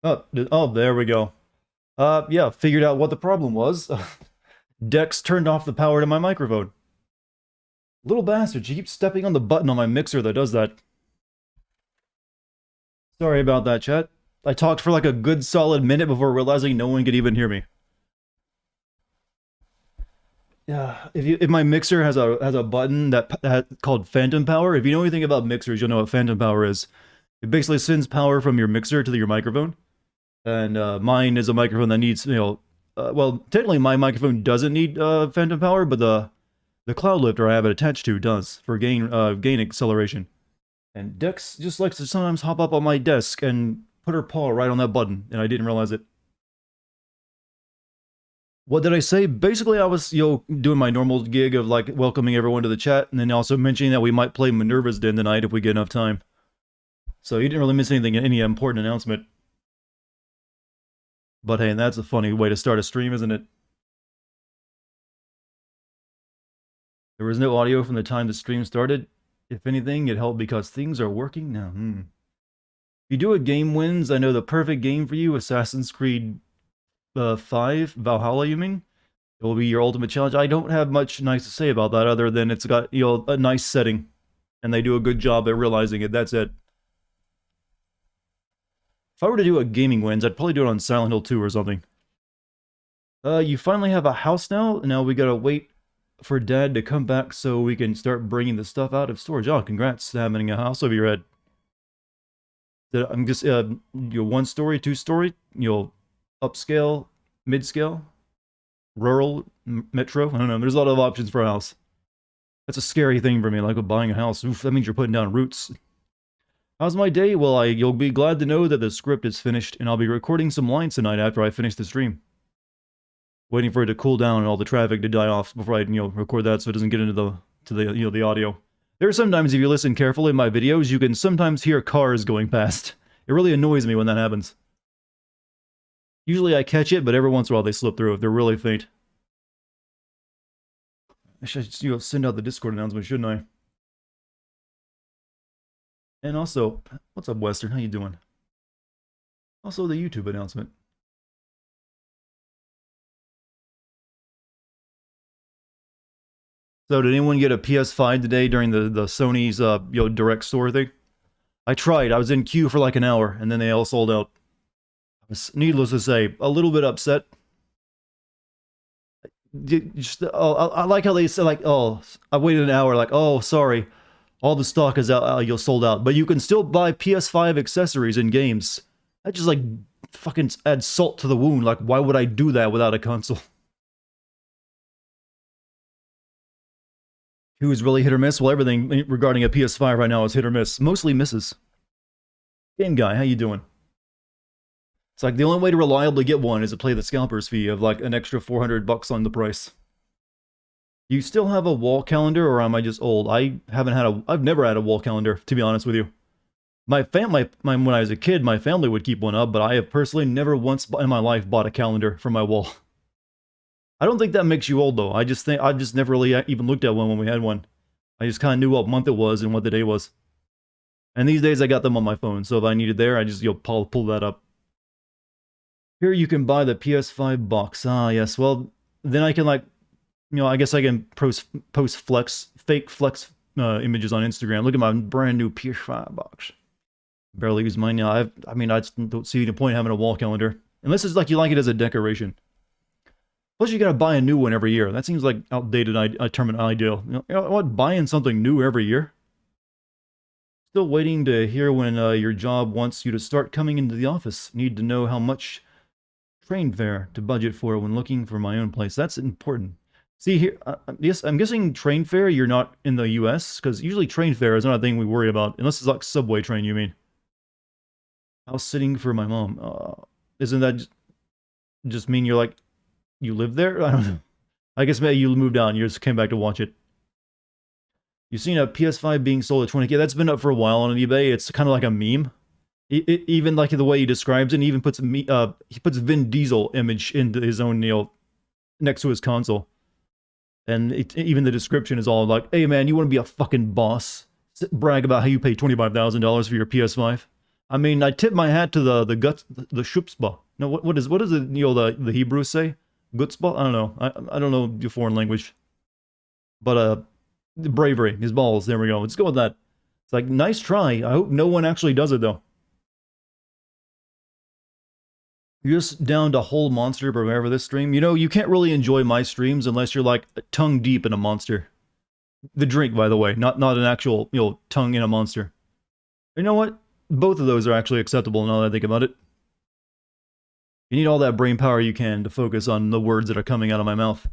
Oh, there we go. Yeah, figured out what the problem was. Dex turned off the power to my microphone. Little bastard, she keeps stepping on the button on my mixer that does that. Sorry about that, chat. I talked for like a good solid minute before realizing no one could even hear me. Yeah, if my mixer has a button that called phantom power. If you know anything about mixers, you'll know what phantom power is. It basically sends power from your mixer to your microphone. And mine is a microphone that needs, well, technically my microphone doesn't need phantom power, but the cloud lifter I have it attached to does for gain acceleration. And Dex just likes to sometimes hop up on my desk and put her paw right on that button, and I didn't realize it. What did I say? Basically, I was, doing my normal gig of like welcoming everyone to the chat, and then also mentioning that we might play Minerva's Den tonight if we get enough time. So you didn't really miss anything, any important announcement. But hey, that's a funny way to start a stream, isn't it? There was no audio from the time the stream started. If anything, it helped because things are working now. If you do a game wins, I know the perfect game for you, Assassin's Creed 5, Valhalla, you mean? It will be your ultimate challenge. I don't have much nice to say about that other than it's got, a nice setting. And they do a good job at realizing it. That's it. If I were to do a gaming wins, I'd probably do it on Silent Hill 2 or something. You finally have a house now? Now we gotta wait for Dad to come back so we can start bringing the stuff out of storage. Oh, congrats to having a house over your head. I'm just, one story, two story, upscale, mid-scale, rural, metro. I don't know. There's a lot of options for a house. That's a scary thing for me, like with buying a house. Oof, that means you're putting down roots. How's my day? Well, you'll be glad to know that the script is finished, and I'll be recording some lines tonight after I finish the stream. Waiting for it to cool down and all the traffic to die off before I, record that so it doesn't get into the audio. There are sometimes, if you listen carefully in my videos, you can sometimes hear cars going past. It really annoys me when that happens. Usually I catch it, but every once in a while they slip through if they're really faint. I should send out the Discord announcement, shouldn't I? And also, what's up, Western? How you doing? Also, the YouTube announcement. So, did anyone get a PS5 today during the Sony's direct store thing? I tried. I was in queue for like an hour, and then they all sold out. I was, needless to say, a little bit upset. I like how they said, like, oh, I waited an hour, like, oh, sorry, all the stock is out, you'll sold out, but you can still buy PS5 accessories and games. That just like fucking adds salt to the wound. Like, why would I do that without a console? Who's really hit or miss? Well, everything regarding a PS5 right now is hit or miss. Mostly misses. Game guy, how you doing? It's like the only way to reliably get one is to play the scalper's fee of like an extra $400 on the price. You still have a wall calendar, or am I just old? I've never had a wall calendar, to be honest with you. When I was a kid, my family would keep one up, but I have personally never once in my life bought a calendar for my wall. I don't think that makes you old, though. I just think I've just never really even looked at one when we had one. I just kind of knew what month it was and what the day was. And these days I got them on my phone, so if I need it there, I just pull that up. Here you can buy the PS5 box. Ah, yes. Well, then I can I guess I can post fake flex images on Instagram. Look at my brand new PS5 box. Barely use mine now. I just don't see the point in having a wall calendar. Unless it's like you like it as a decoration. Plus, you gotta buy a new one every year. That seems like outdated ideal. You know what? Buying something new every year? Still waiting to hear when your job wants you to start coming into the office. Need to know how much train fare to budget for when looking for my own place. That's important. See here, yes, I'm guessing train fare, you're not in the US, because usually train fare is not a thing we worry about, unless it's like subway train, you mean. House sitting for my mom. Isn't that just mean you're like, you live there? I don't know. I guess maybe you moved out and you just came back to watch it. You've seen a PS5 being sold at 20K. That's been up for a while on eBay. It's kind of like a meme. Even like the way he describes it, and he even puts Vin Diesel image into his own, next to his console. And even the description is all like, hey man, you want to be a fucking boss? Brag about how you pay $25,000 for your PS5. I mean, I tip my hat to the guts, the shupspa. No, what is it? The Hebrews say gutspa. I don't know. I don't know your foreign language, but the bravery, his balls. There we go. Let's go with that. It's like nice try. I hope no one actually does it though. You're just down to whole monster prepare for this stream. You know, you can't really enjoy my streams unless you're like tongue deep in a monster. The drink, by the way, not an actual tongue in a monster. You know what? Both of those are actually acceptable now that I think about it. You need all that brain power you can to focus on the words that are coming out of my mouth.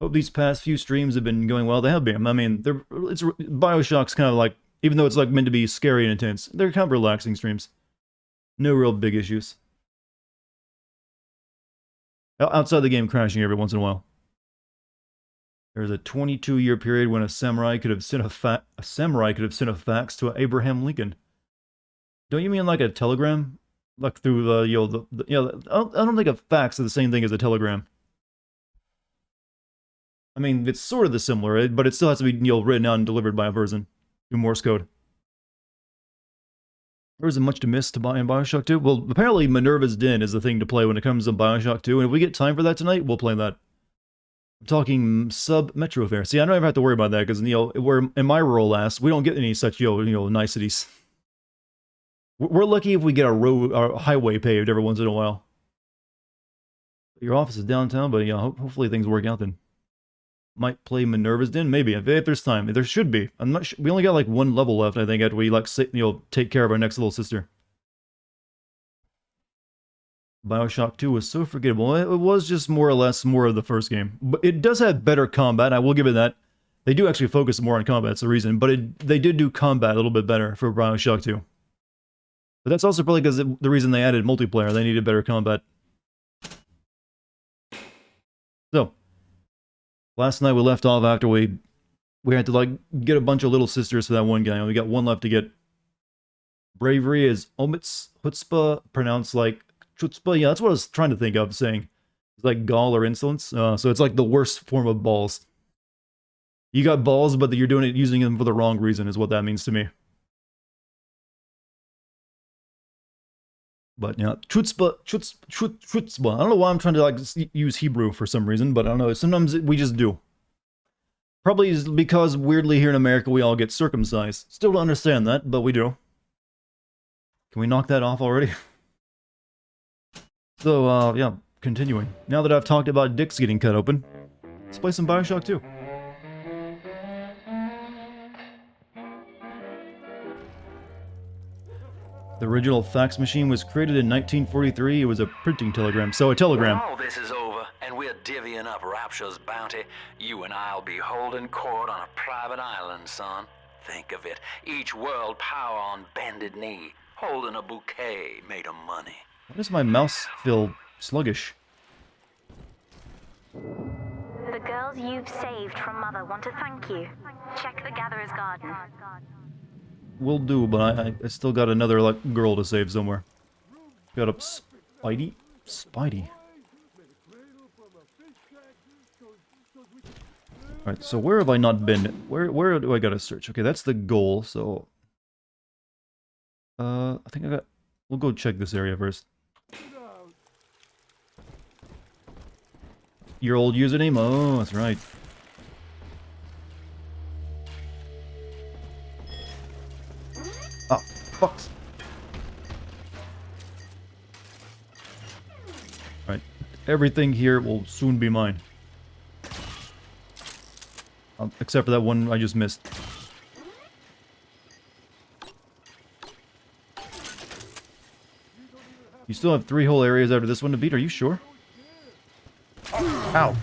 Hope these past few streams have been going well. They have been. I mean, Bioshock's kind of like, even though it's like meant to be scary and intense, they're kind of relaxing streams. No real big issues. Outside the game crashing every once in a while. There's a 22-year period when a samurai could have sent a fax to Abraham Lincoln. Don't you mean like a telegram? Like through the I don't think a fax is the same thing as a telegram. I mean, it's sort of the similar, but it still has to be written out and delivered by a person through Morse code. There isn't much to miss to buy in Bioshock 2. Well, apparently Minerva's Den is the thing to play when it comes to Bioshock 2, and if we get time for that tonight, we'll play that. I'm talking sub-metro fare. See, I don't ever have to worry about that, because, we're in my rural ass, we don't get any such, niceties. We're lucky if we get a highway paved every once in a while. Your office is downtown, but yeah, hopefully things work out then. Might play Minerva's Den, maybe if there's time. There should be. I'm not sure. We only got like one level left, I think, after we take care of our next little sister. Bioshock 2 was so forgettable. It was just more or less more of the first game, but it does have better combat. I will give it that. They do actually focus more on combat. That's the reason, but they did do combat a little bit better for Bioshock 2. But that's also probably because the reason they added multiplayer. They needed better combat. So. Last night we left off after we had to like get a bunch of little sisters for that one guy, and we got one left to get. Bravery is omits chutzpah, pronounced like chutzpah. Yeah, that's what I was trying to think of saying. It's like gall or insolence. So it's like the worst form of balls. You got balls, but you're using them for the wrong reason, is what that means to me. But yeah, chutzpah. I don't know why I'm trying to like use Hebrew for some reason, but I don't know. Sometimes we just do. Probably is because weirdly here in America we all get circumcised. Still don't understand that, but we do. Can we knock that off already? So yeah, continuing. Now that I've talked about dicks getting cut open, let's play some Bioshock 2. The original fax machine was created in 1943. It was a printing telegram. So a telegram. When all this is over, and we're divvying up Rapture's bounty, you and I'll be holding court on a private island, son. Think of it. Each world power on bended knee, holding a bouquet made of money. Why does my mouse feel sluggish? The girls you've saved from Mother want to thank you. Check the Gatherer's Garden. Will do, but I still got another like girl to save somewhere. Got up Spidey? Spidey. Alright, so where have I not been? Where do I gotta search? Okay, that's the goal, so... I think we'll go check this area first. Your old username? Oh, that's right. Ah, fucks. Alright, everything here will soon be mine. Except for that one I just missed. You still have 3 whole areas after this one to beat, are you sure? Ow.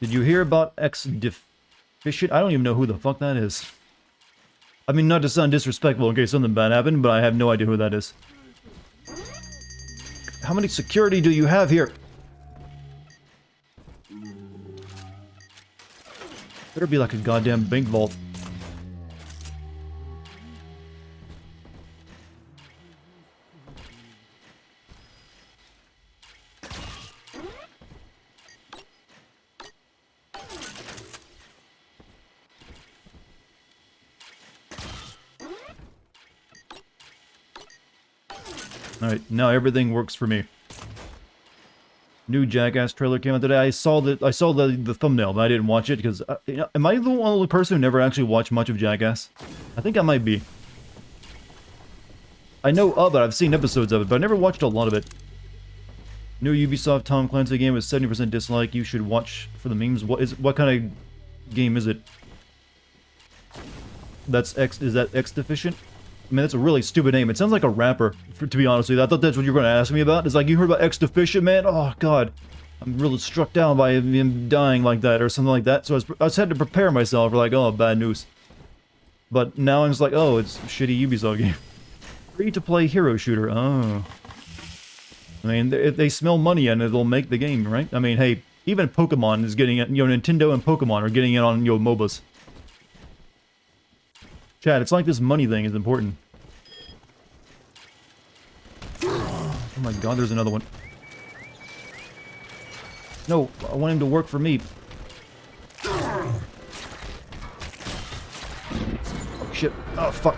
Did you hear about X-Deficient? I don't even know who the fuck that is. I mean, not to sound disrespectful in case something bad happened, but I have no idea who that is. How many security do you have here? Better be like a goddamn bank vault. Alright, now everything works for me. New Jackass trailer came out today. I saw the thumbnail, but I didn't watch it because am I the only person who never actually watched much of Jackass? I think I might be. I know of it, I've seen episodes of it, but I never watched a lot of it. New Ubisoft Tom Clancy game with 70% dislike. You should watch for the memes. What kind of game is it? Is that X deficient? I mean, that's a really stupid name. It sounds like a rapper, to be honest with you. I thought that's what you were going to ask me about. It's like, you heard about X deficient, man? Oh, God. I'm really struck down by him dying like that or something like that. So I was had to prepare myself for like, oh, bad news. But now I'm just like, oh, it's a shitty Ubisoft game. Free-to-play hero shooter. Oh. I mean, if they smell money and it'll make the game, right? I mean, hey, even Pokemon is getting it. You know, Nintendo and Pokemon are getting it on, you know, MOBAs. Chad, it's like this money thing is important. Oh my god, there's another one. No, I want him to work for me. Oh, shit. Oh, fuck.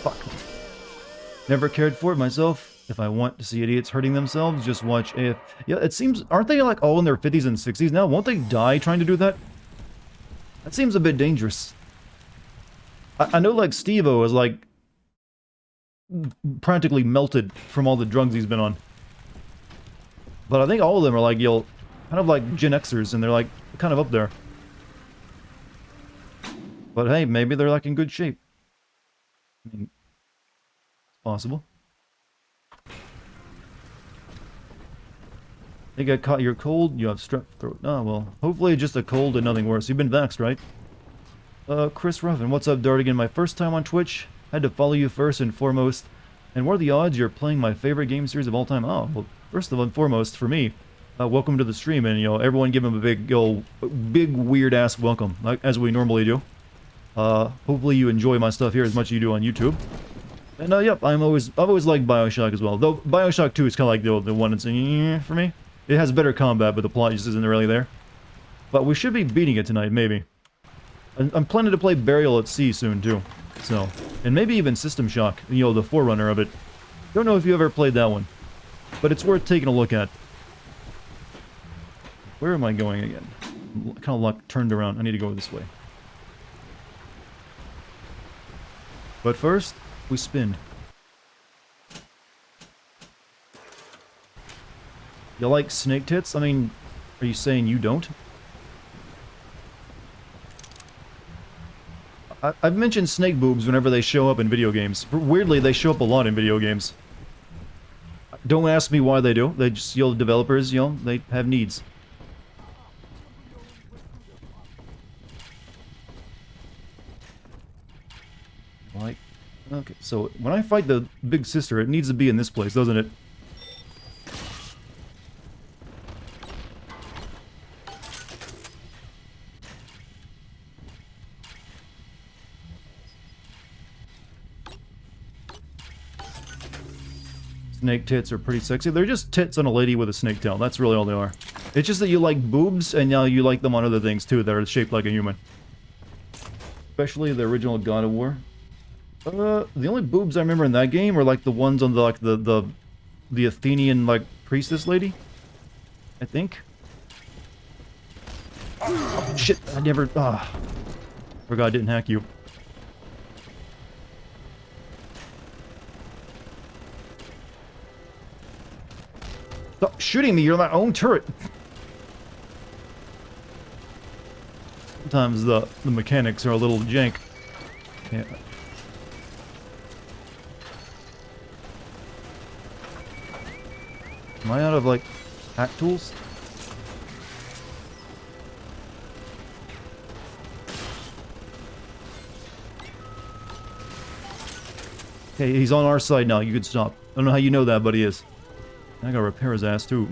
Fuck. Never cared for it myself. If I want to see idiots hurting themselves, just watch AF. Yeah, it seems... Aren't they, like, all in their 50s and 60s now? Won't they die trying to do that? That seems a bit dangerous. I know, like, Steve-O is, like, practically melted from all the drugs he's been on. But I think all of them are, like, kind of like Gen Xers, and they're, like, kind of up there. But hey, maybe they're, like, in good shape. I mean, it's possible. I think I caught your cold, you have strep throat. Oh, well, hopefully just a cold and nothing worse. You've been vaxxed, right? Chris Ruffin, what's up, Dartigan? My first time on Twitch. Had to follow you first and foremost. And what are the odds you're playing my favorite game series of all time? Oh, well, first of all and foremost, for me, welcome to the stream, and, you know, everyone give him a big weird-ass welcome, like, as we normally do. Hopefully you enjoy my stuff here as much as you do on YouTube. And, yep, I've always liked Bioshock as well. Though, Bioshock 2 is kind of like the one that's, for me. It has better combat, but the plot just isn't really there. But we should be beating it tonight, maybe. I'm planning to play Burial at Sea soon, too. So, and maybe even System Shock, you know, the forerunner of it. Don't know if you ever played that one. But it's worth taking a look at. Where am I going again? I'm kind of turned around. I need to go this way. But first, we spin. You like snake tits? I mean, are you saying you don't? I've mentioned snake boobs whenever they show up in video games. Weirdly, they show up a lot in video games. Don't ask me why they do. They just, you know, developers, you know, they have needs. Like, okay, so when I fight the big sister, it needs to be in this place, doesn't it? Snake tits are pretty sexy. They're just tits on a lady with a snake tail. That's really all they are. It's just that you like boobs, and now you like them on other things, too, that are shaped like a human. Especially the original God of War. The only boobs I remember in that game are, like, the ones on the, like, the Athenian, like, priestess lady. I think. Oh, shit. I never... forgot I didn't hack you. Stop shooting me, you're my own turret! Sometimes the mechanics are a little jank. Yeah. Am I out of, like, hack tools? Okay, he's on our side now, you can stop. I don't know how you know that, but he is. I gotta repair his ass, too.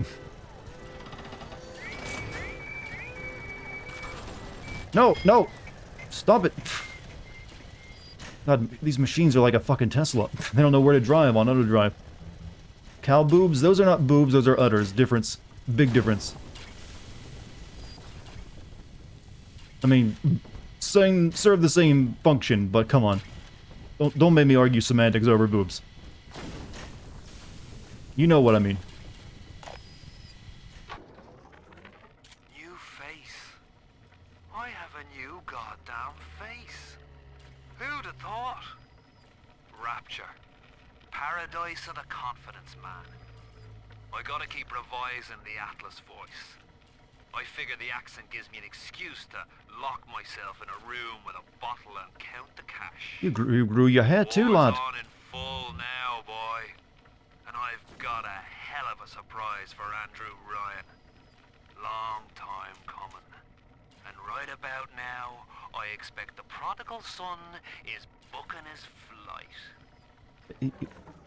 No, no! Stop it! God, these machines are like a fucking Tesla. They don't know where to drive on auto drive. Cow boobs? Those are not boobs, those are udders. Difference. Big difference. I mean, serve the same function, but come on. Don't make me argue semantics over boobs. You know what I mean. New face. I have a new goddamn face. Who'd have thought? Rapture. Paradise of the confidence man. I gotta keep revising the Atlas voice. I figure the accent gives me an excuse to lock myself in a room with a bottle and count the cash. You grew your hair too, lad. War's on in full now, boy. And I've got a hell of a surprise for Andrew Ryan. Long time coming. And right about now, I expect the prodigal son is booking his flight.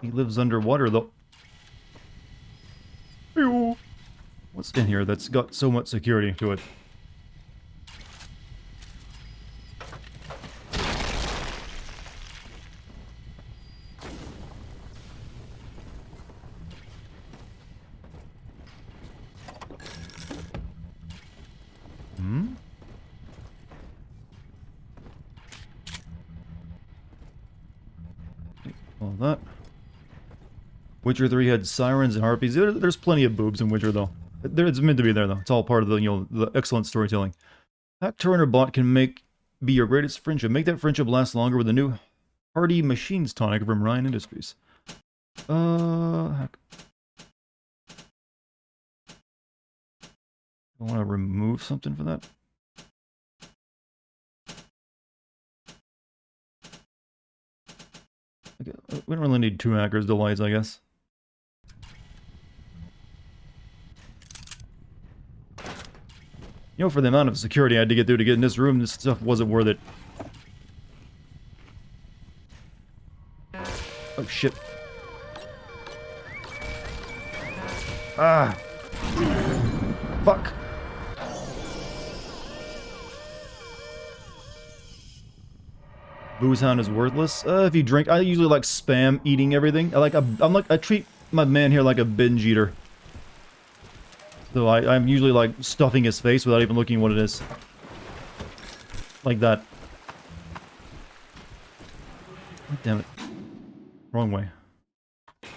He lives underwater, though. Ew. What's in here that's got so much security to it? All that. Witcher 3 had sirens and harpies. There's plenty of boobs in Witcher, though. It's meant to be there, though. It's all part of the, the excellent storytelling. Hack Turner bot can be your greatest friendship. Make that friendship last longer with a new Hardy Machines tonic from Ryan Industries. Hack. I want to remove something for that. Okay, we don't really need 2 hackers' delights, I guess. You know, for the amount of security I had to get through to get in this room, this stuff wasn't worth it. Oh, shit. Ah! Fuck! Booze Hound is worthless. If you drink, I usually like spam eating everything. I treat my man here like a binge eater. So I'm usually like stuffing his face without even looking what it is. Like that. God damn it. Wrong way. I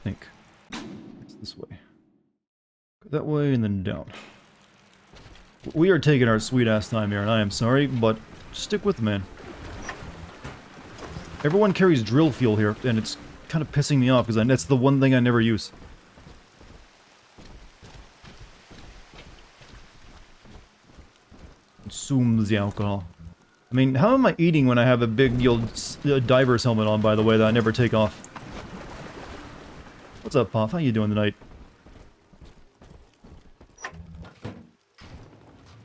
think. It's this way. Go that way and then down. We are taking our sweet ass time here, and I am sorry, but stick with me, man. Everyone carries drill fuel here, and it's kind of pissing me off, because that's the one thing I never use. Consume the alcohol. I mean, how am I eating when I have a big, diver's helmet on, by the way, that I never take off? What's up, Pop? How you doing tonight?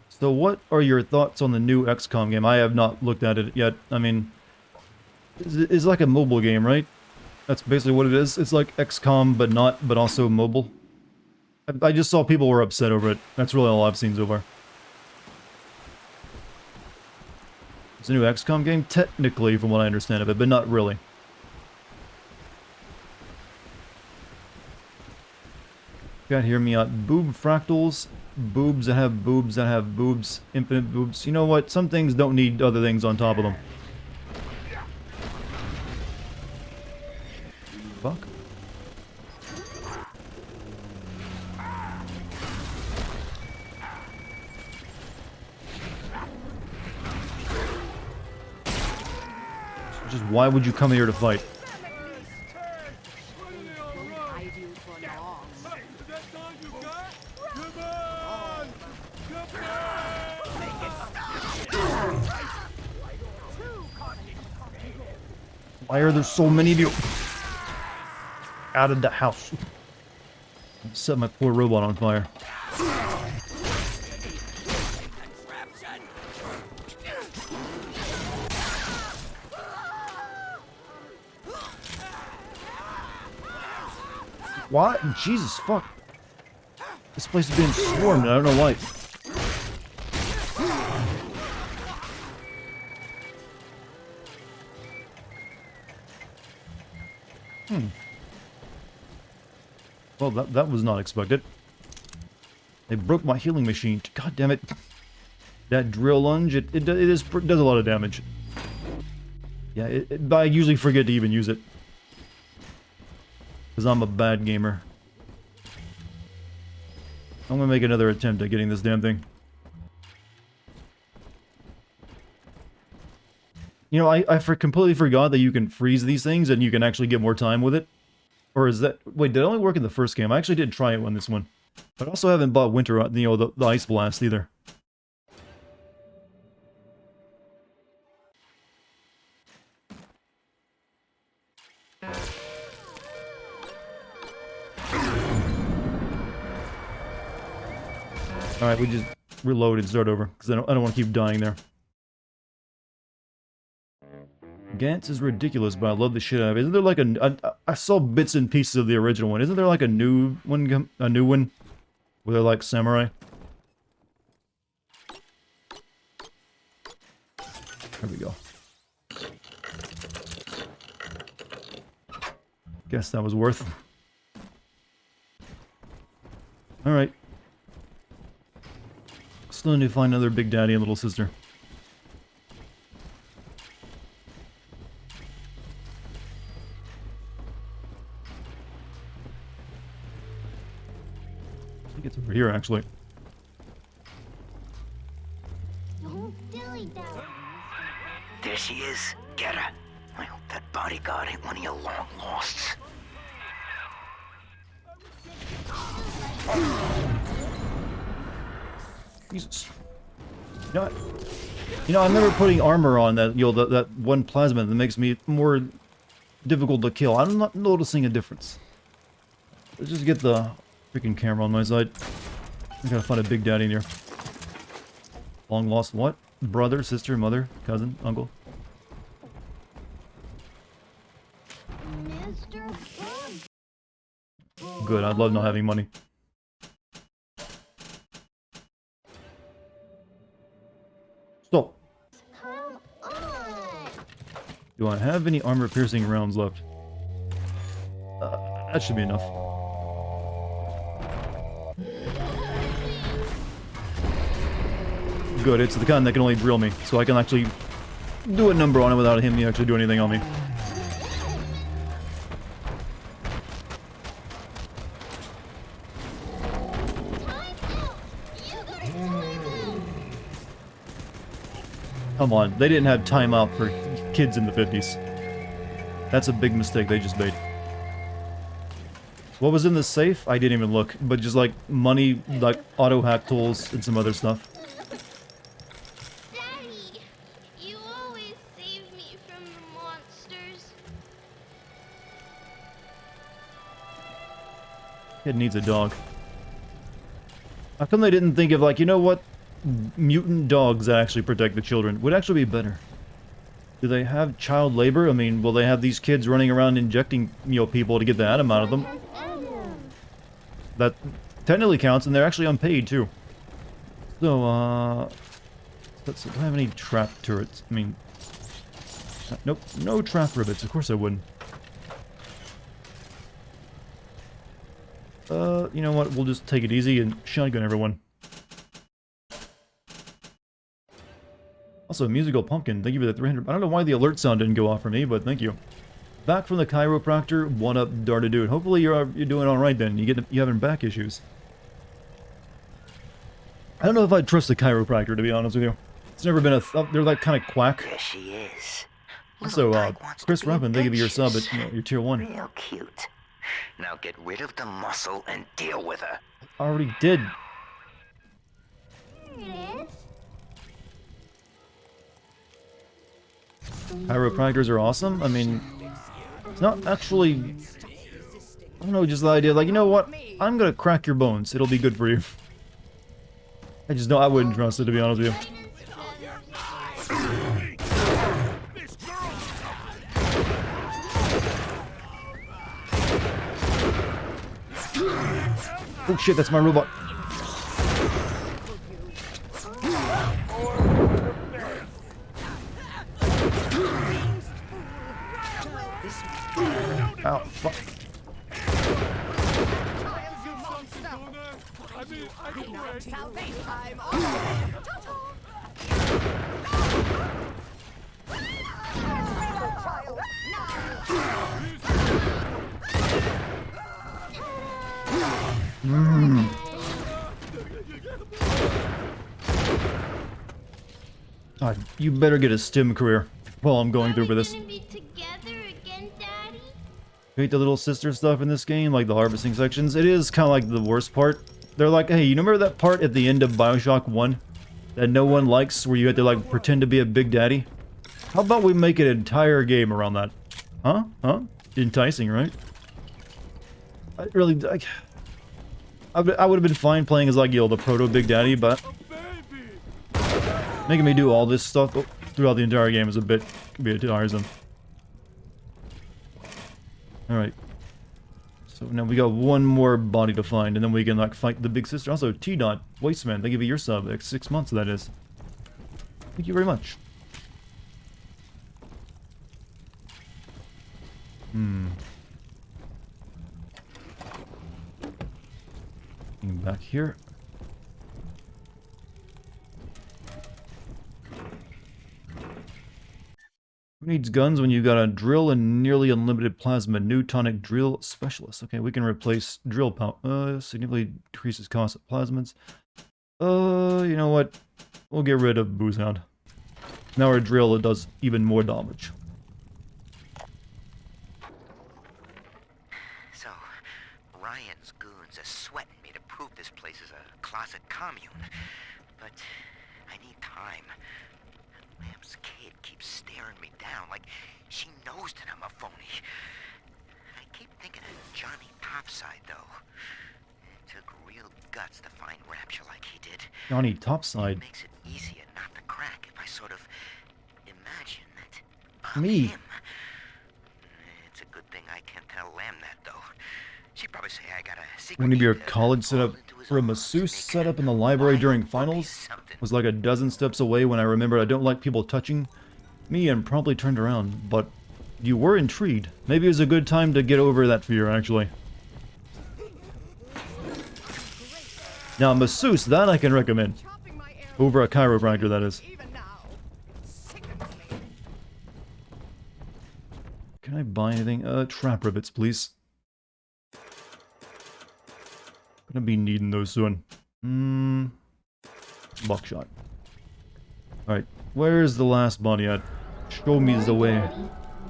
So what are your thoughts on the new XCOM game? I have not looked at it yet. I mean... It's like a mobile game, right? That's basically what it is. It's like XCOM, but also mobile. I just saw people were upset over it. That's really all I've seen so far. It's a new XCOM game? Technically, from what I understand of it, but not really. Gotta hear me out. Boob fractals. Boobs that have boobs that have boobs. Infinite boobs. You know what? Some things don't need other things on top of them. Fuck. Just why would you come here to fight? Why are there so many of you? Out of the house. Set my poor robot on fire. What? Jesus fuck. This place is being swarmed, I don't know why. Well, that was not expected. They broke my healing machine. God damn it. That drill lunge, it does a lot of damage. Yeah, but I usually forget to even use it. Because I'm a bad gamer. I'm gonna make another attempt at getting this damn thing. You know, I completely forgot that you can freeze these things and you can actually get more time with it. Or is that... Wait, did it only work in the first game? I actually did try it on this one. But I also haven't bought Winter, you know, the Ice Blast either. Alright, we just reload and start over, because I don't want to keep dying there. Gantz is ridiculous, but I love the shit out of it. Isn't there like I saw bits and pieces of the original one. Isn't there like a new one where they're like samurai? There we go. Guess that was worth. Alright. Still need to find another Big Daddy and Little Sister. I think it's over here, actually. There she is. Get her. I hope that bodyguard ain't one of your long losts. Jesus. You know, I remember putting armor on that, you know, that one plasma that makes me more difficult to kill. I'm not noticing a difference. Let's just get the freaking camera on my side. I gotta find a Big Daddy in here. Long lost what? Brother, sister, mother, cousin, uncle. Good, I'd love not having money. So, do I have any armor-piercing rounds left? That should be enough. Good, it's the kind that can only drill me, so I can actually do a number on it without him actually doing anything on me. Come on, they didn't have timeout for kids in the 50s. That's a big mistake they just made. What was in the safe? I didn't even look, but just like money, like auto hack tools and some other stuff. Daddy, you always save me from the monsters. Kid needs a dog. How come they didn't think of like, you know what? Mutant dogs that actually protect the children would actually be better. Do they have child labor? I mean, will they have these kids running around injecting, you know, people to get the atom out of them? That technically counts, and they're actually unpaid too. So, let's do I have any trap turrets? I mean, nope, no trap rivets. Of course I wouldn't. You know what? We'll just take it easy and shotgun everyone. Also, Musical Pumpkin, thank you for the 300. I don't know why the alert sound didn't go off for me, but thank you. Back from the chiropractor, one up Dartigan. Hopefully you're doing all right then. You having back issues. I don't know if I'd trust the chiropractor, to be honest with you. It's never been they're like kind of quack. There she is. So, Chris Ruffin, thank you for your sub at your tier 1. Real cute. Now get rid of the muscle and deal with her. I already did. Chiropractors are awesome. I mean, it's not actually... I don't know, just the idea, like, you know what? I'm gonna crack your bones. It'll be good for you. I just know I wouldn't trust it, to be honest with you. Oh shit, that's my robot. Ow, fuck. God, you better get a STEM career while I'm going through for this. Gonna be together again, Daddy? Hate the little sister stuff in this game, like the harvesting sections. It is kind of like the worst part. They're like, hey, you remember that part at the end of Bioshock 1 that no one likes, where you had to like pretend to be a big daddy? How about we make an entire game around that? Huh? Huh? Enticing, right? I really, I would have been fine playing as like, you know, the proto Big Daddy, but making me do all this stuff throughout the entire game is a bit tiresome. Alright. So now we got one more body to find, and then we can like fight the big sister. Also, T-Dot, Wasteman, thank you for your sub. Like 6 months, that is. Thank you very much. Back here. Who needs guns when you got a drill and nearly unlimited plasma? Newtonic drill specialist. Okay, we can replace drill power. Significantly decreases cost of plasmids. You know what? We'll get rid of Boozehound. Now our drill, it does even more damage. So, Ryan's goons are sweating me to prove this place is a closet commune. But I need time. Lamb's kid keeps staring me down like she knows that I'm a phony. I keep thinking of Johnny Topside, though. It took real guts to find Rapture like he did. Johnny Topside. It makes it easier not to crack if I sort of imagine that Me. him. It's a good thing I can't tell Lamb that, though. She'd probably say I got a secret. One of your need to college fall setup into his for a arms, masseuse make set a up in the library during wild finals something. was like a dozen steps away when I remembered I don't like people touching me and promptly turned around, but you were intrigued. Maybe it was a good time to get over that fear, actually. Now, a masseuse, that I can recommend. Over a chiropractor, that is. Can I buy anything? Trap rivets, please. Gonna be needing those soon. Buckshot. Alright, where's the last body at? Show me the way.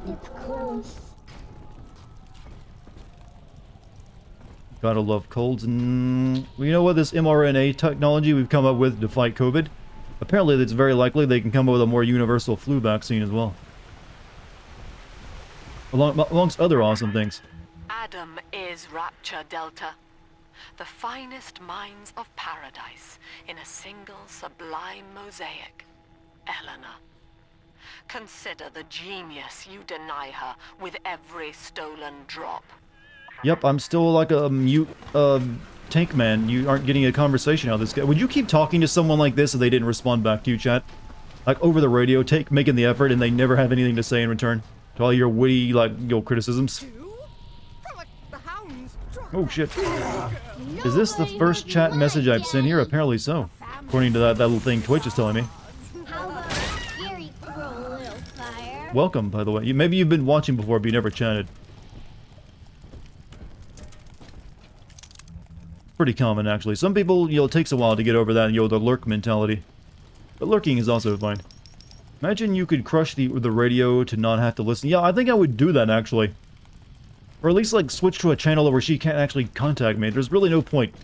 It's close. Gotta love colds. Well, you know what? This mRNA technology we've come up with to fight COVID, apparently it's very likely they can come up with a more universal flu vaccine as well. Amongst other awesome things. Adam is Rapture Delta, the finest minds of paradise in a single sublime mosaic. Eleanor. Consider the genius you deny her with every stolen drop. Yep, I'm still like a mute tank man. You aren't getting a conversation out of this guy. Would you keep talking to someone like this if they didn't respond back to you, chat? Like over the radio, making the effort and they never have anything to say in return to all your witty, like, your criticisms. Oh shit. Is this the first chat message I've sent here? Apparently so. According to that little thing Twitch is telling me. How about a scary cool little fire? Welcome, by the way. Maybe you've been watching before, but you never chatted. Pretty common, actually. Some people, you know, it takes a while to get over that, you know, the lurk mentality. But lurking is also fine. Imagine you could crush the radio to not have to listen. Yeah, I think I would do that, actually. Or at least, like, switch to a channel where she can't actually contact me. There's really no point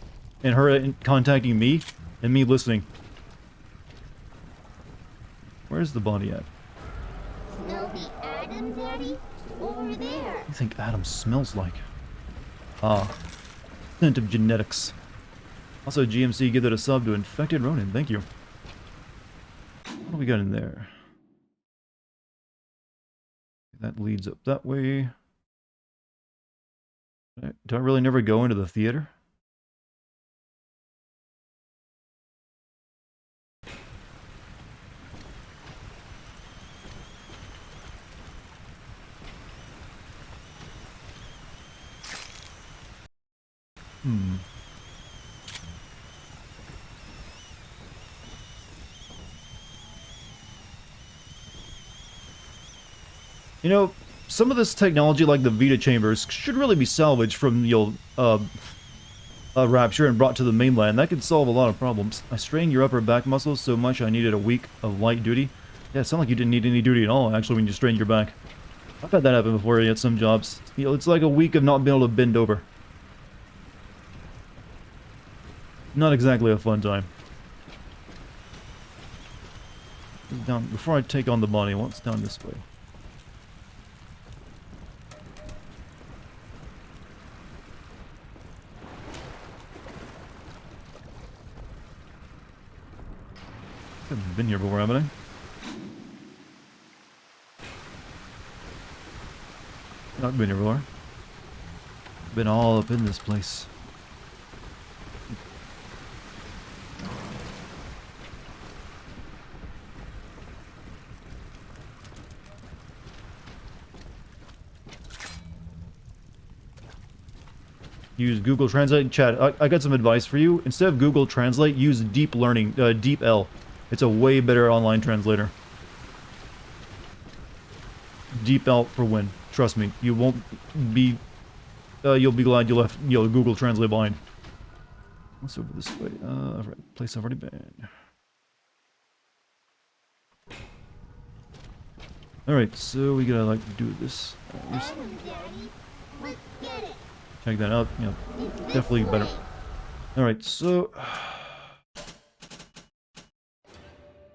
in her contacting me and me listening. Where's the body at? Smell the Adam, Daddy? Over there. What do you think Adam smells like? Ah. Scent of genetics. Also, GMC, give it a sub to Infected Ronin. Thank you. What do we got in there? That leads up that way. Do I really never go into the theater? You know, some of this technology, like the Vita chambers, should really be salvaged from the old Rapture and brought to the mainland. That could solve a lot of problems. I strained your upper back muscles so much I needed a week of light duty. Yeah, it sounded like you didn't need any duty at all, actually, when you strained your back. I've had that happen before at some jobs. You know, it's like a week of not being able to bend over. Not exactly a fun time. Down, before I take on the body, what's down this way? I've been here before, haven't I? Not been here before. Been all up in this place. Use Google Translate. Chat, I got some advice for you. Instead of Google Translate, use Deep Learning, DeepL. It's a way better online translator. DeepL for win. Trust me, you won't be. You'll be glad you left, Google Translate behind. What's over this way? Right, place I've already been. All right, so we gotta like do this. Check that out. Yeah, definitely better. All right, so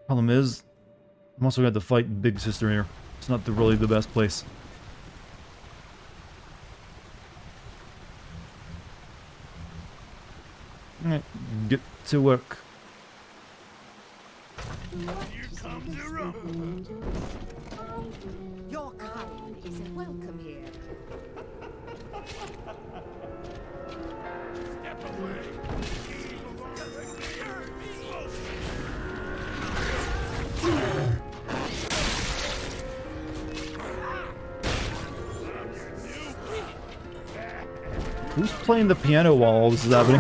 problem is, I'm also gonna have to fight Big Sister here. It's not really the best place. All right, get to work. Your kind isn't welcome here. Who's playing the piano while all this is happening?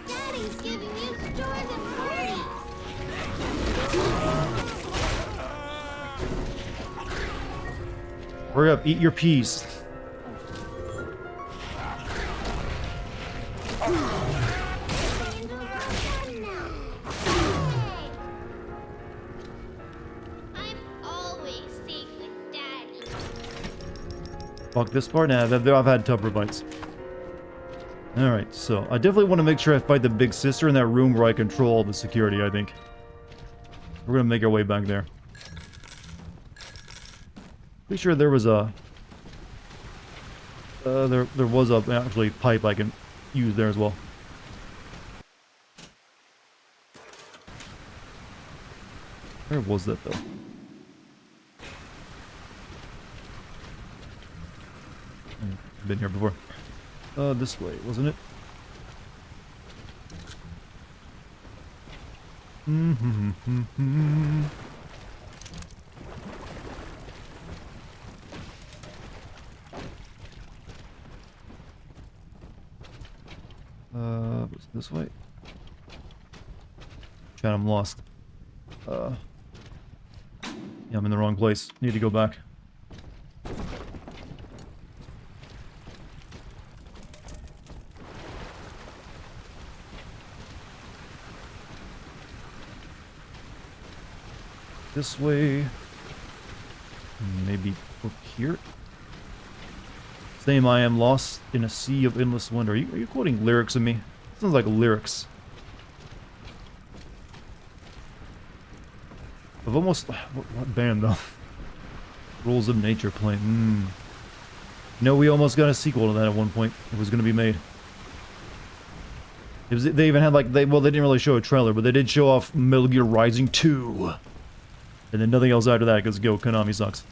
Daddy's giving you stores and parties. Hurry up, eat your peas. I'm always safe with Daddy. Fuck this part? Nah, I've had tougher fights. Alright, so I definitely want to make sure I fight the Big Sister in that room where I control all the security, I think. We're gonna make our way back there. Pretty sure there was a... there was a actually pipe I can use there as well. Where was that though? Been here before. This way, wasn't it? Was it this way? Chat, I'm lost. Yeah, I'm in the wrong place. Need to go back. This way. Maybe up here. Same, I am lost in a sea of endless wonder. Are you quoting lyrics of me? Sounds like lyrics. I've almost... What band, though? Rules of Nature playing. No, we almost got a sequel to that at one point. It was going to be made. They even had, like... Well, they didn't really show a trailer, but they did show off Metal Gear Rising 2. And then nothing else after that, because Konami sucks.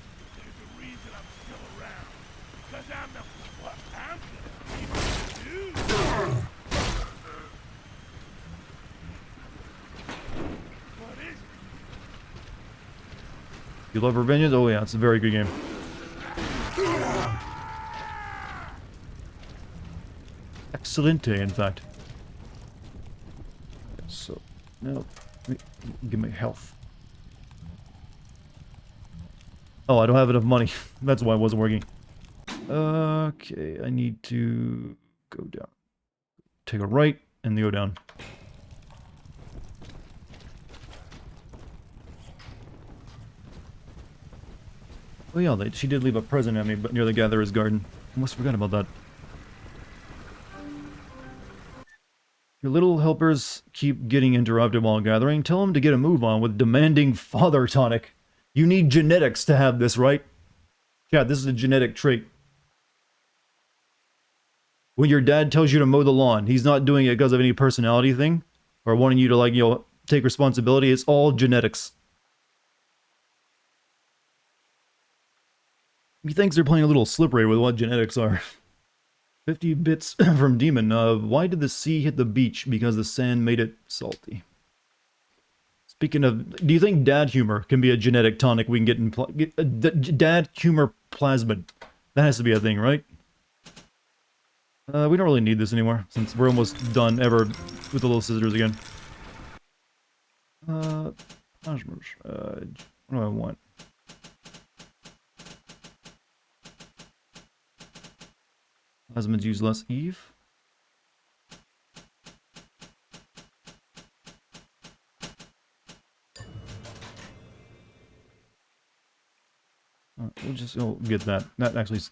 You love Revengeance? Oh yeah, it's a very good game. Excelente, in fact. So, now, give me health. Oh, I don't have enough money. That's why it wasn't working. Okay, I need to go down. Take a right, and go down. Oh yeah, she did leave a present at me, but near the Gatherer's Garden. Almost forgot about that. Your little helpers keep getting interrupted while gathering. Tell them to get a move on with demanding father tonic. You need genetics to have this, right? Yeah, this is a genetic trait. When your dad tells you to mow the lawn, he's not doing it because of any personality thing or wanting you to, like, you know, take responsibility. It's all genetics. He thinks they're playing a little slippery with what genetics are. 50 bits from Demon. Why did the sea hit the beach? Because the sand made it salty. Speaking of, do you think dad humor can be a genetic tonic we can get in dad humor plasmid? That has to be a thing, right? We don't really need this anymore, since we're almost done ever with the little scissors again. What do I want? Plasmids use less Eve. We'll just get that. That actually is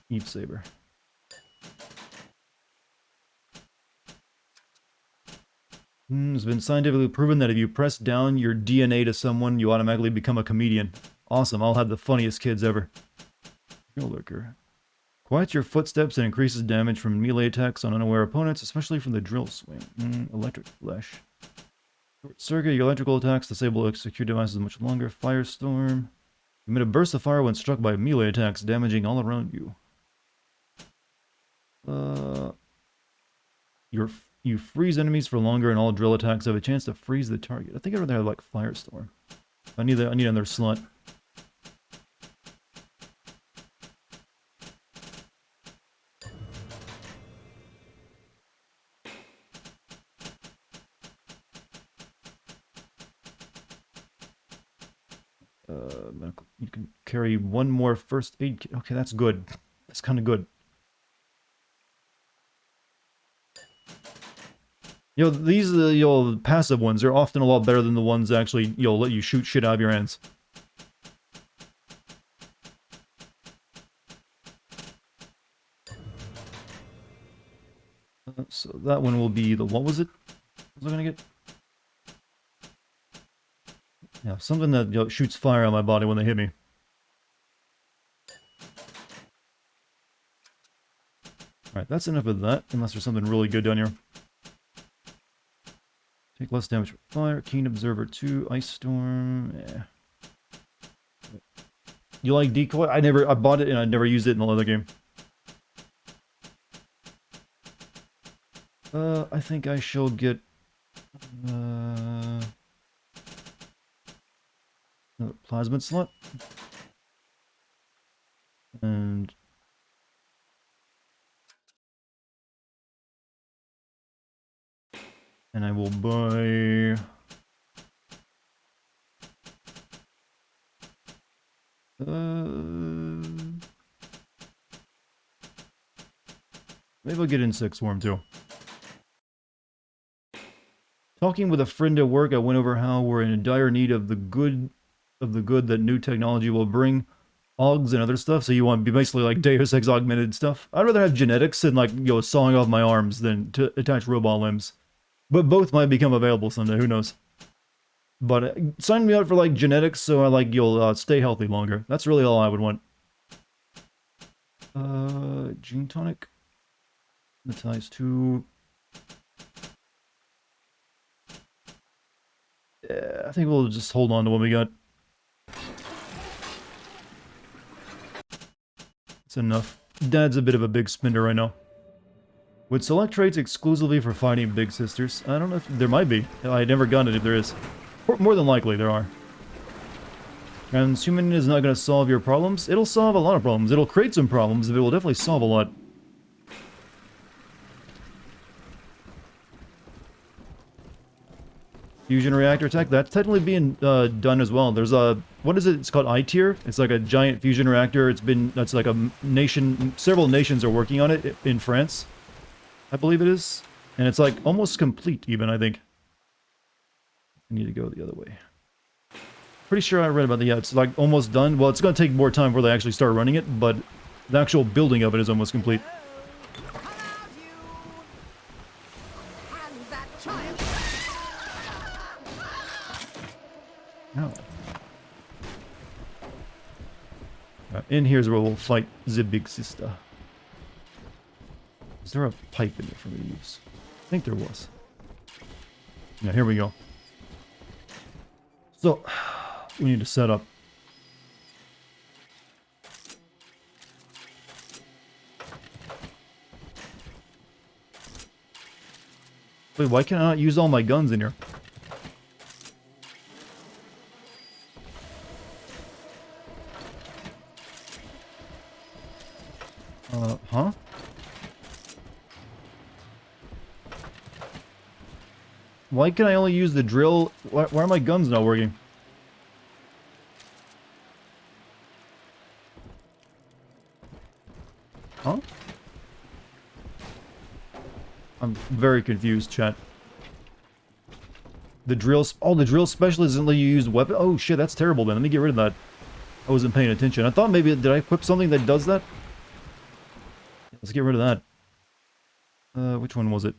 Eve Saber. It's been scientifically proven that if you press down your DNA to someone, you automatically become a comedian. Awesome, I'll have the funniest kids ever. Real lurker. Quiets your footsteps and increases damage from melee attacks on unaware opponents, especially from the drill swing. Electric flash. Short circuit, your electrical attacks disable secure devices much longer. Firestorm. Emit a burst of fire when struck by melee attacks, damaging all around you. You freeze enemies for longer, and all drill attacks have a chance to freeze the target. I think I'd rather have, like, Firestorm. I need another slot. You can carry one more first aid kit. Okay, that's good. That's kind of good. You know, these passive ones are often a lot better than the ones that actually, let you shoot shit out of your hands. So that one will be the, what was it? What was I gonna get? Yeah, something that shoots fire on my body when they hit me. Alright, that's enough of that, unless there's something really good down here. Take less damage from fire, Keen Observer 2, Ice Storm, yeah. You like Decoy? I bought it and I never used it in the other game. I think I shall get... another plasmid slot. And... I will buy... maybe I'll get Insect Swarm too. Talking with a friend at work, I went over how we're in dire need of the good that new technology will bring, Augs and other stuff. So you want to be basically like Deus Ex augmented stuff. I'd rather have genetics and, like, sawing off my arms than to attach robot limbs. But both might become available someday. Who knows? But sign me up for, like, genetics, so you'll stay healthy longer. That's really all I would want. Gene tonic. Metalize 2. Yeah, I think we'll just hold on to what we got. That's enough. Dad's a bit of a big spender right now. Would select traits exclusively for fighting big sisters? I don't know if there might be. I never got it if there is. More than likely there are. Transhuman is not going to solve your problems. It'll solve a lot of problems. It'll create some problems, but it will definitely solve a lot. Fusion reactor tech, that's technically being done as well. There's a, what is it? It's called I-tier. It's like a giant fusion reactor. That's like a nation, several nations are working on it in France, I believe it is. And it's like almost complete even, I think. I need to go the other way. Pretty sure I read about the, yeah, it's like almost done. Well, it's going to take more time before they actually start running it, but the actual building of it is almost complete. No. In here's where we'll fight the big sister. Is there a pipe in there for me to use? I think there was. Yeah, here we go. So, we need to set up. Wait, why can't I not use all my guns in here? Huh? Why can I only use the drill? Why are my guns not working? Huh? I'm very confused, chat. The drill... Oh, the drill specialist doesn't let you use weapon... Oh, shit, that's terrible, then. Let me get rid of that. I wasn't paying attention. I thought maybe... Did I equip something that does that? Let's get rid of that. Which one was it?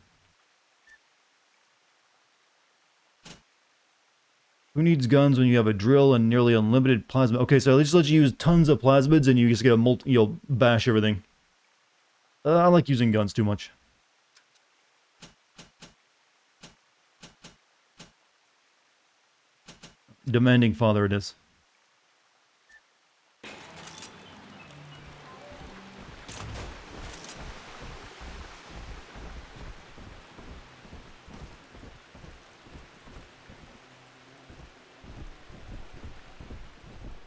Who needs guns when you have a drill and nearly unlimited plasma? Okay, so they just let you use tons of plasmids and you just get a you'll bash everything. I like using guns too much. Demanding father it is.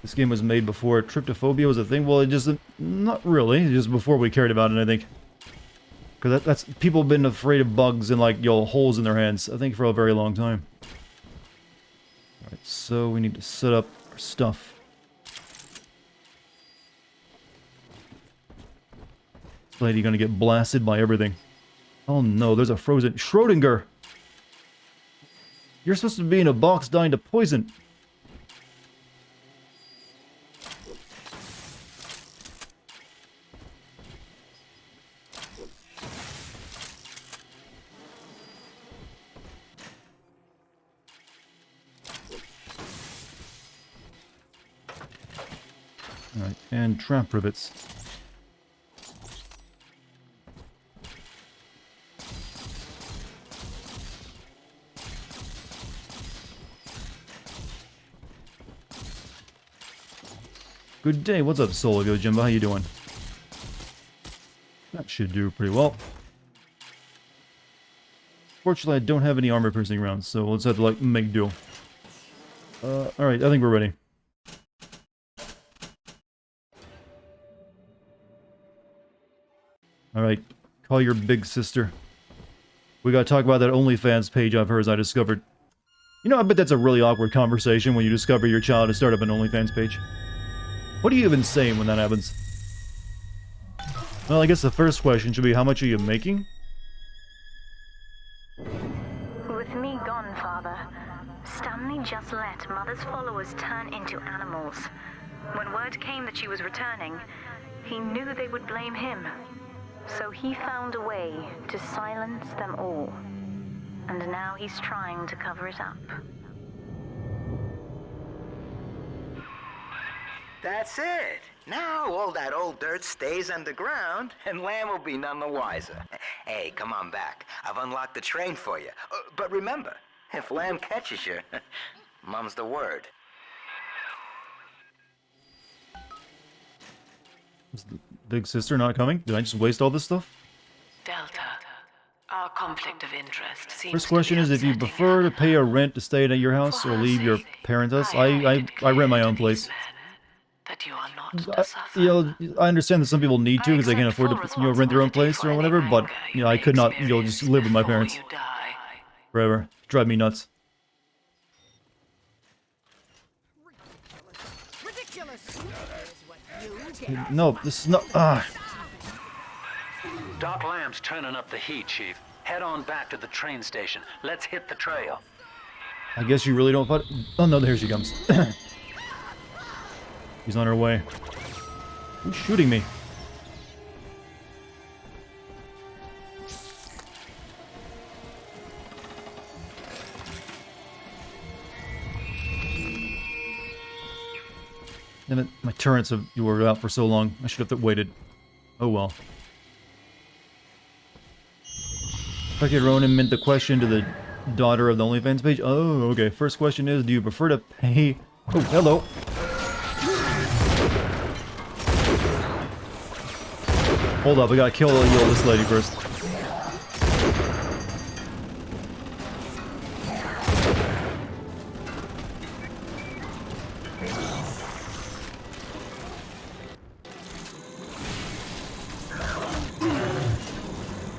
This game was made before tryptophobia was a thing. Well, it just... Not really. Just before we cared about it, I think. Because that's... People have been afraid of bugs and, like, holes in their hands, I think, for a very long time. Alright, so we need to set up our stuff. This lady gonna get blasted by everything. Oh no, there's a frozen... Schrodinger! You're supposed to be in a box dying to poison. Alright, and trap rivets. Good day, what's up, Solo Go Jimbo? How you doing? That should do pretty well. Fortunately, I don't have any armor-piercing rounds, so let's have to, like, make do. Alright, I think we're ready. Alright, call your big sister. We gotta talk about that OnlyFans page of hers I discovered. You know, I bet that's a really awkward conversation when you discover your child has started up an OnlyFans page. What do you even say when that happens? Well, I guess the first question should be, how much are you making? With me gone, Father, Stanley just let Mother's followers turn into animals. When word came that she was returning, he knew they would blame him. So he found a way to silence them all. And now he's trying to cover it up. That's it. Now all that old dirt stays underground, and Lamb will be none the wiser. Hey, come on back. I've unlocked the train for you. But remember, if Lamb catches you, mum's the word. Is the big sister not coming? Did I just waste all this stuff? Delta, our conflict of interest seems First to question be is if you upsetting prefer to Eleanor. pay a rent to stay at your house or leave your parents' house. I rent my own place. That you are not to suffer. You know, I understand that some people need to because they can't afford to, rent their own place or whatever, but, you know, I could not, just live with my parents You die. forever. Drive me nuts. No, this is not... Ah. Doc Lamb's turning up the heat, Chief. Head on back to the train station. Let's hit the trail. I guess you really don't fight... Oh no, there she comes. He's on her way. Who's shooting me? Damn it, my turrets were out for so long. I should have waited. Oh well. Becky Ronan meant the question to the daughter of the OnlyFans page. Oh, okay. First question is, do you prefer to pay... Oh, hello. Hold up, I gotta kill this lady first.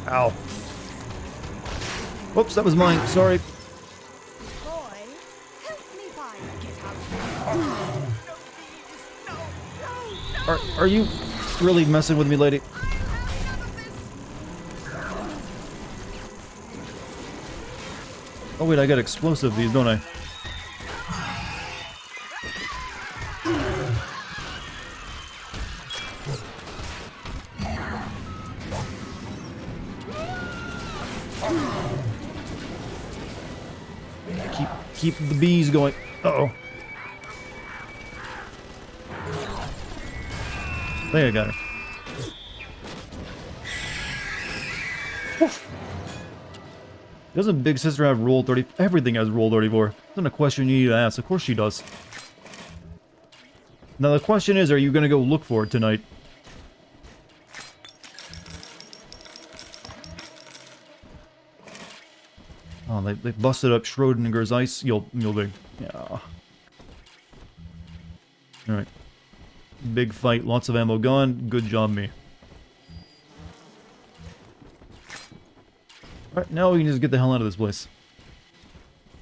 Ow. Whoops, that was mine. Sorry. Boy, help me find get out. Are you really messing with me, lady? Oh wait, I got explosive these, don't I? Keep the bees going. Uh-oh. I think I got her. Woof. Doesn't Big Sister have Rule 30? Everything has Rule 34. Isn't a question you need to ask. Of course she does. Now the question is, are you gonna go look for it tonight? Oh, they busted up Schrodinger's ice yielding. Yeah. Alright. Big fight, lots of ammo gone. Good job, me. Alright, now we can just get the hell out of this place.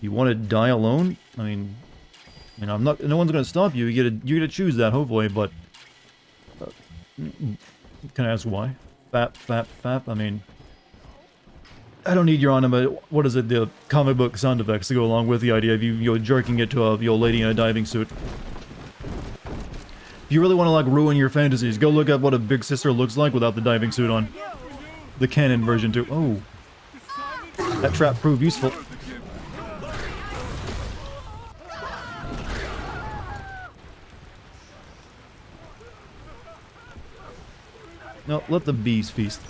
You want to die alone? I mean, I'm not. No one's gonna stop you. You get to choose that, hopefully. But can I ask why? Fap. I mean, I don't need your anime. What is it? The comic book sound effects to go along with the idea of you jerking it to a lady in a diving suit. If you really want to like ruin your fantasies, go look at what a big sister looks like without the diving suit on. The canon version too. Oh, that trap proved useful. No, let the bees feast.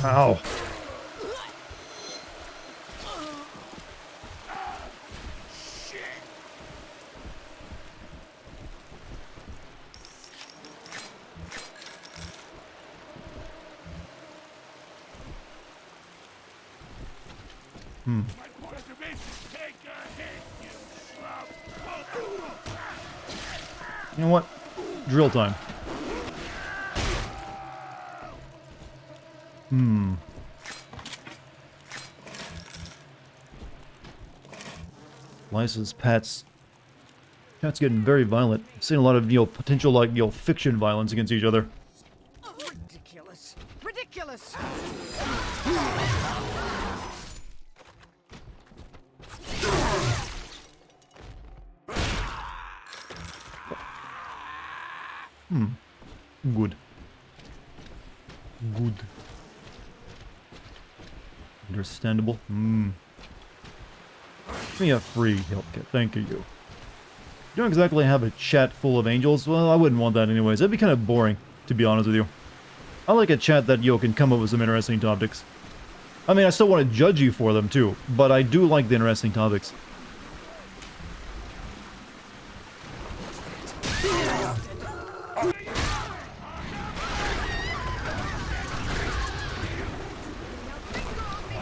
Ow. You know what? Drill time. License Pat's getting very violent. I've seen a lot of, potential, like, fiction violence against each other. Ridiculous. Ridiculous. Good. Good. Understandable. Give me a free health kit. Thank you. You don't exactly have a chat full of angels. Well, I wouldn't want that anyways. That'd be kind of boring, to be honest with you. I like a chat that, can come up with some interesting topics. I mean, I still want to judge you for them, too. But I do like the interesting topics.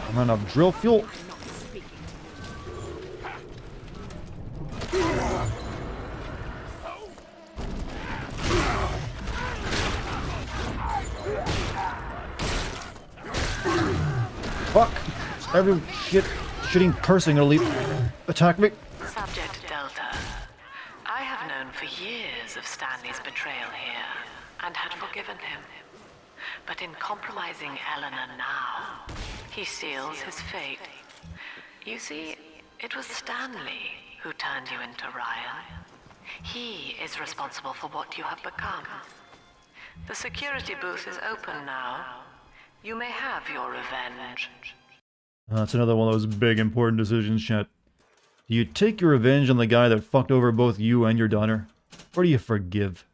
I'm out of drill fuel. Fuck! Every shitting cursing gonna leave. Attack me! Subject Delta. I have known for years of Stanley's betrayal here, and had forgiven him. But in compromising Eleanor now, he seals his fate. You see, it was Stanley who turned you into Ryan. He is responsible for what you have become. The security booth is open now. You may have your revenge. That's another one of those big important decisions, chat. Do you take your revenge on the guy that fucked over both you and your daughter? Or do you forgive?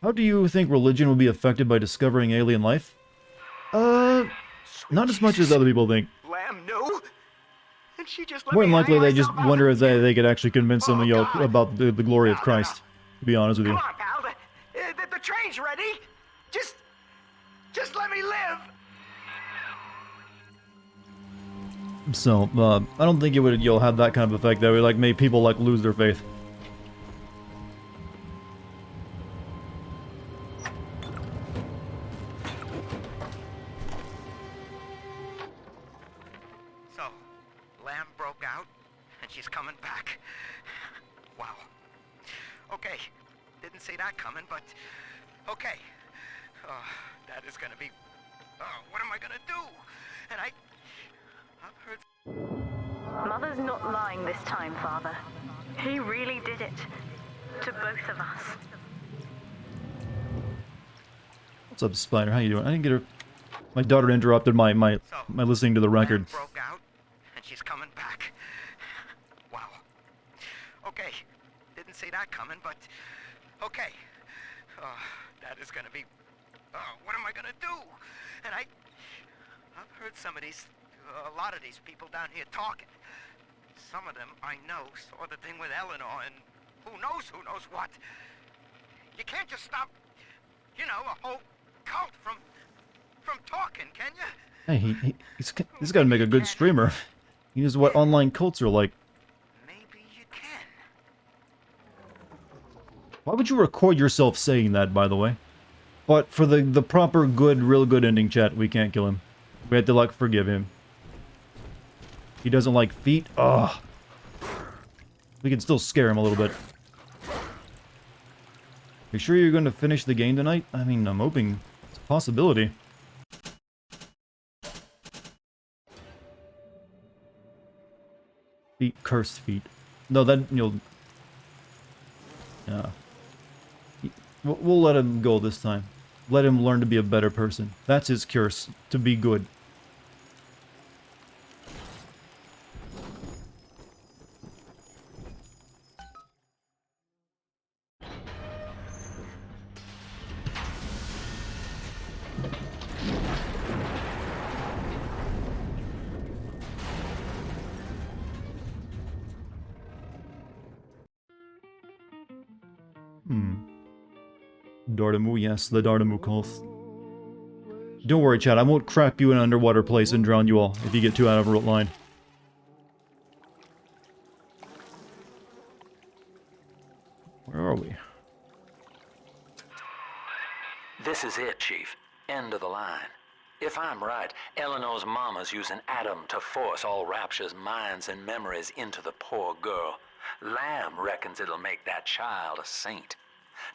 How do you think religion will be affected by discovering alien life? Not as much as other people think. Lamb, no. And she just let More than me likely, hang they just myself wonder out. if they could actually convince them, you know, God. about the glory of No, no, Christ. To be honest with you. Come on, pal. The train's ready. Just let me live. So, I don't think it would, you'll have that kind of effect that would, like, make people, like, lose their faith. So, Lamb broke out, and she's coming back. Wow. Okay, didn't see that coming, but okay. That is gonna be. What am I gonna do? And I've heard. Mother's not lying this time, Father. He really did it. To both of us. What's up, Spider? How you doing? I didn't get her. My daughter interrupted my listening to the record. Lamb broke out, and she's coming back. Wow. Okay, didn't see that coming, but okay. That is gonna be. What am I gonna do? And I've heard a lot of these people down here talking. Some of them I know saw the thing with Eleanor, and who knows what. You can't just stop, a whole cult from talking, can you? Hey, he's got to make a good streamer. He knows what online cults are like. Maybe you can. Why would you record yourself saying that, by the way? But for the proper real good ending, chat, we can't kill him. We have to, like, forgive him. He doesn't like feet? Ugh. We can still scare him a little bit. You sure you're going to finish the game tonight? I mean, I'm hoping it's a possibility. Feet, cursed feet. No, that, yeah. We'll let him go this time. Let him learn to be a better person. That's his curse, to be good. Dartimu, yes, the Dartimu calls. Don't worry, Chad, I won't trap you in an underwater place and drown you all if you get too out of line. Where are we? This is it, Chief. End of the line. If I'm right, Eleanor's mama's using Adam to force all Rapture's minds and memories into the poor girl. Lamb reckons it'll make that child a saint.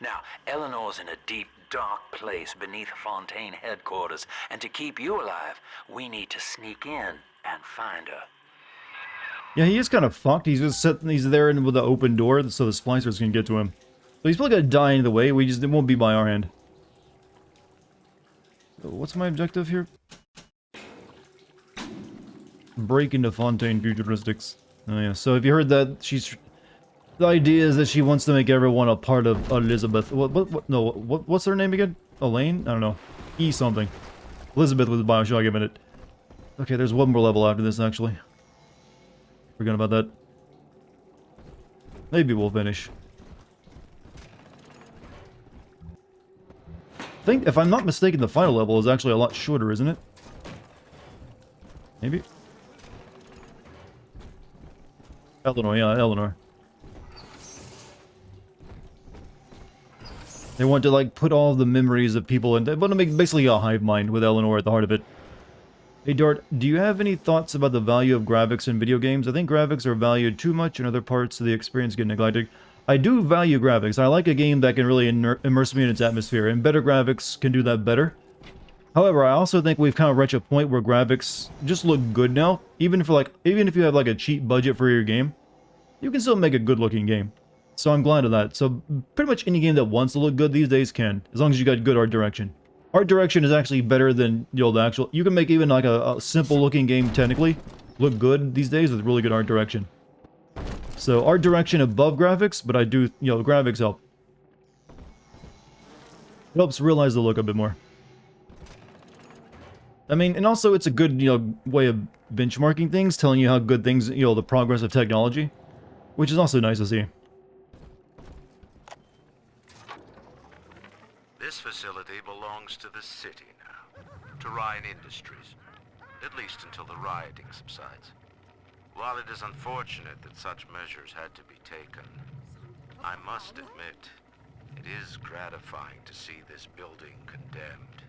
Now, Eleanor's in a deep, dark place beneath Fontaine headquarters, and to keep you alive, we need to sneak in and find her. Yeah, he is kind of fucked. He's just sitting, he's there with the open door, so the splicers can get to him. So he's probably gonna die in the way, it won't be by our hand. So what's my objective here? Break into Fontaine Futuristics. Oh yeah, so if you heard that, the idea is that she wants to make everyone a part of Elizabeth. What's her name again? Elaine? I don't know. E something. Elizabeth with Bioshock, give it. Okay, there's one more level after this, actually. Forgot about that. Maybe we'll finish. I think, if I'm not mistaken, the final level is actually a lot shorter, isn't it? Maybe? Eleanor, yeah, Eleanor. They want to like put all the memories of people in. They want to make basically a hive mind with Eleanor at the heart of it. Hey Dart, do you have any thoughts about the value of graphics in video games? I think graphics are valued too much and other parts of the experience get neglected. I do value graphics. I like a game that can really immerse me in its atmosphere, and better graphics can do that better. However, I also think we've kind of reached a point where graphics just look good now. Even if you have like a cheap budget for your game, you can still make a good looking game. So I'm glad of that. So pretty much any game that wants to look good these days can, as long as you got good art direction. Art direction is actually better than, you know, the actual... You can make even like a simple looking game technically look good these days with really good art direction. So art direction above graphics, but I do, you know, graphics help. It helps realize the look a bit more. I mean, and also it's a good, you know, way of benchmarking things, telling you how good things, you know, the progress of technology, which is also nice to see. This facility belongs to the city now, to Ryan Industries, at least until the rioting subsides. While it is unfortunate that such measures had to be taken, I must admit, it is gratifying to see this building condemned.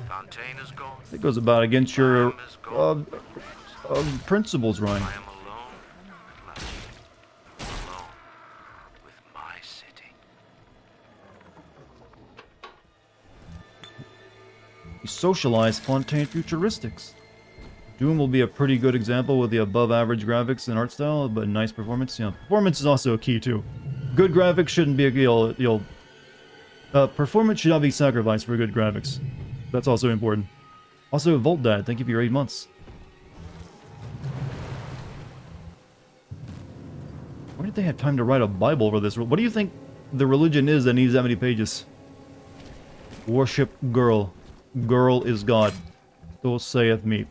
Fontaine is gone. It goes about against your Graham is gone. principles, Ryan. I am alone at last. Alone with my city. You socialize Fontaine futuristics. Doom will be a pretty good example with the above average graphics and art style, but nice performance. You know, performance is also a key too. Good graphics shouldn't be a performance should not be sacrificed for good graphics. That's also important. Also, Volt Dad, thank you for your 8 months. Why did they have time to write a Bible over this? What do you think the religion is that needs that many pages? Worship girl. Girl is God. So saith me.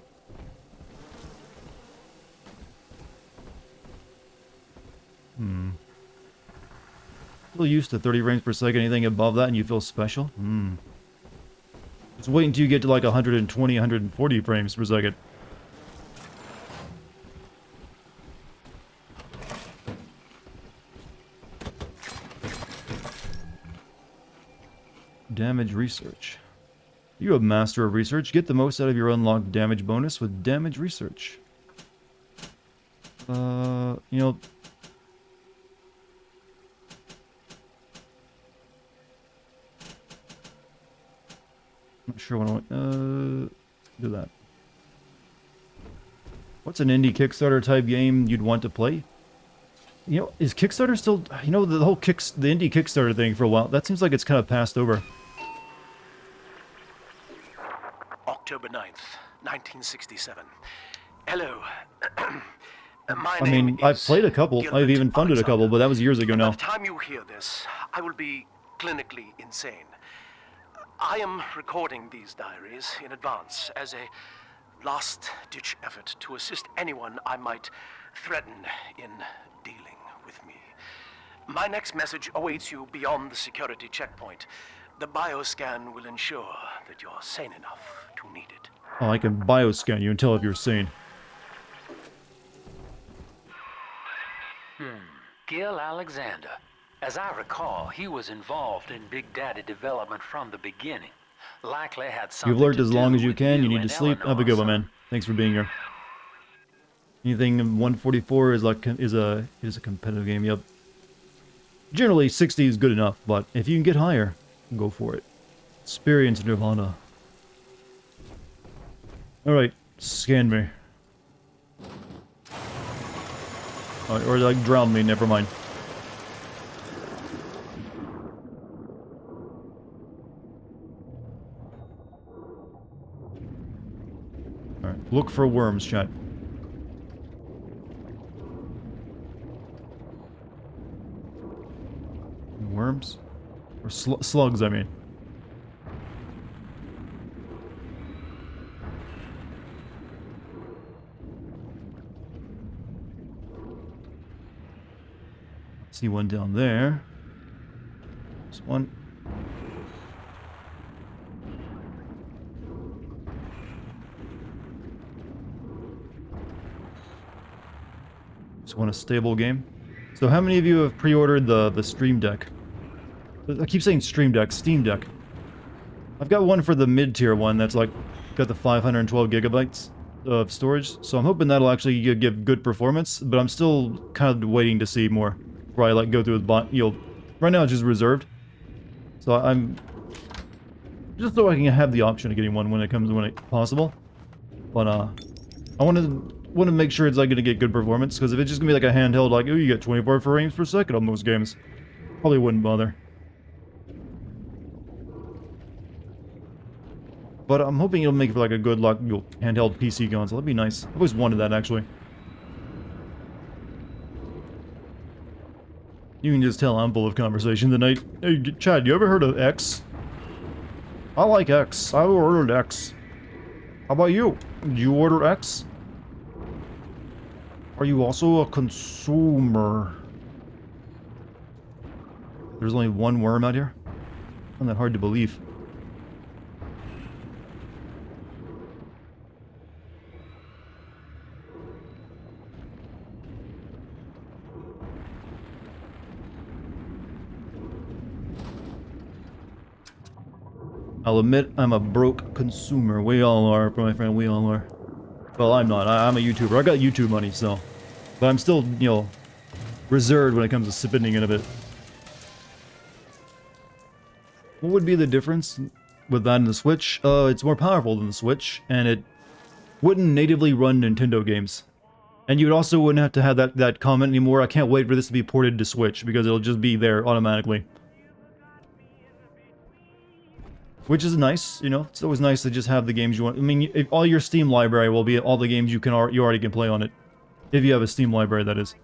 Still used to 30 frames per second. Anything above that and you feel special? Just wait until you get to like 120, 140 frames per second. Damage research. You're a master of research. Get the most out of your unlocked damage bonus with damage research. You know... Not sure what I want. Do that. What's an indie Kickstarter type game you'd want to play? You know, is Kickstarter still... You know, the whole the indie Kickstarter thing for a while, that seems like it's kind of passed over. October 9th, 1967. Hello. My I name mean, I've is played a couple. I've Gilbert even funded a couple, Alexander. but that was years ago By now. the time you hear this, I will be clinically insane. I am recording these diaries in advance as a last-ditch effort to assist anyone I might threaten in dealing with me. My next message awaits you beyond the security checkpoint. The bioscan will ensure that you're sane enough to need it. Oh, I can bioscan you and tell if you're sane. Gil Alexander. As I recall, he was involved in Big Daddy development from the beginning. Likely had something You've lurked to as do long as you with can. You need to and sleep. Have a good one, Eleanor, man. Thanks for being here. Anything 144 is like is a competitive game. Yep. Generally, 60 is good enough, but if you can get higher, go for it. Experience Nirvana. All right, scan me. Or like drown me. Never mind. Alright, look for worms, chat. Worms? Or slugs, I mean. See one down there. There's one. Just want a stable game. So how many of you have pre-ordered the Stream Deck? I keep saying Stream Deck, Steam Deck. I've got one for the mid-tier one that's like got the 512 gigabytes of storage, so I'm hoping that'll actually give good performance, but I'm still kind of waiting to see more before I like go through the right now it's just reserved. So I'm just so I can have the option of getting one when it possible. But I want to make sure it's like going to get good performance, because if it's just going to be like a handheld, like, oh, you get 24 frames per second on most games, probably wouldn't bother. But I'm hoping it'll make it for like a good handheld PC console. That'd be nice. I've always wanted that, actually. You can just tell I'm full of conversation tonight. Hey, Chad, you ever heard of X? I like X. I ordered X. How about you? Did you order X? Are you also a consumer? There's only one worm out here? Not that hard to believe. I'll admit I'm a broke consumer. We all are, my friend, we all are. Well, I'm not. I'm a YouTuber. I got YouTube money, so. But I'm still, you know, reserved when it comes to spending it a bit. What would be the difference with that and the Switch? It's more powerful than the Switch, and it wouldn't natively run Nintendo games. And you also wouldn't have to have that comment anymore. I can't wait for this to be ported to Switch, because it'll just be there automatically. Which is nice, you know. It's always nice to just have the games you want. I mean, all your Steam library will be all the games you already can play on it. If you have a Steam library, that is.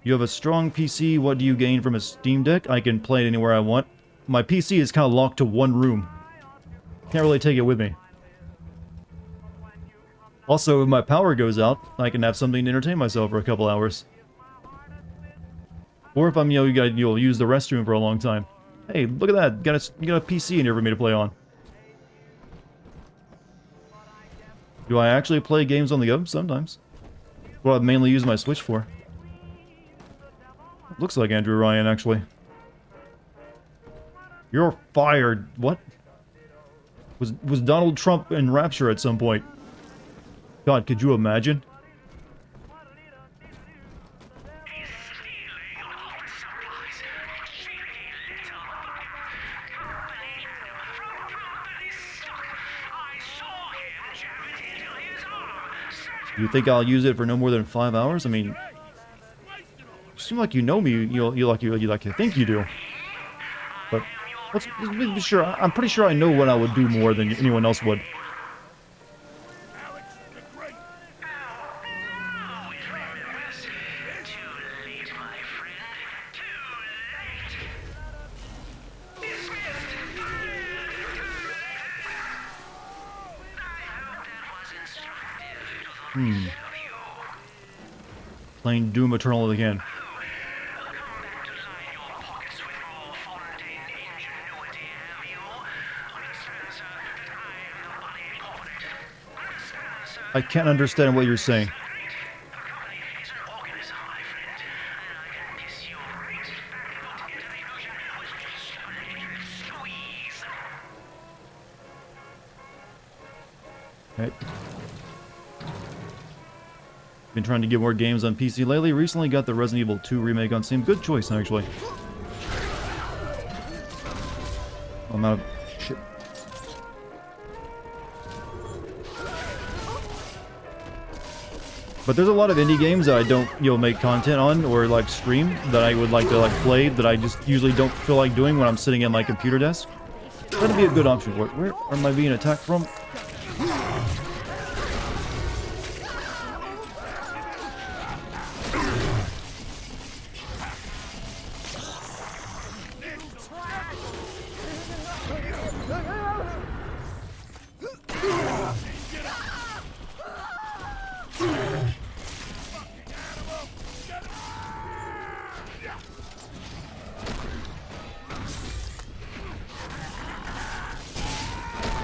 You have a strong PC, what do you gain from a Steam Deck? I can play it anywhere I want. My PC is kind of locked to one room. Can't really take it with me. Also, if my power goes out, I can have something to entertain myself for a couple hours. Or if I'm, you know, you'll use the restroom for a long time. Hey, look at that. You got a PC in here for me to play on. Do I actually play games on the go? Sometimes. What I mainly use my Switch for. Looks like Andrew Ryan, actually. You're fired. What? Was Donald Trump in Rapture at some point? God, could you imagine? You think I'll use it for no more than 5 hours? I mean, you seem like you know me. You like to think you do. But let's be sure. I'm pretty sure I know what I would do more than anyone else would. Playing Doom Eternal again. I can't understand what you're saying. Okay. Been trying to get more games on PC lately. Recently got the Resident Evil 2 remake on Steam. Good choice, actually. I'm out of shit. But there's a lot of indie games that I don't, make content on or like stream that I would like to play that I just usually don't feel like doing when I'm sitting at my computer desk. That'd be a good option for it. Where am I being attacked from?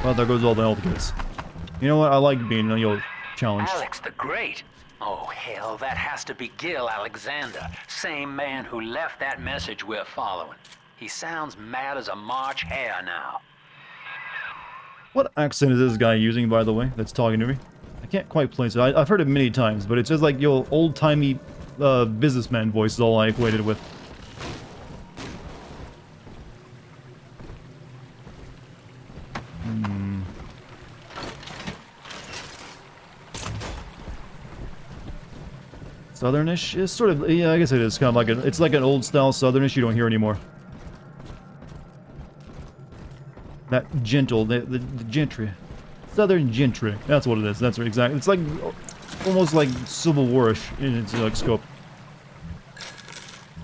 Well, there goes all the health kits. You know what? I like being, challenged. Alex the Great. Oh, hell, that has to be Gil Alexander, same man who left that message we're following. He sounds mad as a March hare now. What accent is this guy using, by the way, that's talking to me? I can't quite place it. I've heard it many times, but it's just like, yo, old-timey businessman voice is all I equated with. Southernish is sort of, yeah, I guess it is kind of like it's like an old-style Southernish you don't hear anymore. That gentle, the gentry. Southern gentry. That's what it is. That's exactly. It's like almost like Civil War-ish in its like scope.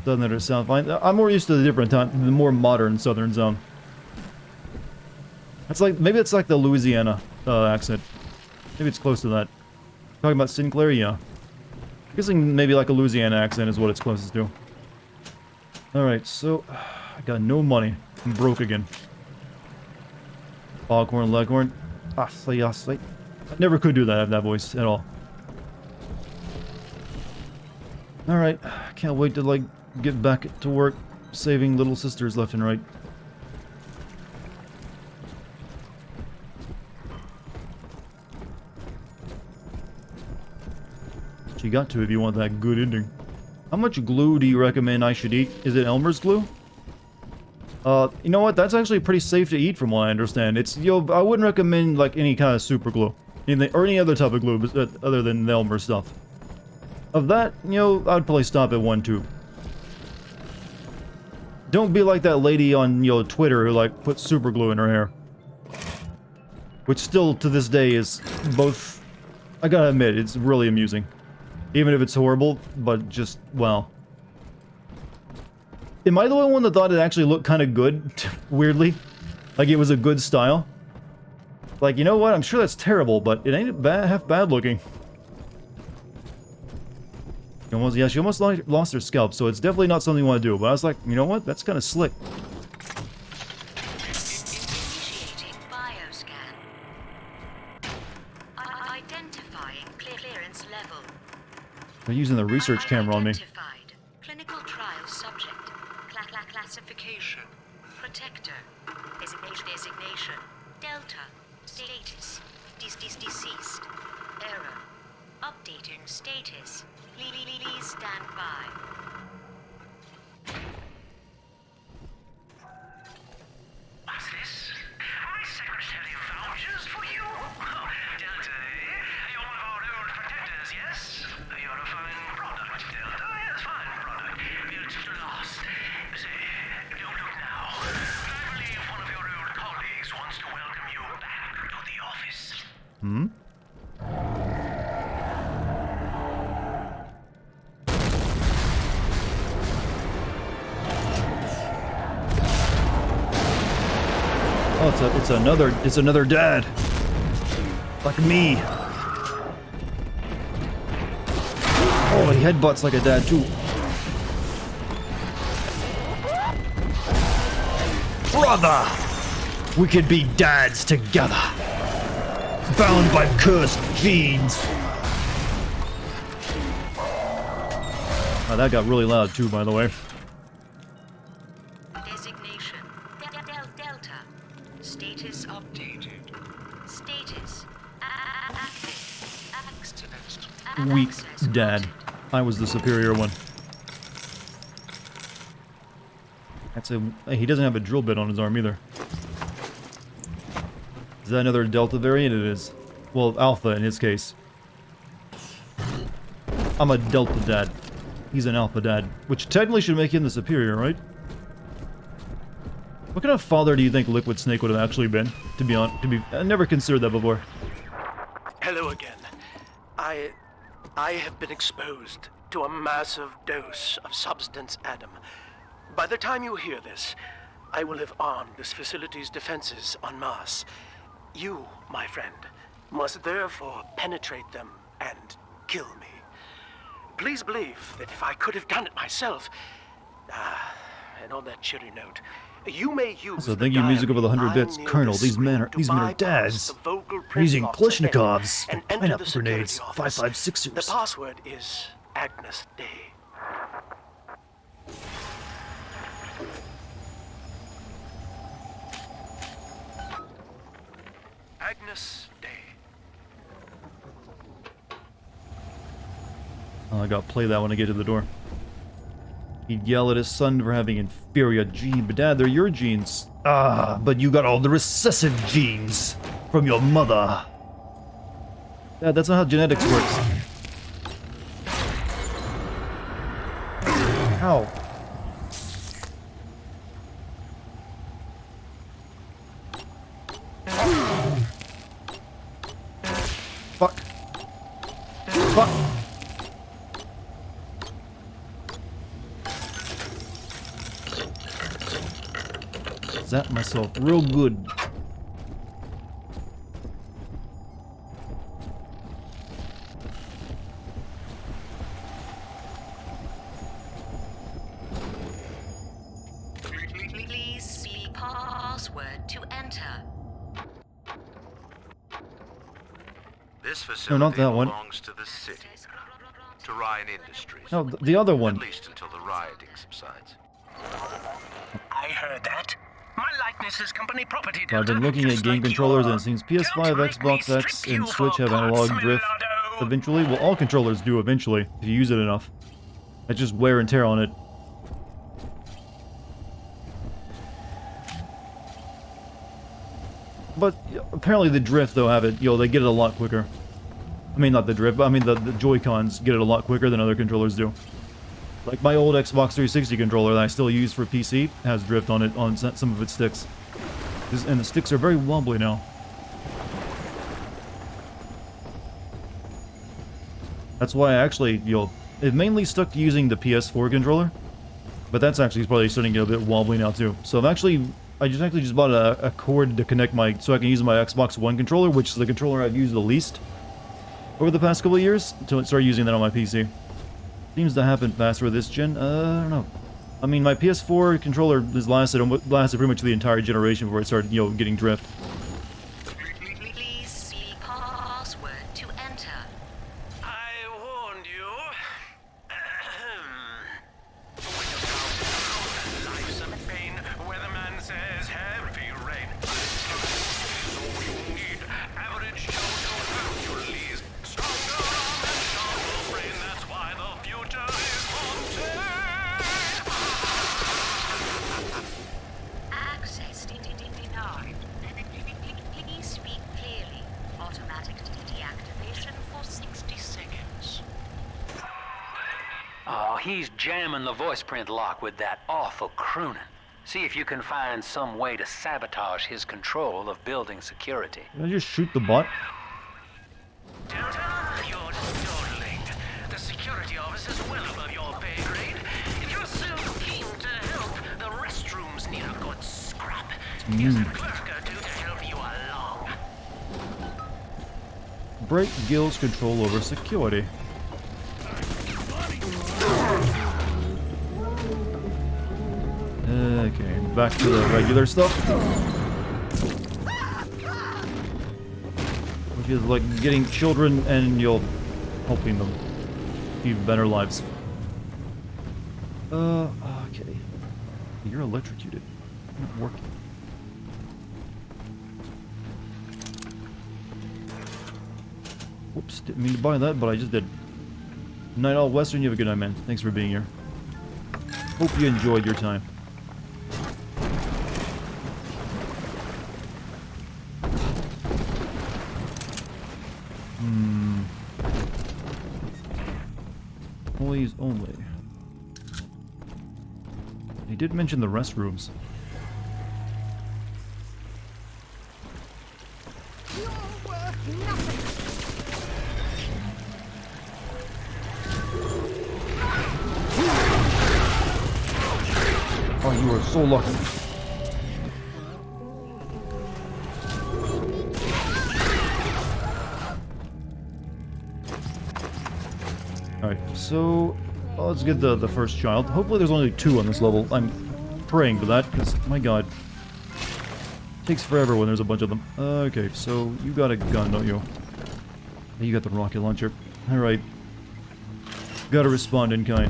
Southern or South. I'm more used to the different time, the more modern Southern zone. That's like maybe it's like the Louisiana accent. Maybe it's close to that. Talking about Sinclair, yeah. I'm guessing maybe like a Louisiana accent is what it's closest to. All right, so I got no money. I'm broke again. Foghorn Leghorn. I never could do that voice at all. Alright, can't wait to like get back to work saving little sisters left and right. You got to if you want that good ending. How much glue do you recommend I should eat? Is it Elmer's glue? You know what? That's actually pretty safe to eat from what I understand. It's, I wouldn't recommend, like, any kind of super glue. Anything, or any other type of glue other than the Elmer stuff. Of that, I'd probably stop at 1 tube. Don't be like that lady on, Twitter who, like, put super glue in her hair. Which still, to this day, is both... I gotta admit, it's really amusing. Even if it's horrible, but just, well... Am I the only one that thought it actually looked kind of good? Weirdly? Like it was a good style? Like, you know what? I'm sure that's terrible, but it ain't half bad looking. Yeah, she almost lost her scalp, so it's definitely not something you want to do. But I was like, you know what? That's kind of slick. Initiating bioscan. Identifying clearance level. They're using the research camera on me. Clinical trial subject. Classification. Protector. Designation. Delta. Status. Deceased. Error. Updating status. Please stand by. What's this? My secretary vouchers for you? Delta, eh? You're one of our old protectors, yes? You're a fine product, Delta. Yes, fine product. Built to last. Say, don't look now. I believe one of your old colleagues wants to welcome you back to the office. Hmm? Oh, it's another dad. Like me. Oh, he headbutts like a dad too. Brother! We could be dads together. Bound by cursed fiends. Oh, that got really loud too, by the way. Designation. Delta. Status updated. Status. Active. Weak dad. I was the superior one. He doesn't have a drill bit on his arm either. Is that another Delta variant? It is. Well, Alpha in his case. I'm a Delta dad. He's an Alpha dad. Which technically should make him the superior, right? What kind of father do you think Liquid Snake would have actually been? To be honest, I never considered that before. Hello again. I have been exposed to a massive dose of Substance Adam. By the time you hear this, I will have armed this facility's defenses en masse. You, my friend, must therefore penetrate them and kill me. Please believe that if I could have done it myself, and on that cheery note, you may use So the thank you, music over the 100 diary bits. lying near Colonel, the these men are screen to dads. bypass the vocal They're using print box ahead Kalashnikovs and and enter pineapple the security grenades, office. 5.56ers. The password is Agnes Day. Agnes Day. Oh, I gotta play that when I get to the door. He'd yell at his son for having inferior genes, but Dad, they're your genes. Ah, but you got all the recessive genes from your mother. Dad, that's not how genetics works. How? Fuck. Fuck. Zap myself real good. Please see password to enter. This No, facility not that one. belongs to the city, to Ryan Industries. No, the other At one. least until the rioting subsides. I heard that. My likeness is company property, I've Delta. been looking at just game like controllers, you and are. it seems PS5, Don't make me Xbox X, strip and you Switch for have analog parts, drift Millardo. eventually. Well, all controllers do eventually, if you use it enough. It's just wear and tear on it. But apparently the drift, though, have it, they get it a lot quicker. I mean, not the drift, but I mean the Joy-Cons get it a lot quicker than other controllers do. Like my old Xbox 360 controller that I still use for PC has drift on it, on some of its sticks. And the sticks are very wobbly now. That's why I actually, it mainly stuck to using the PS4 controller. But that's actually probably starting to get a bit wobbly now too. So I just bought a cord to connect so I can use my Xbox One controller, which is the controller I've used the least over the past couple of years, to start using that on my PC. Seems to happen faster with this gen. I don't know. I mean, my PS4 controller has lasted pretty much the entire generation before it started, getting drift. Please see password to enter. I warned you. Life's a pain. Weatherman says heavy rain. Is all you need. Average Joe Hercules. Stronger arm and sharper brain. That's why the future is haunted. Access denied. Please speak clearly. Automatic deactivation for 60 seconds. Oh, he's jamming the voice print lock with that awful crooning. See if you can find some way to sabotage his control of building security. Did I just shoot the bot? Delta, you're dawdling. The security office is well above your pay grade. If you're so keen to help, the restrooms need a good scrub. Here's a clerk or two to help you along. Break Gill's control over security. Okay, back to the regular stuff. Which is like getting children and helping them live better lives. Okay. You're electrocuted. You're not working. Whoops, didn't mean to buy that, but I just did. Night all Western, you have a good night, man. Thanks for being here. Hope you enjoyed your time. Employees only. He did mention the restrooms. You're worth nothing. Oh, you are so lucky. Alright, so let's get the first child. Hopefully there's only 2 on this level. I'm praying for that, because, my god. It takes forever when there's a bunch of them. Okay, so you got a gun, don't you? You got the rocket launcher. Alright. Gotta respond in kind.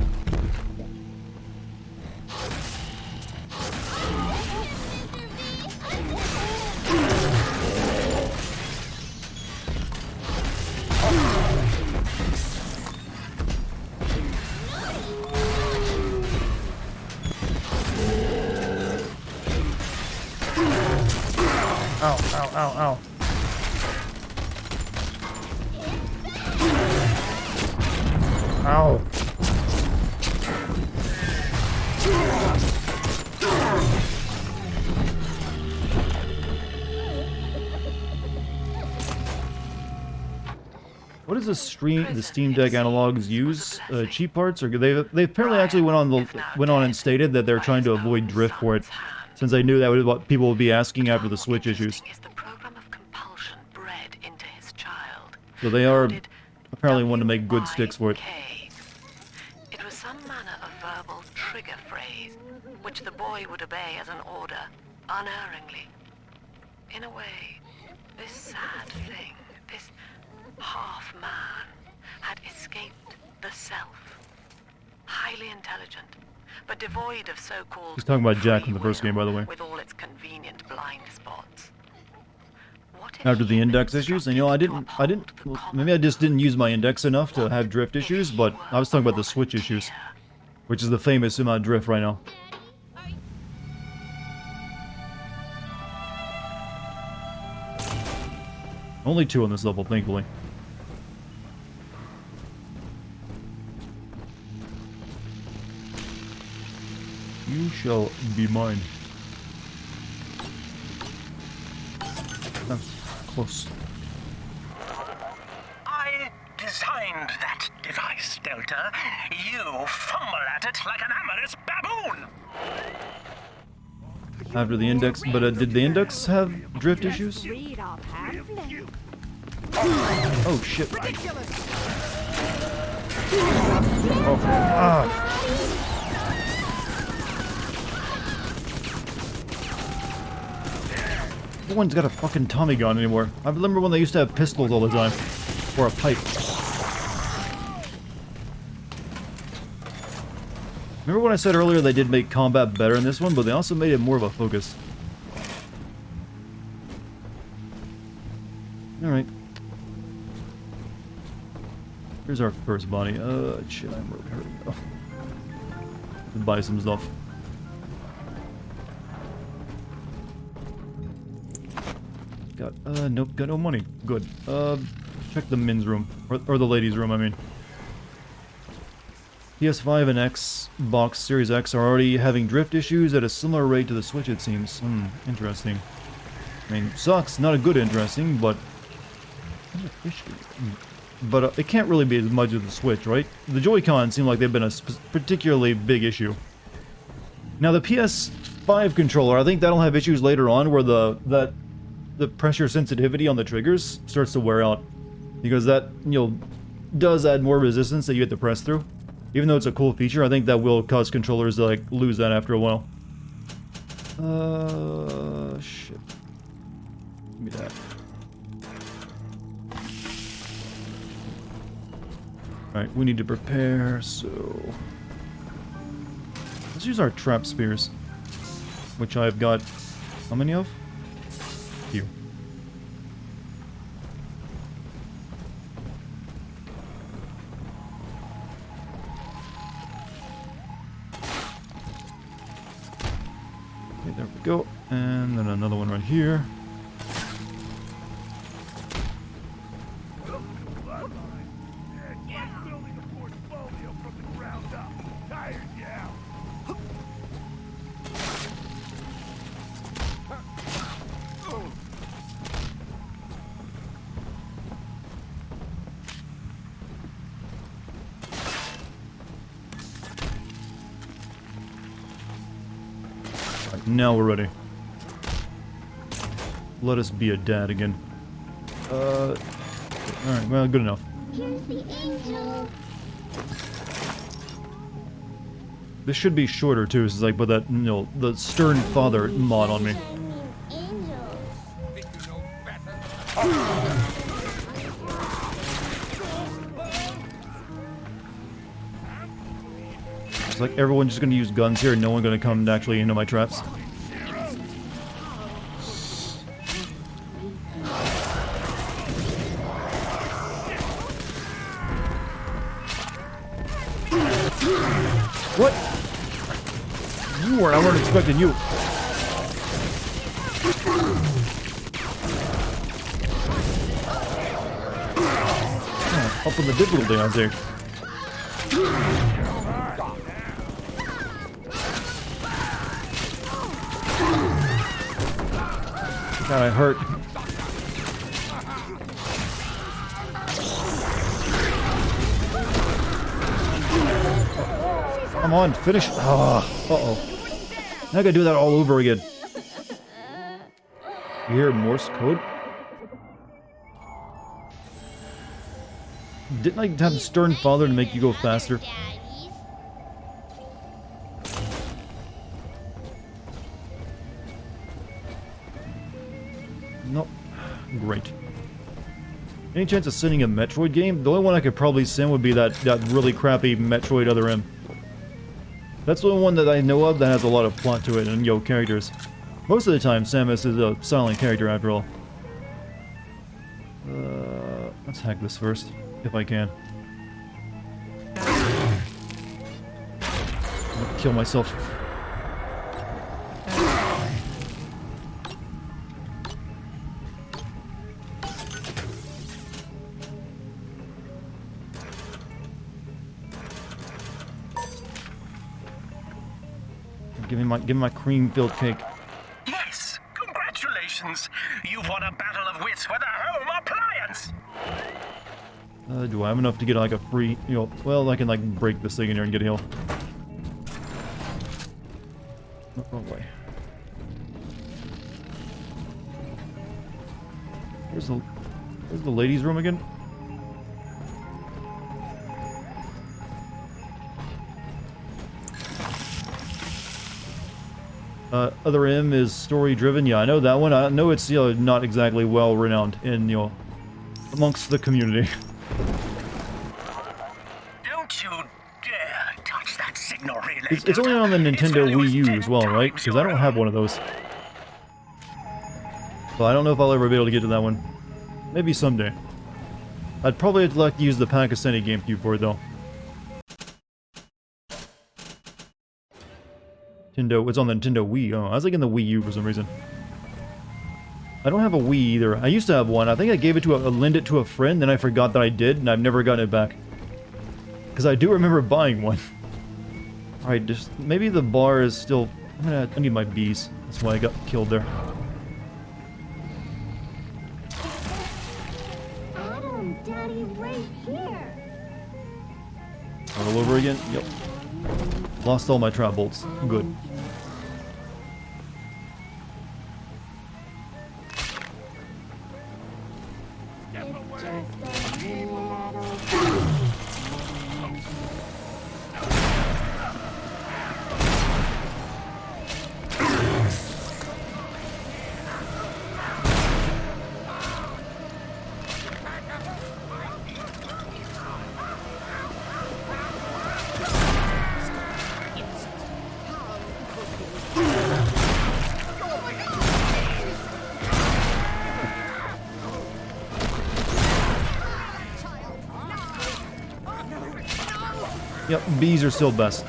Ow, ow, ow, ow. Ow. What does the Steam Deck analogs use? Cheap parts, or they apparently actually went on and stated that they're trying to avoid drift for it, since they knew that was what people would be asking after the Switch issues. So they are apparently wanting to make good sticks for it. It was some manner of verbal trigger phrase, which the boy would obey as an order, unerringly. In a way, this sad thing, this half-man, had escaped the self. Highly intelligent, but devoid of so-called He's talking about Jack from the first game, by the way. with all its convenient blind spots. After the index issues, and you know, well, maybe I just didn't use my index enough to have drift issues, but I was talking about the Switch issues, which is the famous amount of drift right now. Only 2 on this level, thankfully. You shall be mine. Close. I designed that device, Delta. You fumble at it like an amorous baboon. After the index, but did the index have drift issues? Oh shit. Oh, ah. No one's got a fucking Tommy gun anymore. I remember when they used to have pistols all the time. Or a pipe. Remember when I said earlier they did make combat better in this one, but they also made it more of a focus. Alright. Here's our first body. Shit, I'm really hurting though. Let's buy some stuff. Nope, got no money. Good. Check the men's room. Or the ladies' room, I mean. PS5 and Xbox Series X are already having drift issues at a similar rate to the Switch, it seems. Interesting. I mean, sucks. Not a good interesting, but... But it can't really be as much as the Switch, right? The Joy-Con seem like they've been a particularly big issue. Now, the PS5 controller, I think that'll have issues later on where the pressure sensitivity on the triggers starts to wear out, because that, you know, does add more resistance that you have to press through. Even though it's a cool feature, I think that will cause controllers to like lose that after a while. Shit. Give me that. Alright, we need to prepare, so... Let's use our trap spears, which I've got... How many of? Few. Okay, there we go. And then another one right here. Now we're ready. Let us be a dad again. Alright, well, good enough. Here's the angel. This should be shorter too, since I put that, you know, the Stern Father mod on me. It's like everyone's just gonna use guns here and no one's gonna come actually into my traps. What? You weren't. I weren't expecting you. Oh, up in the difficulty, I see. God, I hurt. Come on, finish. Uh-oh. I gotta do that all over again. You hear Morse code? Didn't I have Stern Father to make you go faster? Nope. Great. Any chance of sending a Metroid game? The only one I could probably send would be that really crappy Metroid Other M. That's the only one that I know of that has a lot of plot to it and, yo, characters. Most of the time, Samus is a silent character after all. Let's hack this first, if I can. I'll kill myself. Give me my cream-filled cake. Yes, congratulations! You've won a battle of wits with a home appliance! Do I have enough to get like a free, you know, well, I can like break this thing in here and get a heal. Wrong way. Where's the ladies' room again? Other M is story-driven. Yeah, I know that one. I know it's, you know, not exactly well-renowned in, you know, amongst the community. Don't you dare touch that signal relay. It's only on the Nintendo Wii U as well, right? Because I don't have one of those. So I don't know if I'll ever be able to get to that one. Maybe someday. I'd probably like to use the Pakistani GameCube for it, though. It's on the Nintendo Wii. Oh, I was thinking the Wii U for some reason. I don't have a Wii either. I used to have one. I think I gave it to lend it to a friend, then I forgot that I did, and I've never gotten it back. Because I do remember buying one. Alright, just maybe the bar is still... I need my bees. That's why I got killed there. Adam, Daddy, right here. All over again? Yep. Lost all my trap bolts. Good. Yep, bees are still best.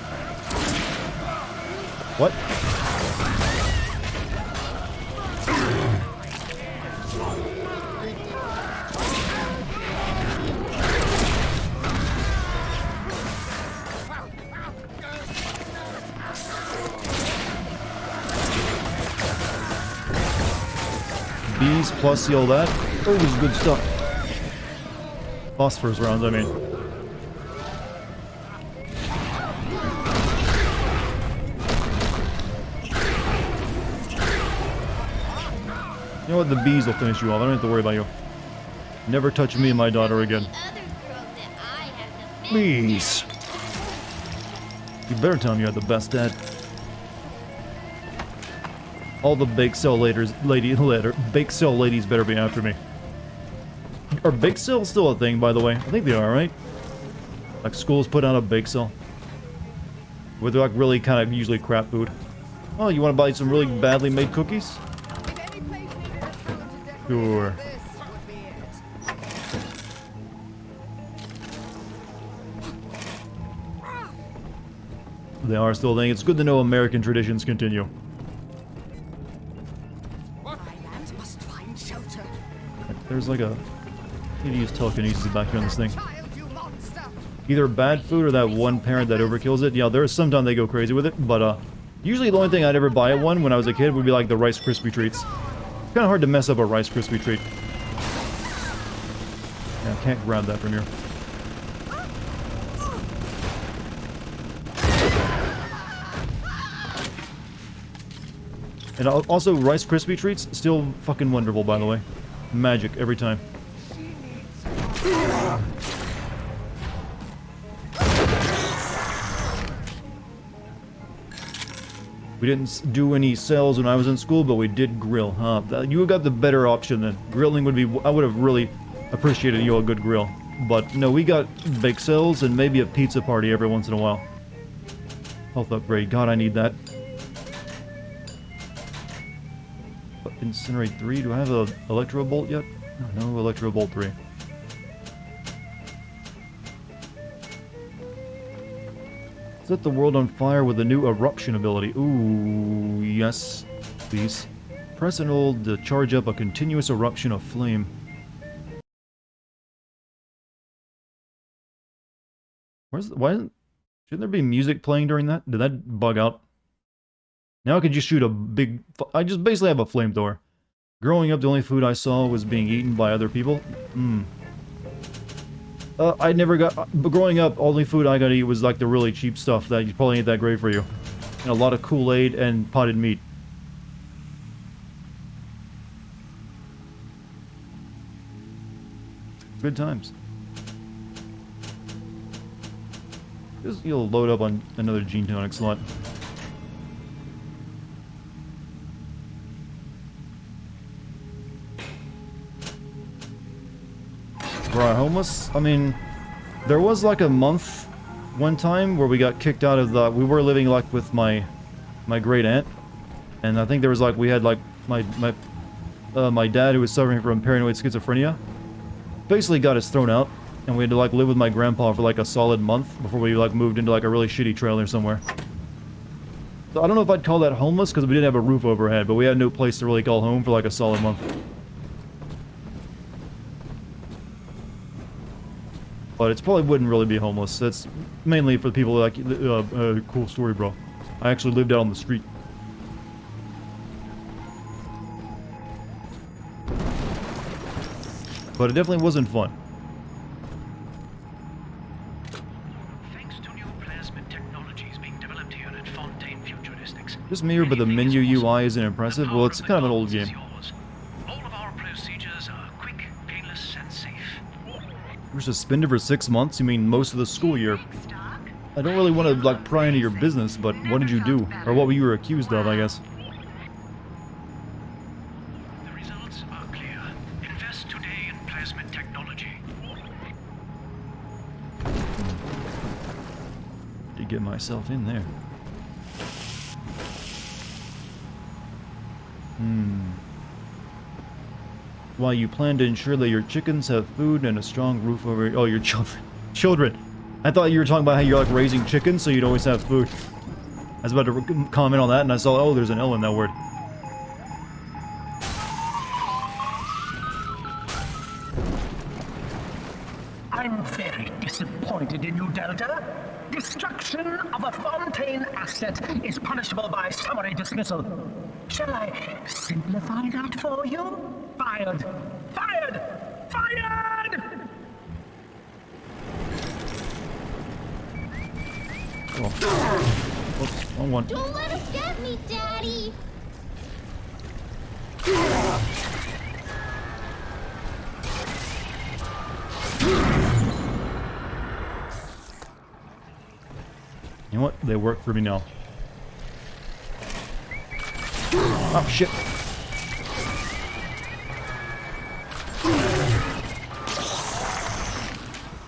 What? Bees plus all that. Always good stuff. Phosphorus rounds, I mean. You know what? The bees will finish you off. I don't have to worry about you. Never touch me and my daughter again. Bees. You better tell me you're the best, Dad. All the bake sale ladies better be after me. Are bake sales still a thing, by the way? I think they are, right? Like schools put out a bake sale. With like really kind of usually crap food. Oh, you want to buy some really badly made cookies? Sure. They are still a thing. It's good to know American traditions continue. There's like a... I need to use telekinesis back here on this thing. Either bad food or that one parent that overkills it. Yeah, there's sometimes they go crazy with it, but usually the only thing I'd ever buy at one when I was a kid would be like the Rice Krispie treats. It's kind of hard to mess up a Rice Krispie treat. Yeah, I can't grab that from here. And also, Rice Krispie treats, still fucking wonderful, by the way. Magic, every time. We didn't do any sales when I was in school, but we did grill, huh? You got the better option then. Grilling would be... I would have really appreciated you a good grill. But no, we got bake sales and maybe a pizza party every once in a while. Health upgrade. God, I need that. Incinerate 3. Do I have a Electro Bolt yet? No Electro Bolt 3. Set the world on fire with a new eruption ability. Ooh, yes, please. Press and hold to charge up a continuous eruption of flame. Shouldn't there be music playing during that? Did that bug out? Now I could just shoot a big... I just basically have a flamethrower. Growing up, the only food I saw was being eaten by other people. I never got... But growing up, only food I got to eat was like the really cheap stuff that probably ain't that great for you. And a lot of Kool-Aid and potted meat. Good times. You'll load up on another gene tonic slot. Right, homeless? I mean, there was like a month one time where we got kicked out of the... We were living like with my great aunt. And I think there was like... We had like my dad who was suffering from paranoid schizophrenia. Basically got us thrown out. And we had to like live with my grandpa for like a solid month before we like moved into like a really shitty trailer somewhere. So I don't know if I'd call that homeless because we didn't have a roof overhead, but we had no place to really call home for like a solid month. But it probably wouldn't really be homeless. That's mainly for people like, cool story, bro. I actually lived out on the street. But it definitely wasn't fun. Thanks to new plasmid technologies being developed here at Fontaine Futuristics. Just me, but the menu UI isn't impressive. Well, it's kind of an old game. All of our procedures are quick, painless, and safe. You're suspended for 6 months? You mean most of the school year? I don't really want to, like, pry into your business, but what did you do? Or what were you accused of, I guess? The results are clear. Invest today in plasmid technology. To get myself in there. Why, you plan to ensure that your chickens have food and a strong roof over... Oh, your children. Children! I thought you were talking about how you're, like, raising chickens so you'd always have food. I was about to comment on that, and I saw, oh, there's an L in that word. I'm very disappointed in you, Delta. Destruction of a Fontaine asset is punishable by summary dismissal. Shall I simplify that for you? Fired! Fired! Fired! Oh. Oops, wrong one. Don't let us get me, Daddy! You know what? They work for me now. Oh, shit.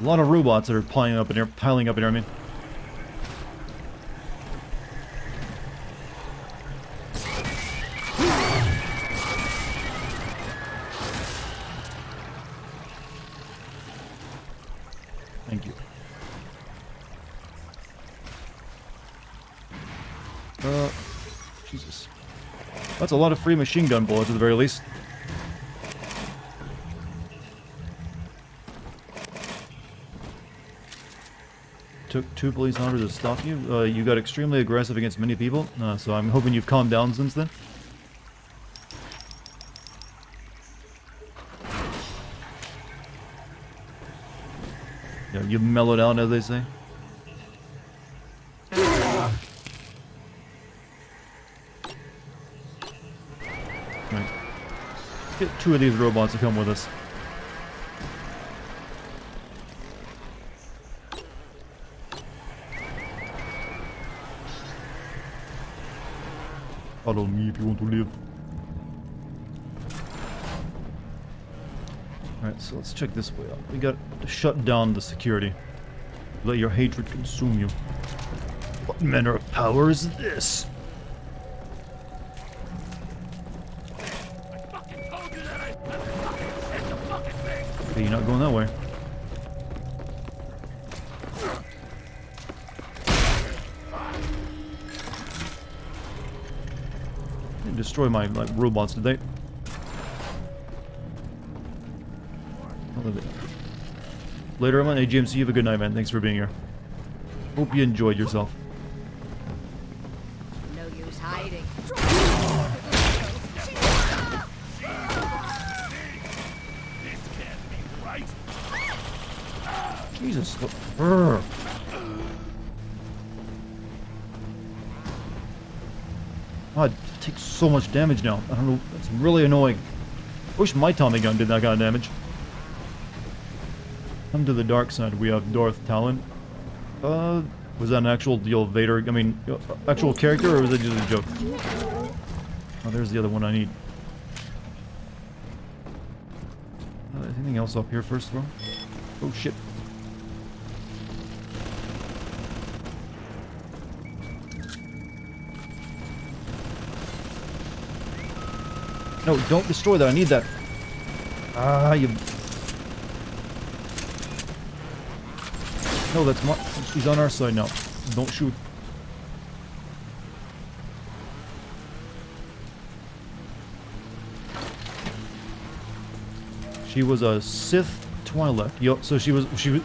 A lot of robots that are piling up in here, I mean. Thank you. Jesus. That's a lot of free machine gun bullets at the very least. Took 2 police officers to stop you. You got extremely aggressive against many people, so I'm hoping you've calmed down since then. Yeah, you mellowed out, as they say. Right. Get 2 of these robots to come with us. Follow me if you want to live. Alright, so let's check this way out. We got to shut down the security. Let your hatred consume you. What manner of power is this? Okay, you're not going that way. They destroy my robots, did they? Later, I'm on AGMC. You have a good night, man. Thanks for being here. Hope you enjoyed yourself. No use hiding. Jesus. Brr. God, it takes so much damage now. I don't know. It's really annoying. I wish my Tommy gun did that kind of damage. Come to the dark side. We have Darth Talon. Was that an actual deal Vader? I mean, actual character, or was it just a joke? Oh, there's the other one I need. Anything else up here first floor? Oh shit. No, don't destroy that. I need that. Ah, you... No, that's my... He's on our side now. Don't shoot. She was a Sith Twi'lek. Yo, so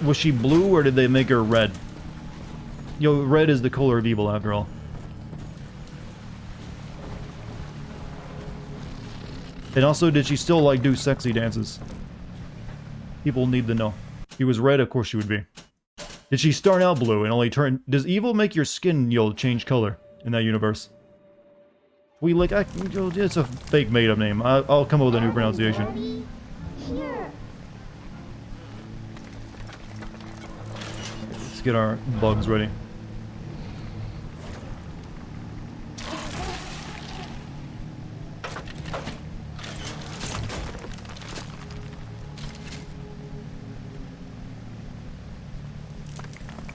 was she blue, or did they make her red? Yo, red is the color of evil after all. And also, did she still, like, do sexy dances? People need to know. She was red, of course she would be. Did she start out blue and only turn... Does evil make your skin, change color in that universe? It's a fake made-up name. I'll come up with a new pronunciation. Let's get our bugs ready.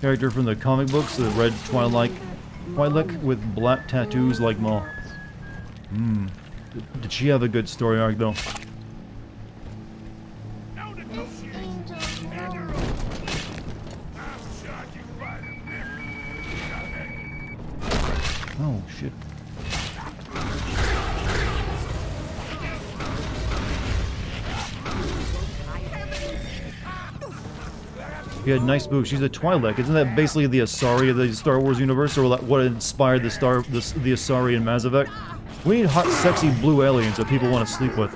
Character from the comic books, the red Twi'lek with black tattoos like Maul. Did she have a good story arc though? Oh shit. She had nice boobs. She's a Twi'lek. Isn't that basically the Asari of the Star Wars universe, or what inspired the Asari in Mass Effect? We need hot, sexy blue aliens that people want to sleep with.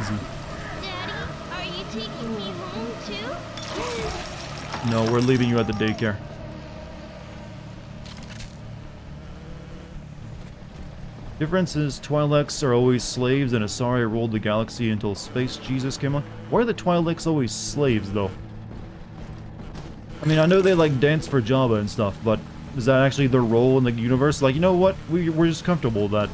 Easy. Daddy, are you taking me home too? No, we're leaving you at the daycare. Difference is Twi'leks are always slaves and Asari ruled the galaxy until Space Jesus came on. Why are the Twi'leks always slaves, though? I mean, I know they, like, dance for Jabba and stuff, but is that actually their role in the universe? Like, you know what? We're just comfortable with that.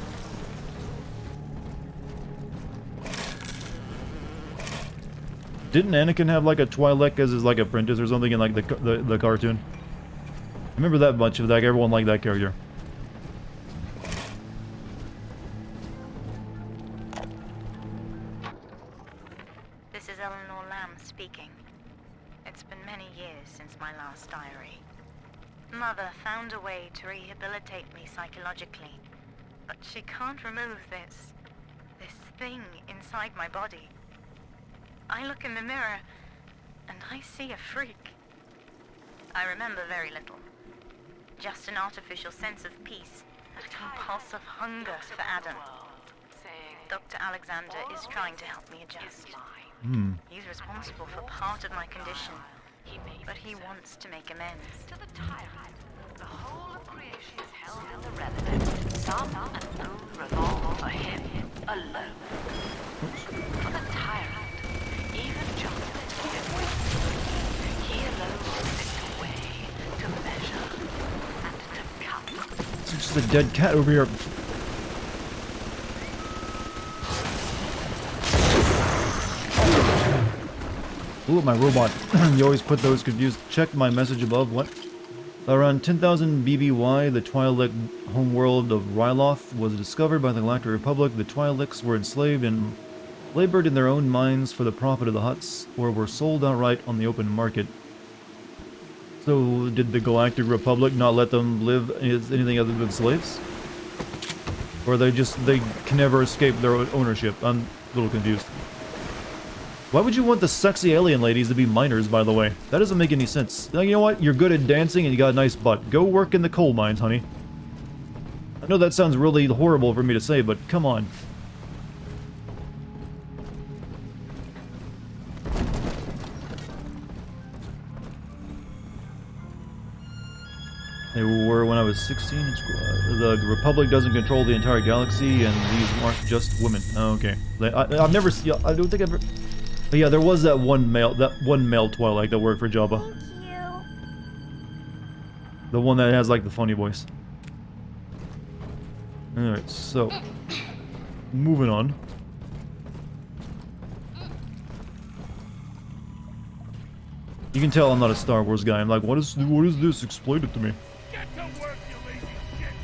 Didn't Anakin have, like, a Twi'lek as his, like, apprentice or something in, like, the cartoon? I remember that much of, like, everyone liked that character. Speaking. It's been many years since my last diary. Mother found a way to rehabilitate me psychologically, but she can't remove this thing inside my body. I look in the mirror, and I see a freak. I remember very little. Just an artificial sense of peace, a compulsive hunger for Adam. Dr. Alexander is trying to help me adjust. He's responsible for part of my condition, but he wants to make amends. To the tyrant, the whole of creation is held in the relative. Sun and moon revolve for him alone. For the tyrant, even justice is weak. He alone sits away to measure and to count. It's just a dead cat over here. Ooh, my robot. You always put those confused. Check my message above. What? Around 10,000 BBY, the Twi'lek homeworld of Ryloth was discovered by the Galactic Republic. The Twi'leks were enslaved and labored in their own mines for the profit of the Hutts, or were sold outright on the open market. So, did the Galactic Republic not let them live as anything other than slaves? Or they can never escape their ownership? I'm a little confused. Why would you want the sexy alien ladies to be minors, by the way? That doesn't make any sense. Now, you know what? You're good at dancing and you got a nice butt. Go work in the coal mines, honey. I know that sounds really horrible for me to say, but come on. They were when I was 16. The Republic doesn't control the entire galaxy, and these aren't just women. Oh, okay. I've never seen. I don't think I've ever. But yeah, there was that one male Twi'lek that worked for Jabba. Thank you. The one that has like the funny voice. Alright, so moving on. You can tell I'm not a Star Wars guy. I'm like, what is this? Explain it to me. Get to work, you lazy shit.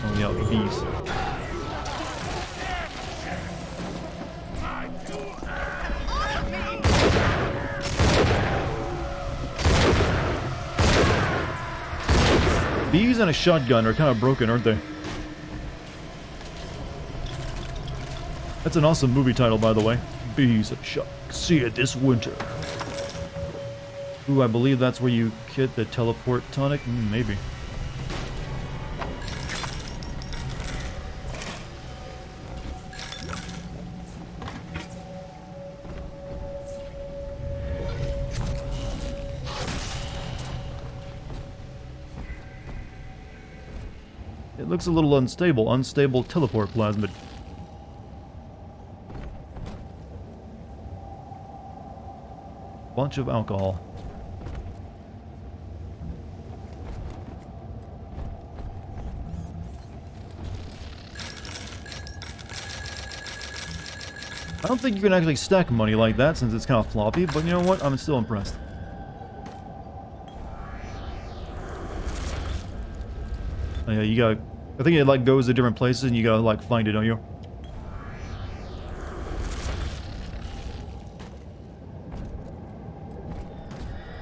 Oh yeah, bees. Bees and a shotgun are kind of broken, aren't they? That's an awesome movie title, by the way. Bees and shot. See it this winter. Ooh, I believe that's where you get the teleport tonic? Maybe. It looks a little unstable. Unstable teleport plasmid. Bunch of alcohol. I don't think you can actually stack money like that since it's kind of floppy, but you know what? I'm still impressed. Oh, yeah, you gotta... I think it like goes to different places and you gotta like find it, don't you?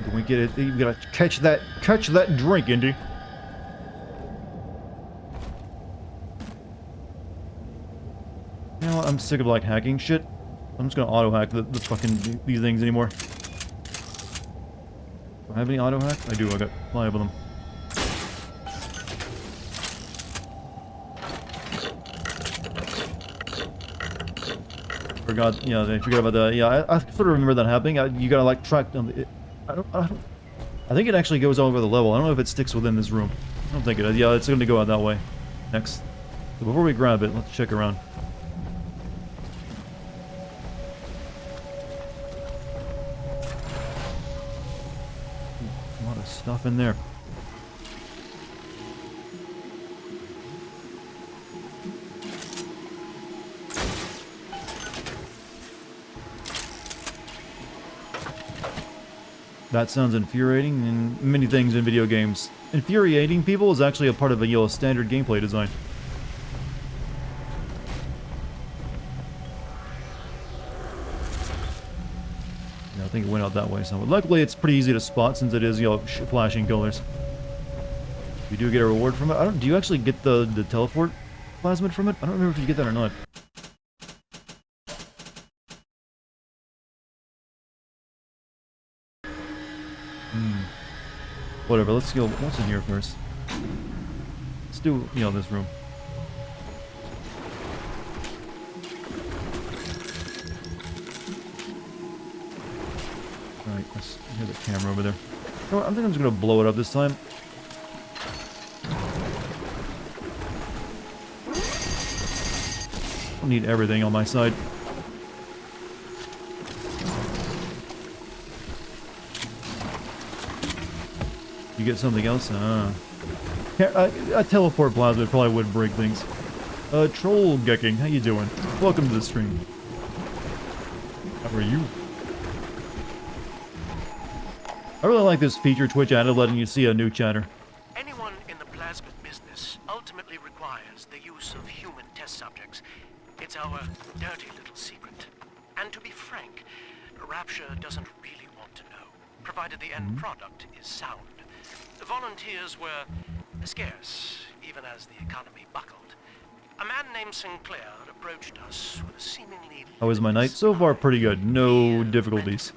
Can we get it? You gotta catch that drink, Indy. You know what? I'm sick of like hacking shit. I'm just gonna auto hack the fucking these things anymore. Do I have any auto hack? I do. I got 5 of them. forgot. Yeah, I forgot about that. Yeah, I sort of remember that happening. You gotta like track down the... I think it actually goes all over the level. I don't know if it sticks within this room. I don't think it is. Yeah, it's going to go out that way. Next. So before we grab it, let's check around. Ooh, a lot of stuff in there. That sounds infuriating, and many things in video games. Infuriating people is actually a part of a standard gameplay design. Yeah, I think it went out that way somewhere. Luckily, it's pretty easy to spot since it is, flashing colors. You do get a reward from it. Do you actually get the teleport plasmid from it? I don't remember if you get that or not. Whatever, let's go. What's in here first? Let's do, this room. Alright, let's hear the camera over there. You know what, I think I'm just gonna blow it up this time. I need everything on my side. You get something else? A teleport plasma probably would break things. Troll Gekking, how you doing? Welcome to the stream. How are you? I really like this feature Twitch added, letting you see a new chatter. Anyone in the plasmid business ultimately requires the use of human test subjects. It's our dirty little secret. And to be frank, Rapture doesn't really want to know, provided the end product is sound. The volunteers were scarce, even as the economy buckled. A man named Sinclair approached us with a seemingly... How was my night? So far, pretty good. No difficulties.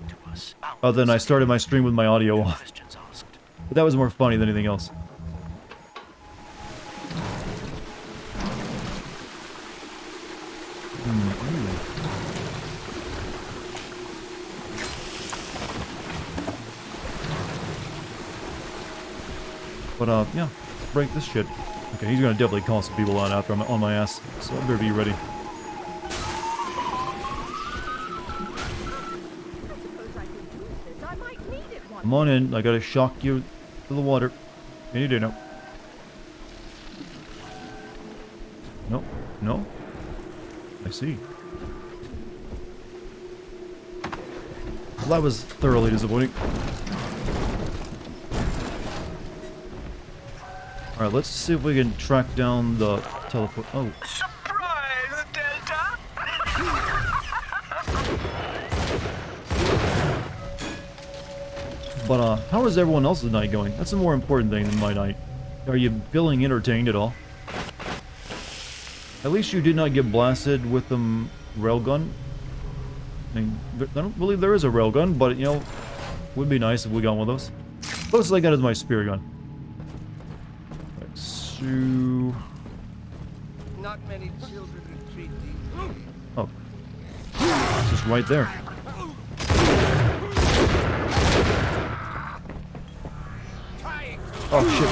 Other than I started my stream with my audio off. But that was more funny than anything else. But, yeah, break this shit. Okay, he's gonna definitely call some people out after I'm on my ass, so I better be ready. Come on in, I gotta shock you to the water. Any day now. No, no. I see. Well, that was thoroughly disappointing. Alright, let's see if we can track down the teleport. Oh. Surprise, Delta! But, how is everyone else's night going? That's a more important thing than my night. Are you feeling entertained at all? At least you did not get blasted with the railgun. I mean, I don't believe there is a railgun, but, would be nice if we got one of those. Closest I got is my spear gun. Not many children retreat these days. Oh. It's just right there. Oh shit.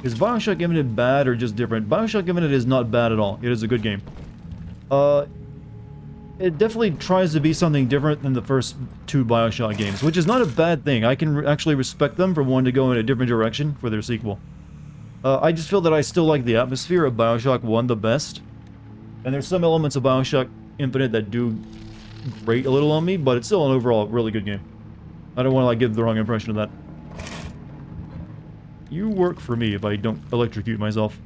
Is Bioshock Infinite bad or just different? Bioshock Infinite is not bad at all. It is a good game. It definitely tries to be something different than the first two Bioshock games, which is not a bad thing. I can actually respect them for wanting to go in a different direction for their sequel. I just feel that I still like the atmosphere of Bioshock 1 the best. And there's some elements of Bioshock Infinite that do grate a little on me, but it's still an overall really good game. I don't want to give the wrong impression of that. You work for me if I don't electrocute myself.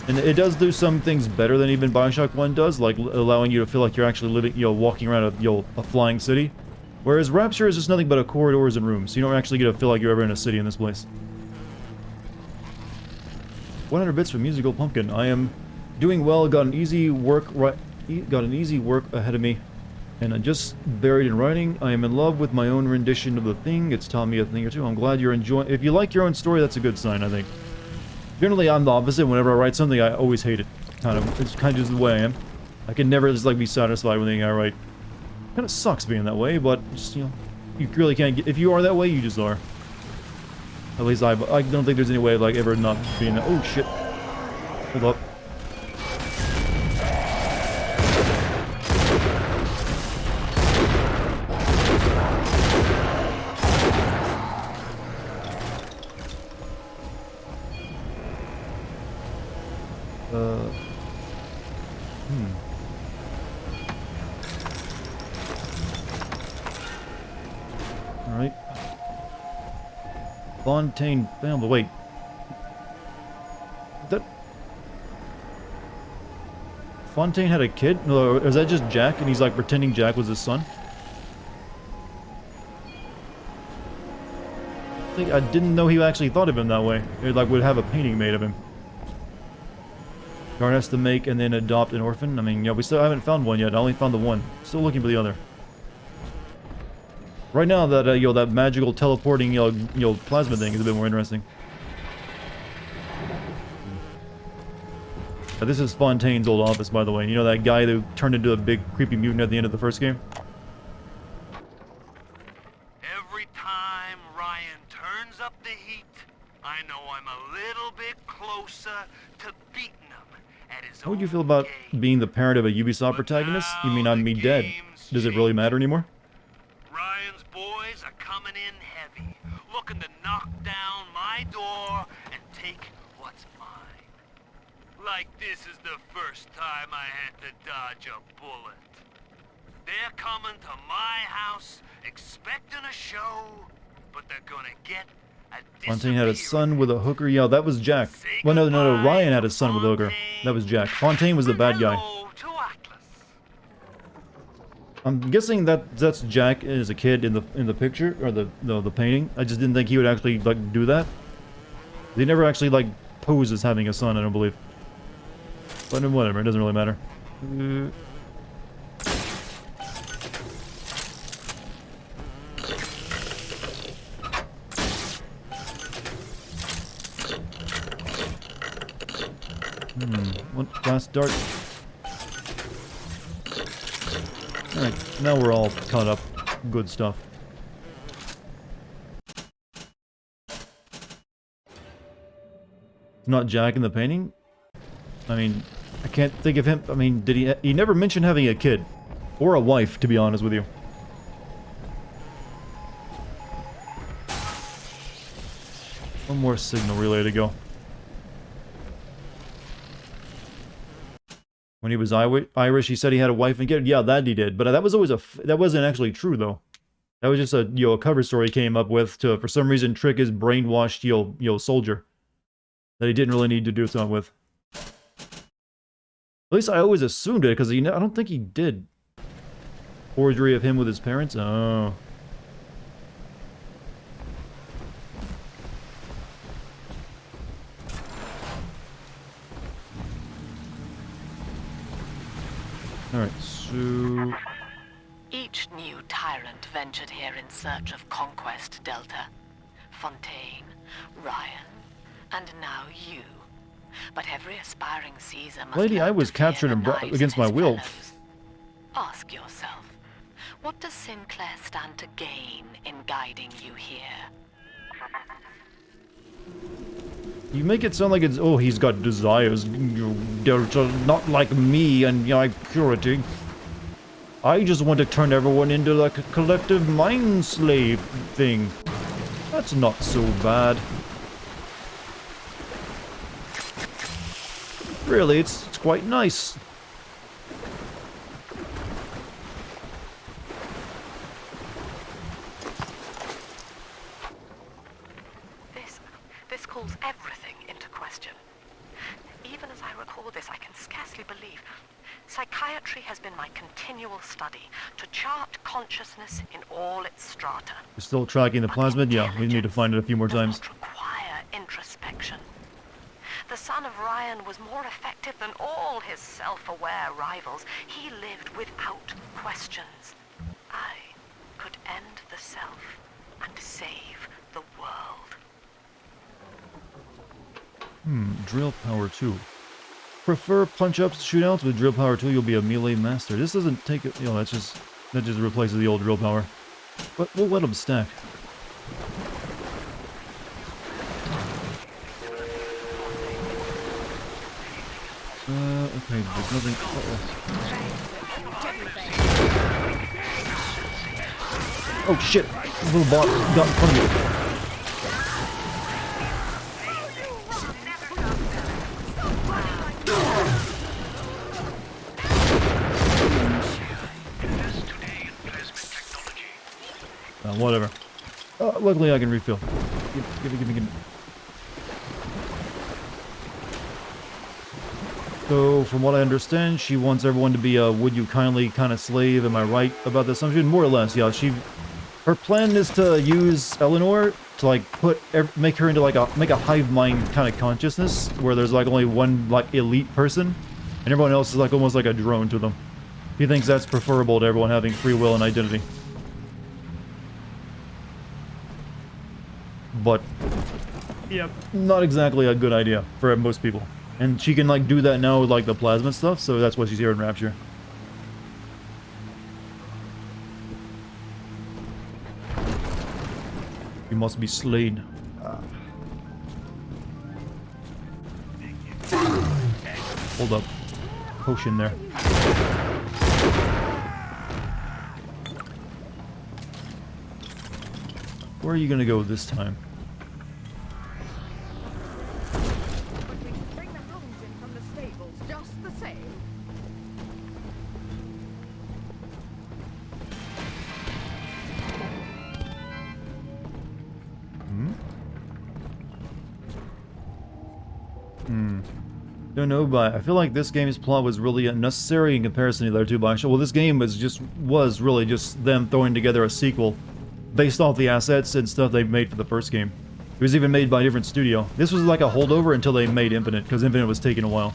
And it does do some things better than even Bioshock 1 does, like allowing you to feel like you're actually living, walking around a flying city. Whereas Rapture is just nothing but corridors and rooms. You don't actually get to feel like you're ever in a city in this place. 100 bits for Musical Pumpkin. I am doing well. Got an easy work ahead of me. And I just buried in writing, I am in love with my own rendition of the thing. It's taught me a thing or two. I'm glad you're enjoying. If you like your own story, that's a good sign, I think. Generally, I'm the opposite. Whenever I write something, I always hate it. It's kind of just the way I am. I can never just like be satisfied with anything I write. Kind of sucks being that way, but just, you know, you really can't get. If you are that way, you just are. At least I don't think there's any way of like ever not being that. Oh shit! Hold up. Alright. Fontaine family. Wait. That... Fontaine had a kid? No, is that just Jack and he's like pretending Jack was his son? I didn't know he actually thought of him that way. He like would have a painting made of him. Garn has to make and then adopt an orphan. I mean, yeah, we still haven't found one yet. I only found the one. Still looking for the other. Right now, that you know, that magical teleporting you know plasma thing is a bit more interesting. This is Fontaine's old office, by the way. You know that guy who turned into a big creepy mutant at the end of the first game? Every time Ryan turns up the heat, I know I'm a little bit closer to beating him at his How would you feel about being the parent of a Ubisoft protagonist? You mean I'm me dead? Does it really matter anymore? Ryan's boys are coming in heavy, looking to knock down my door and take what's mine. Like this is the first time I had to dodge a bullet. They're coming to my house, expecting a show, but they're gonna get a Fontaine had a son with a hooker. Yeah, that was Jack. Well, no, Ryan had a son with a hooker. That was Jack. Fontaine was the bad guy. I'm guessing that's Jack as a kid in the picture or the painting. I just didn't think he would actually like do that. They never actually like pose as having a son, I don't believe. But whatever, it doesn't really matter. What glass dart? Alright, now we're all caught up. Good stuff. Not Jack in the painting? I mean, I can't think of him. I mean, did he never mentioned having a kid. Or a wife, to be honest with you. One more signal relay to go. When he was Irish, he said he had a wife and kid. Yeah, that he did. But that was always that wasn't actually true, though. That was just a cover story he came up with to, for some reason, trick his brainwashed soldier that he didn't really need to do something with. At least I always assumed it, because I don't think he did. Forgery of him with his parents? Oh. Alright, so... Each new tyrant ventured here in search of conquest, Delta. Fontaine, Ryan, and now you. But every aspiring Caesar must Lady, I was captured and brought against my will. Ask yourself, what does Sinclair stand to gain in guiding you here? You make it sound like it's, oh, he's got desires, Delta, not like me and my purity. I just want to turn everyone into like a collective mind slave thing. That's not so bad. Really, it's quite nice. This calls everything into question. Even as I record this, I can scarcely believe. Psychiatry has been my continual study to chart consciousness in all its strata. You're still tracking the plasmid? Yeah, we need to find it a few more times. Require introspection. The son of Ryan was more effective than all his self-aware rivals. He lived without questions, I could end the self and save the world. Drill power 2. Prefer punch-ups to shootouts? With drill power 2, you'll be a melee master. This doesn't take it, you know, that just replaces the old drill power. But we'll let them stack. Okay, there's nothing. Oh shit! Little bot got in front of me. Whatever. Luckily I can refill. Give me. So, from what I understand, she wants everyone to be a would you kindly kind of slave. Am I right about this assumption? More or less, yeah. Her plan is to use Eleanor to like make her into like make a hive mind kind of consciousness where there's like only one like elite person and everyone else is like almost like a drone to them. He thinks that's preferable to everyone having free will and identity. But yeah, not exactly a good idea for most people. And she can like do that now with like the plasma stuff, so that's why she's here in Rapture. You must be slain. Hold up. Potion there. Where are you gonna go this time? Don't know, but I feel like this game's plot was really unnecessary in comparison to the other two Bioshock. Well, this game was really just them throwing together a sequel based off the assets and stuff they made for the first game. It was even made by a different studio. This was like a holdover until they made Infinite, because Infinite was taking a while.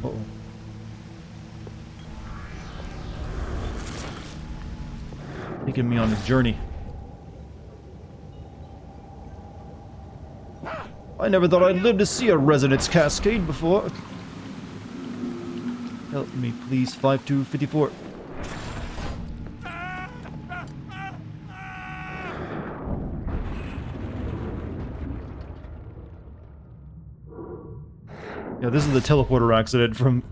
Uh-oh. Taking me on this journey. I never thought I'd live to see a resonance cascade before. Help me, please. 5254. Yeah, this is the teleporter accident from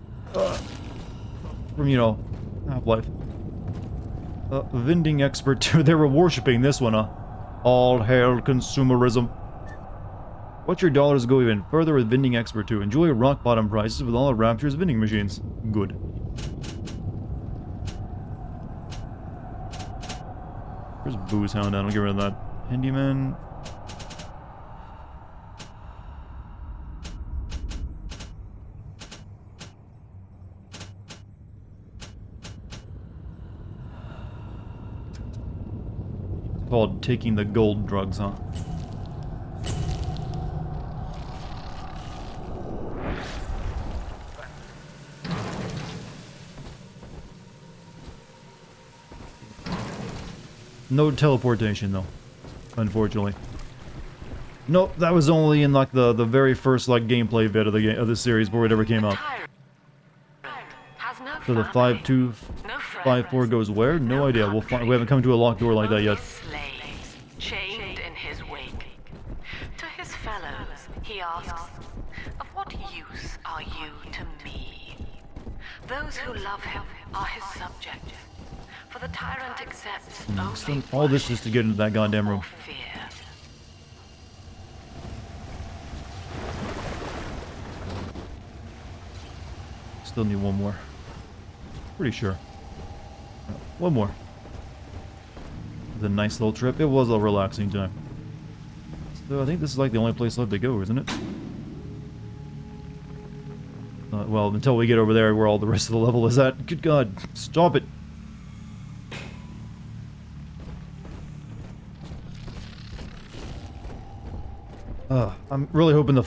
you know, Half-Life. Vending expert 2. They were worshipping this one, huh? All hail consumerism. Watch your dollars go even further with Vending Expert 2. Enjoy rock bottom prices with all of Rapture's vending machines. Good. Where's Booze Hound? I don't get rid of that. Handyman. It's called taking the gold drugs, huh? No teleportation, though, unfortunately. Nope, that was only in like the very first like gameplay bit of the series before it ever came out. So the 5254 goes where? No idea. We'll find. We haven't come to a locked door like that yet. Slaves, chained in his wake. To his fellows, he asks, "Of what use are you to me?" Those who love him are his subjects. For the tyrant accepts only all this is to get into that goddamn room. fear. Still need one more. Pretty sure. One more. It was a nice little trip. It was a relaxing time. So I think this is like the only place left to go, isn't it? Well, until we get over there where all the rest of the level is at. Good God, stop it. I'm really hoping the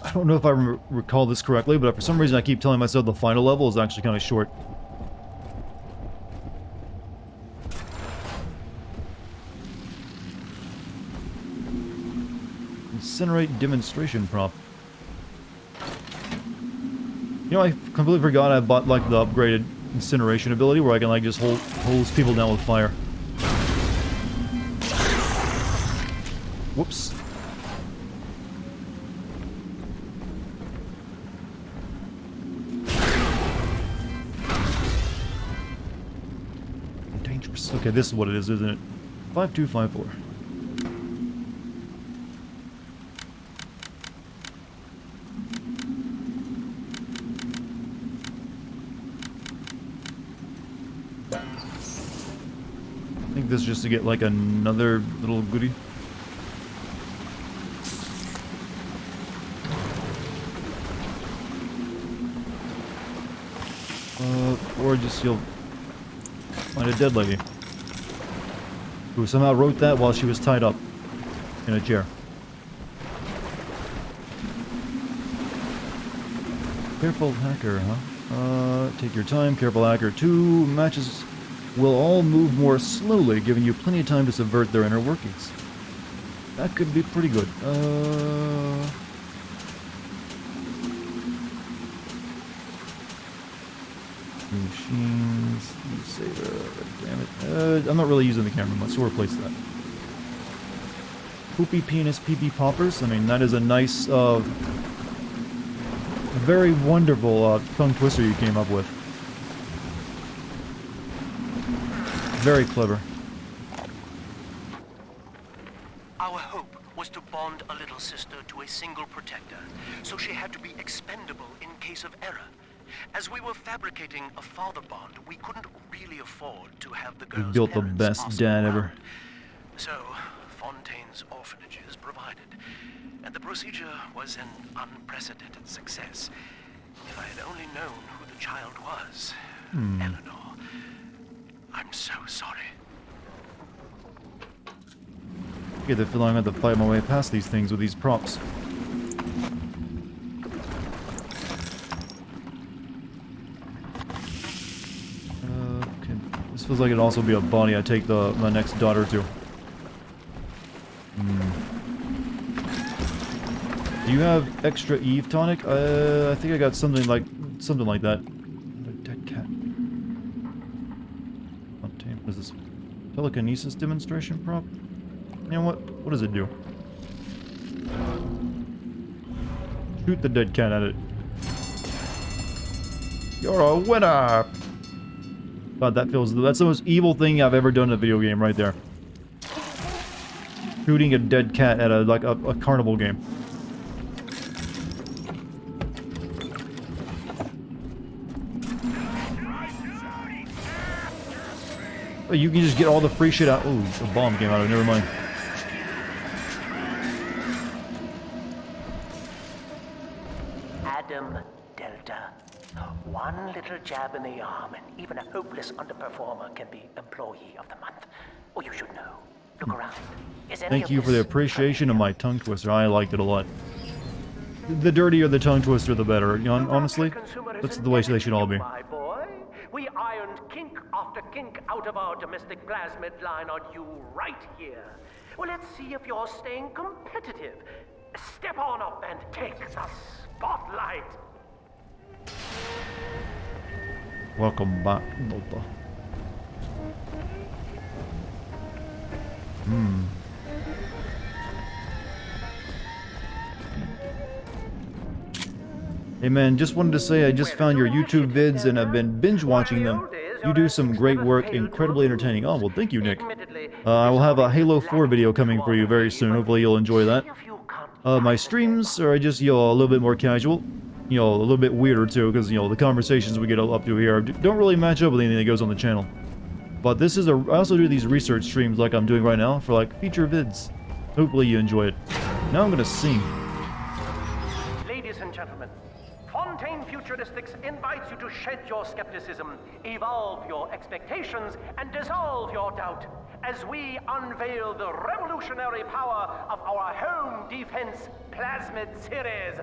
I don't know if I recall this correctly, but for some reason I keep telling myself the final level is actually kind of short. Incinerate demonstration prop. You know, I completely forgot I bought, like, the upgraded incineration ability where I can, like, just hose people down with fire. Whoops. Dangerous. Okay, this is what it is, isn't it? 5254. I think this is just to get, like, another little goodie. Or just you'll find a dead lady who somehow wrote that while she was tied up in a chair. Careful hacker, huh? Take your time, careful hacker. 2 matches will all move more slowly, giving you plenty of time to subvert their inner workings. That could be pretty good. Machines, damn it. I'm not really using the camera much, so replace that. Poopy penis pee-pee poppers. I mean, that is a nice, very wonderful tongue twister you came up with. Very clever. Our hope was to bond a little sister to a single protector, so she had to be expendable in case of error. As we were fabricating a father bond, we couldn't really afford to have the girl's built the parents best ask dad around. ever. So, Fontaine's orphanages provided, and the procedure was an unprecedented success. If I had only known who the child was, Eleanor, I'm so sorry. I get the feeling I'm going to fight my way past these things with these props. Okay. This feels like it'd also be a body I take my next daughter to. Do you have extra Eve tonic? I think I got something like that. A dead cat. What is this? Telekinesis demonstration prop? You know what? What does it do? Shoot the dead cat at it. You're a winner! God, that's the most evil thing I've ever done in a video game right there. Shooting a dead cat at a carnival game. Oh, you can just get all the free shit out. Ooh, a bomb came out of it, never mind. Adam Delta. One little jab in the arm, and even a hopeless underperformer can be Employee of the Month. Oh, you should know. Look around. Is any Thank of you for the this appreciation of my tongue twister. I liked it a lot. The dirtier the tongue twister, the better. You know, honestly, that's the way they should all be. My boy, we ironed kink after kink out of our domestic plasmid line on you right here. Well, let's see if you're staying competitive. Step on up and take the spotlight. Welcome back, Delta. Hey man, just wanted to say I just found your YouTube vids and I've been binge watching them. You do some great work, incredibly entertaining. Oh, well, thank you, Nick. I will have a Halo 4 video coming for you very soon. Hopefully you'll enjoy that. My streams are just, a little bit more casual. A little bit weirder too, because, the conversations we get up to here don't really match up with anything that goes on the channel. But this is I also do these research streams like I'm doing right now for, feature vids. Hopefully you enjoy it. Now I'm gonna sing. Ladies and gentlemen, Fontaine Future Futuristics invites you to shed your skepticism, evolve your expectations, and dissolve your doubt as we unveil the revolutionary power of our home defense plasmid series.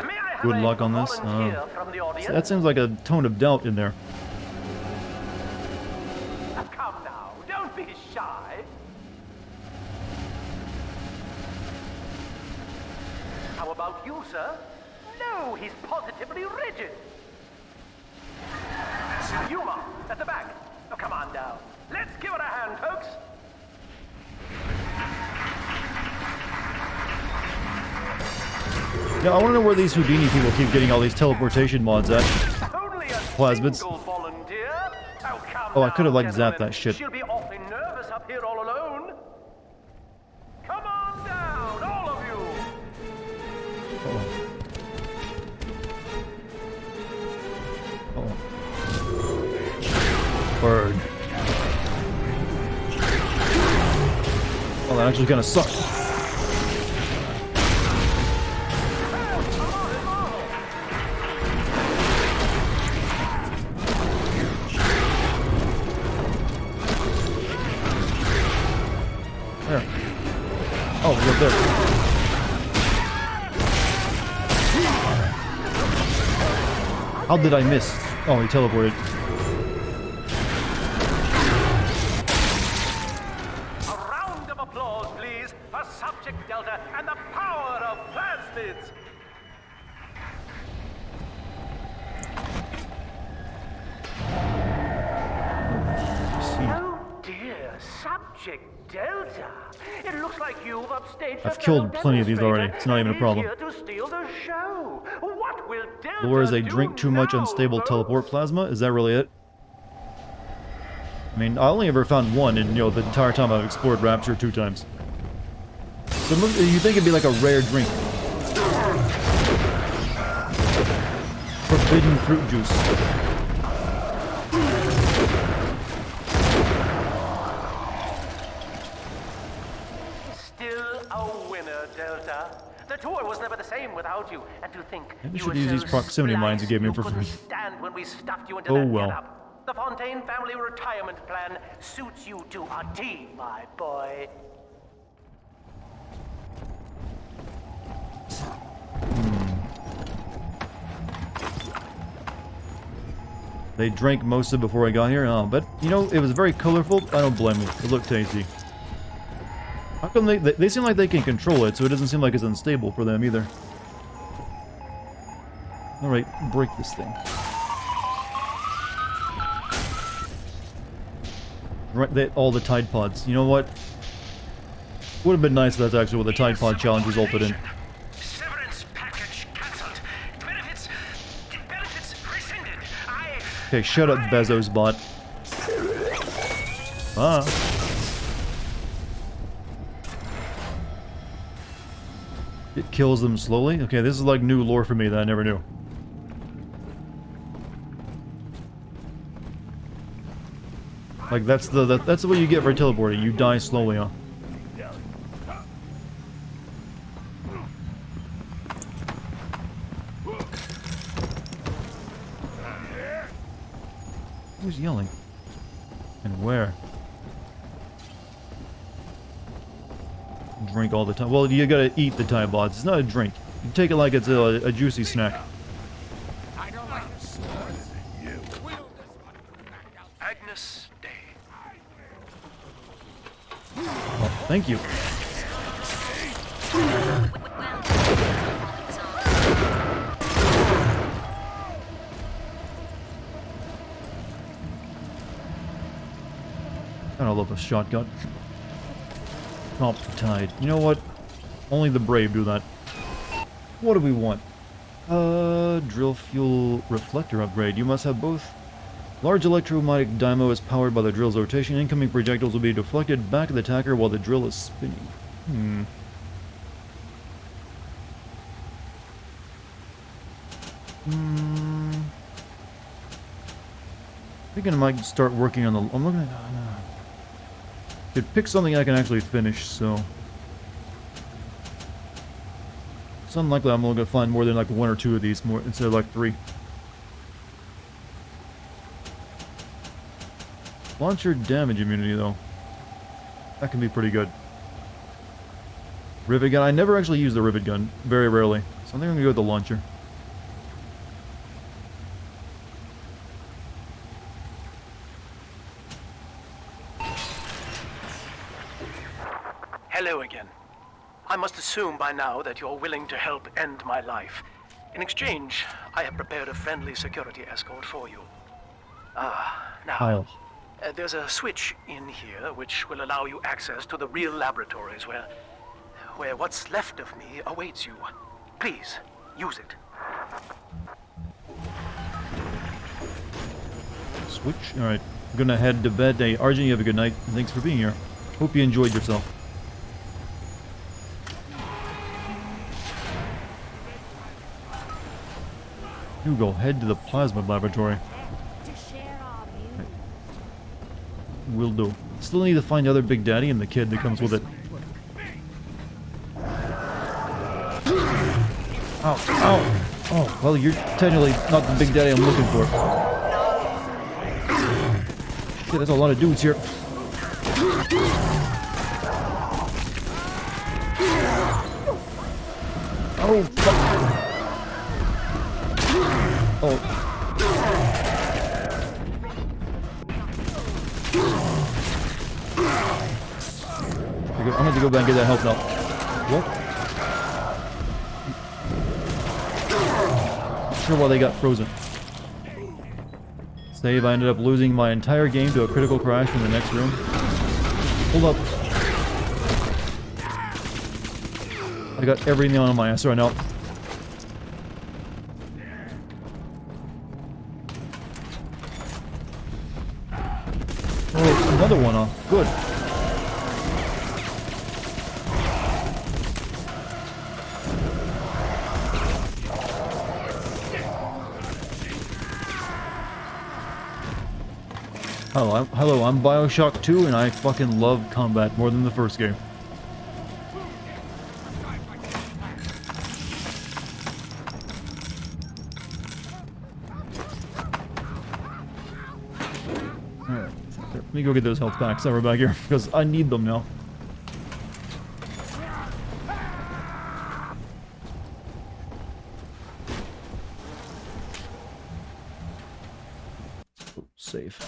May I have Good a luck on this. volunteer from the audience? That seems like a tone of doubt in there. Come now, don't be shy. How about you, sir? No, he's positively rigid. Yuma, at the back. Oh, come on down. Let's give it a hand, folks. Yeah, I want to know where these Houdini people keep getting all these teleportation mods at. Plasmids. Oh, I could have like zapped that shit. She'll be awfully nervous up here all alone. Come on down, all of you. Bird. Oh, that actually kind of sucked. There. Oh, he's up there. How did I miss? Oh, he teleported. A round of applause, please, for Subject Delta and the power of plasmids. Oh dear, Subject Delta. It looks like you've upstaged. I've killed plenty of these already. It's not even a problem. Here to steal the show. What will Delta Lure is a do drink too much now, unstable folks? teleport plasma? Is that really it? I mean, I only ever found one in, the entire time I've explored Rapture 2 times. So you think it'd be like a rare drink. Forbidden fruit juice. Still a winner, Delta. The tour was never the same without you, and to think Maybe we you should were use so these proximity mines you gave me spliced for you couldn't free. stand when we stuffed you into Oh, that well. getup. The Fontaine family retirement plan suits you to a T, my boy. They drank most of it before I got here. Oh, but, it was very colorful. I don't blame them. It looked tasty. How come they seem like they can control it, so it doesn't seem like it's unstable for them either. Alright, break this thing. Right, all the Tide Pods. You know what? Would have been nice if that's actually what the Tide Pod challenge resulted in. Severance package cancelled. Benefits rescinded. Okay, shut up, Bezos bot. Ah. It kills them slowly? Okay, this is like new lore for me that I never knew. Like, that's what you get for teleporting. You die slowly, huh? Who's yelling? And where? Drink all the time. Well, you gotta eat the Tide Pods. It's not a drink. You take it like it's a juicy snack. Agnes Day. Oh, thank you. I love a shotgun. Comp Tide. You know what? Only the brave do that. What do we want? Drill fuel reflector upgrade. You must have both. Large electromagnetic dynamo is powered by the drill's rotation. Incoming projectiles will be deflected back at the attacker while the drill is spinning. I think I might start working on the... I'm looking at... Could pick something I can actually finish, so... It's unlikely I'm only gonna find more than like 1 or 2 of these more instead of like 3. Launcher damage immunity though. That can be pretty good. Rivet gun. I never actually use the rivet gun. Very rarely. So I think I'm gonna go with the launcher. Hello again. I must assume by now that you're willing to help end my life. In exchange, I have prepared a friendly security escort for you. Now, Kyle. There's a switch in here which will allow you access to the real laboratories where what's left of me awaits you. Please, use it. Switch. Alright. I'm gonna head to bed. Hey, Arjun, you have a good night. And thanks for being here. Hope you enjoyed yourself. Hugo, head to the plasma laboratory. Will do. Still need to find the other Big Daddy and the kid that comes with it. Ow, ow! Oh, well, you're technically not the Big Daddy I'm looking for. Yeah, there's a lot of dudes here. Oh, fuck. Oh. I'm gonna have to go back and get that health now. What? Not sure why they got frozen. Save, I ended up losing my entire game to a critical crash in the next room. Hold up. I got everything on my ass right now. Oh, another one off. Good. Hello, I'm Bioshock 2 and I fucking love combat more than the first game. Alright, let me go get those health packs that were back here, because I need them now. Oh, save.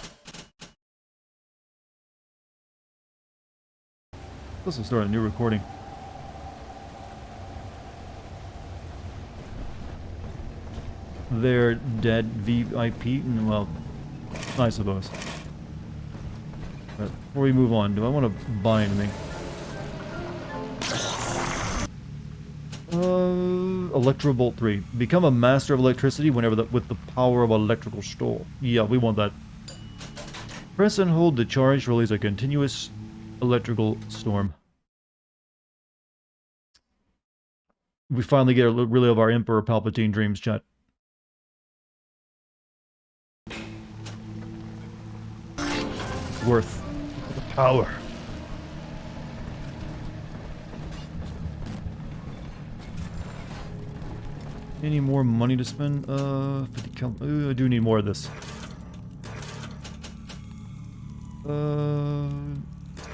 This will start a new recording. They're dead VIP? Well, I suppose. But before we move on, do I want to buy anything? Electrobolt 3. Become a master of electricity whenever with the power of electrical store. Yeah, we want that. Press and hold the charge to release a continuous electrical storm. We finally get rid of our Emperor Palpatine dreams, chat. Worth the power. Any more money to spend? 50 cal. I do need more of this.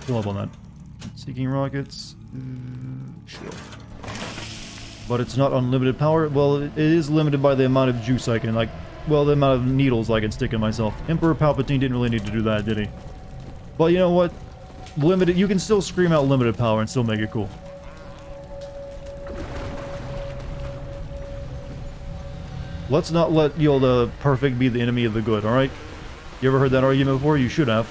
Fill up on that. Seeking rockets. Sure. But it's not unlimited power. Well, it is limited by the amount of juice I can, like, well, the amount of needles I can stick in myself. Emperor Palpatine didn't really need to do that, did he? But you know what? Limited, you can still scream out limited power and still make it cool. Let's not let, you know, the perfect be the enemy of the good, alright? You ever heard that argument before? You should have.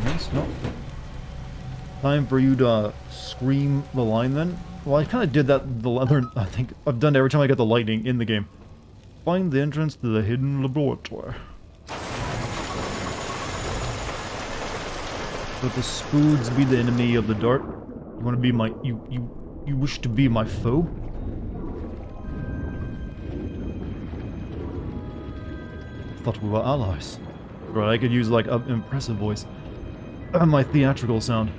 Yes, no. Time for you to scream the line then? Well, I kind of did that the other, I think I've done it every time I get the lightning in the game. Find the entrance to the hidden laboratory. Let the spoods be the enemy of the dart. You want to be my... You wish to be my foe? thought we were allies. Right, I could use like an impressive voice. My theatrical sound.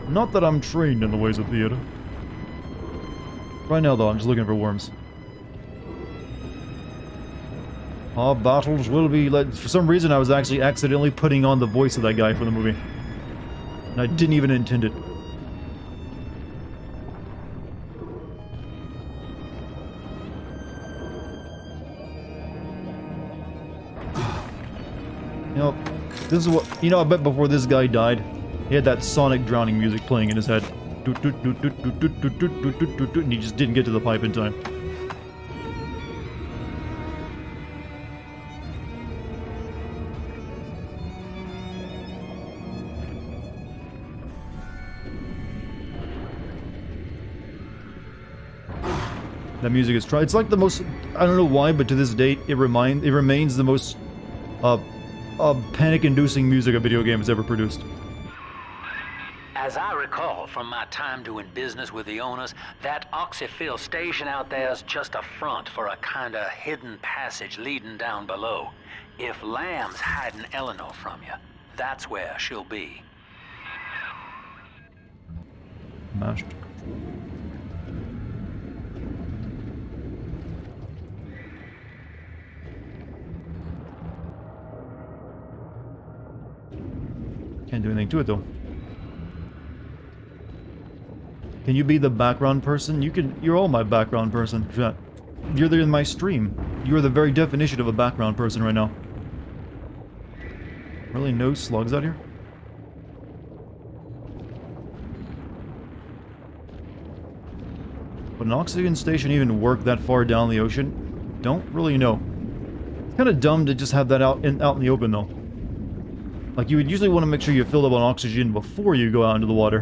Not that I'm trained in the ways of theater. Right now though, I'm just looking for worms. Our battles will be led. For some reason I was actually accidentally putting on the voice of that guy for the movie. And I didn't even intend it. You know, this is what, you know, I bet before this guy died, he had that Sonic drowning music playing in his head. And he just didn't get to the pipe in time. That music is it's like the most, I don't know why, but to this date it remains the most panic-inducing music a video game has ever produced. As I recall from my time doing business with the owners, that oxyfill station out there is just a front for a kinda hidden passage leading down below. If Lamb's hiding Eleanor from you, that's where she'll be. Master. Can't do anything to it though. Can you be the background person? You're all my background person. You're there in my stream. You're the very definition of a background person right now. Really no slugs out here? Would an oxygen station even work that far down the ocean? Don't really know. It's kind of dumb to just have that out in the open though. Like, you would usually want to make sure you filled up on oxygen before you go out into the water.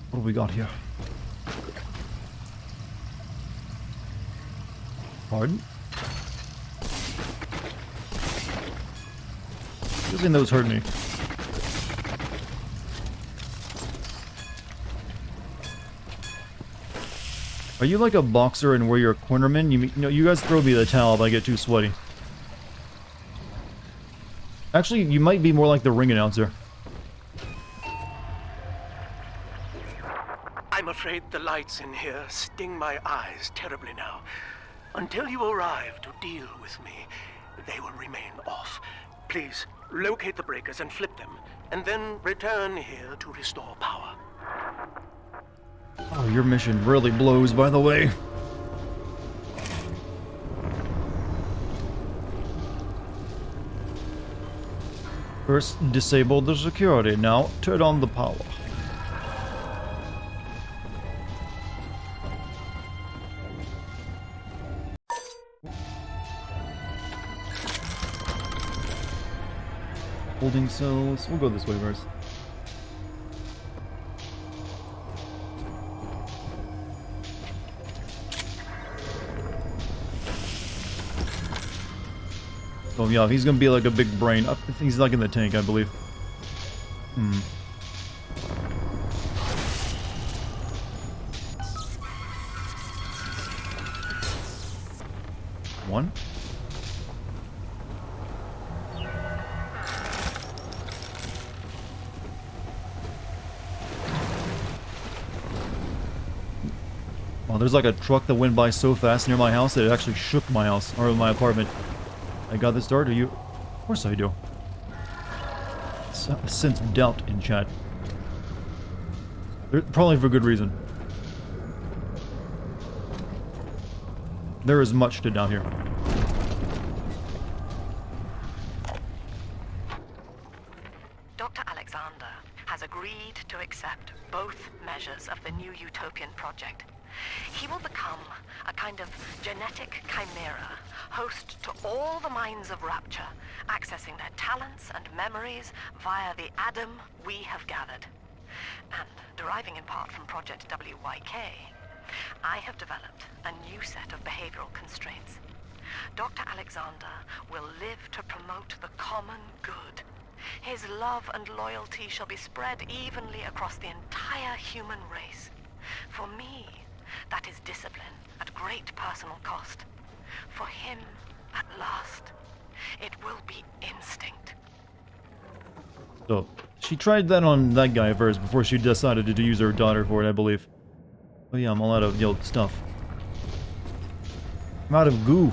What do we got here? Pardon? Using those hurt me. Are you like a boxer and where you're a cornerman? You know, you guys throw me the towel if I get too sweaty. Actually, you might be more like the ring announcer. I'm afraid the lights in here sting my eyes terribly now. Until you arrive to deal with me, they will remain off. Please, locate the breakers and flip them, and then return here to restore power. Oh, your mission really blows, by the way. First, disable the security. Now, turn on the power. Holding cells. We'll go this way first. Oh yeah, he's gonna be like a big brain. He's like in the tank, I believe. One. Well, there's like a truck that went by so fast near my house that it actually shook my house, or my apartment. I got this start, or you? Of course I do. I sense doubt in chat. Probably for good reason. There is much to doubt here. Dr. Alexander has agreed to accept both measures of the new utopian project. He will become a kind of genetic chimera, host to all the minds of Rapture, accessing their talents and memories via the Adam we have gathered. And deriving in part from Project WYK, I have developed a new set of behavioral constraints. Dr. Alexander will live to promote the common good. His love and loyalty shall be spread evenly across the entire human race. For me, that is discipline at great personal cost. For him, at last, it will be instinct. So, she tried that on that guy first before she decided to use her daughter for it, I believe. Oh yeah, I'm all out of, stuff. I'm out of goo.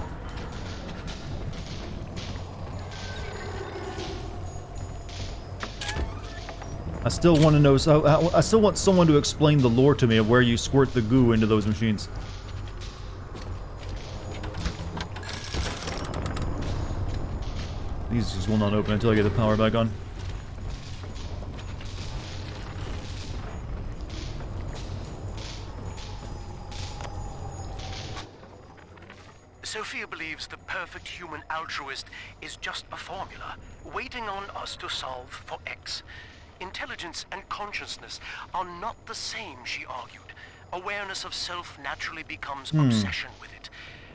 I still want to know, I still want someone to explain the lore to me of where you squirt the goo into those machines. These just will not open until I get the power back on. Sophia believes the perfect human altruist is just a formula, waiting on us to solve for X. Intelligence and consciousness are not the same, she argued. Awareness of self naturally becomes obsession with it.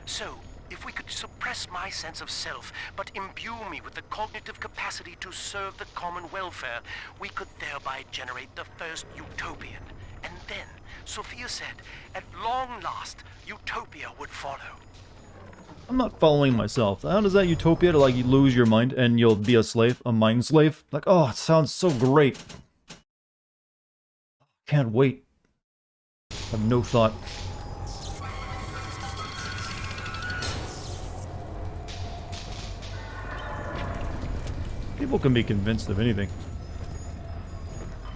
So, if we could suppress my sense of self, but imbue me with the cognitive capacity to serve the common welfare, we could thereby generate the first utopian. And then, Sophia said, at long last, utopia would follow. I'm not following myself. How does that utopia to, like, you lose your mind and you'll be a slave? A mind slave? Like, oh, it sounds so great. Can't wait. I have no thought. People can be convinced of anything.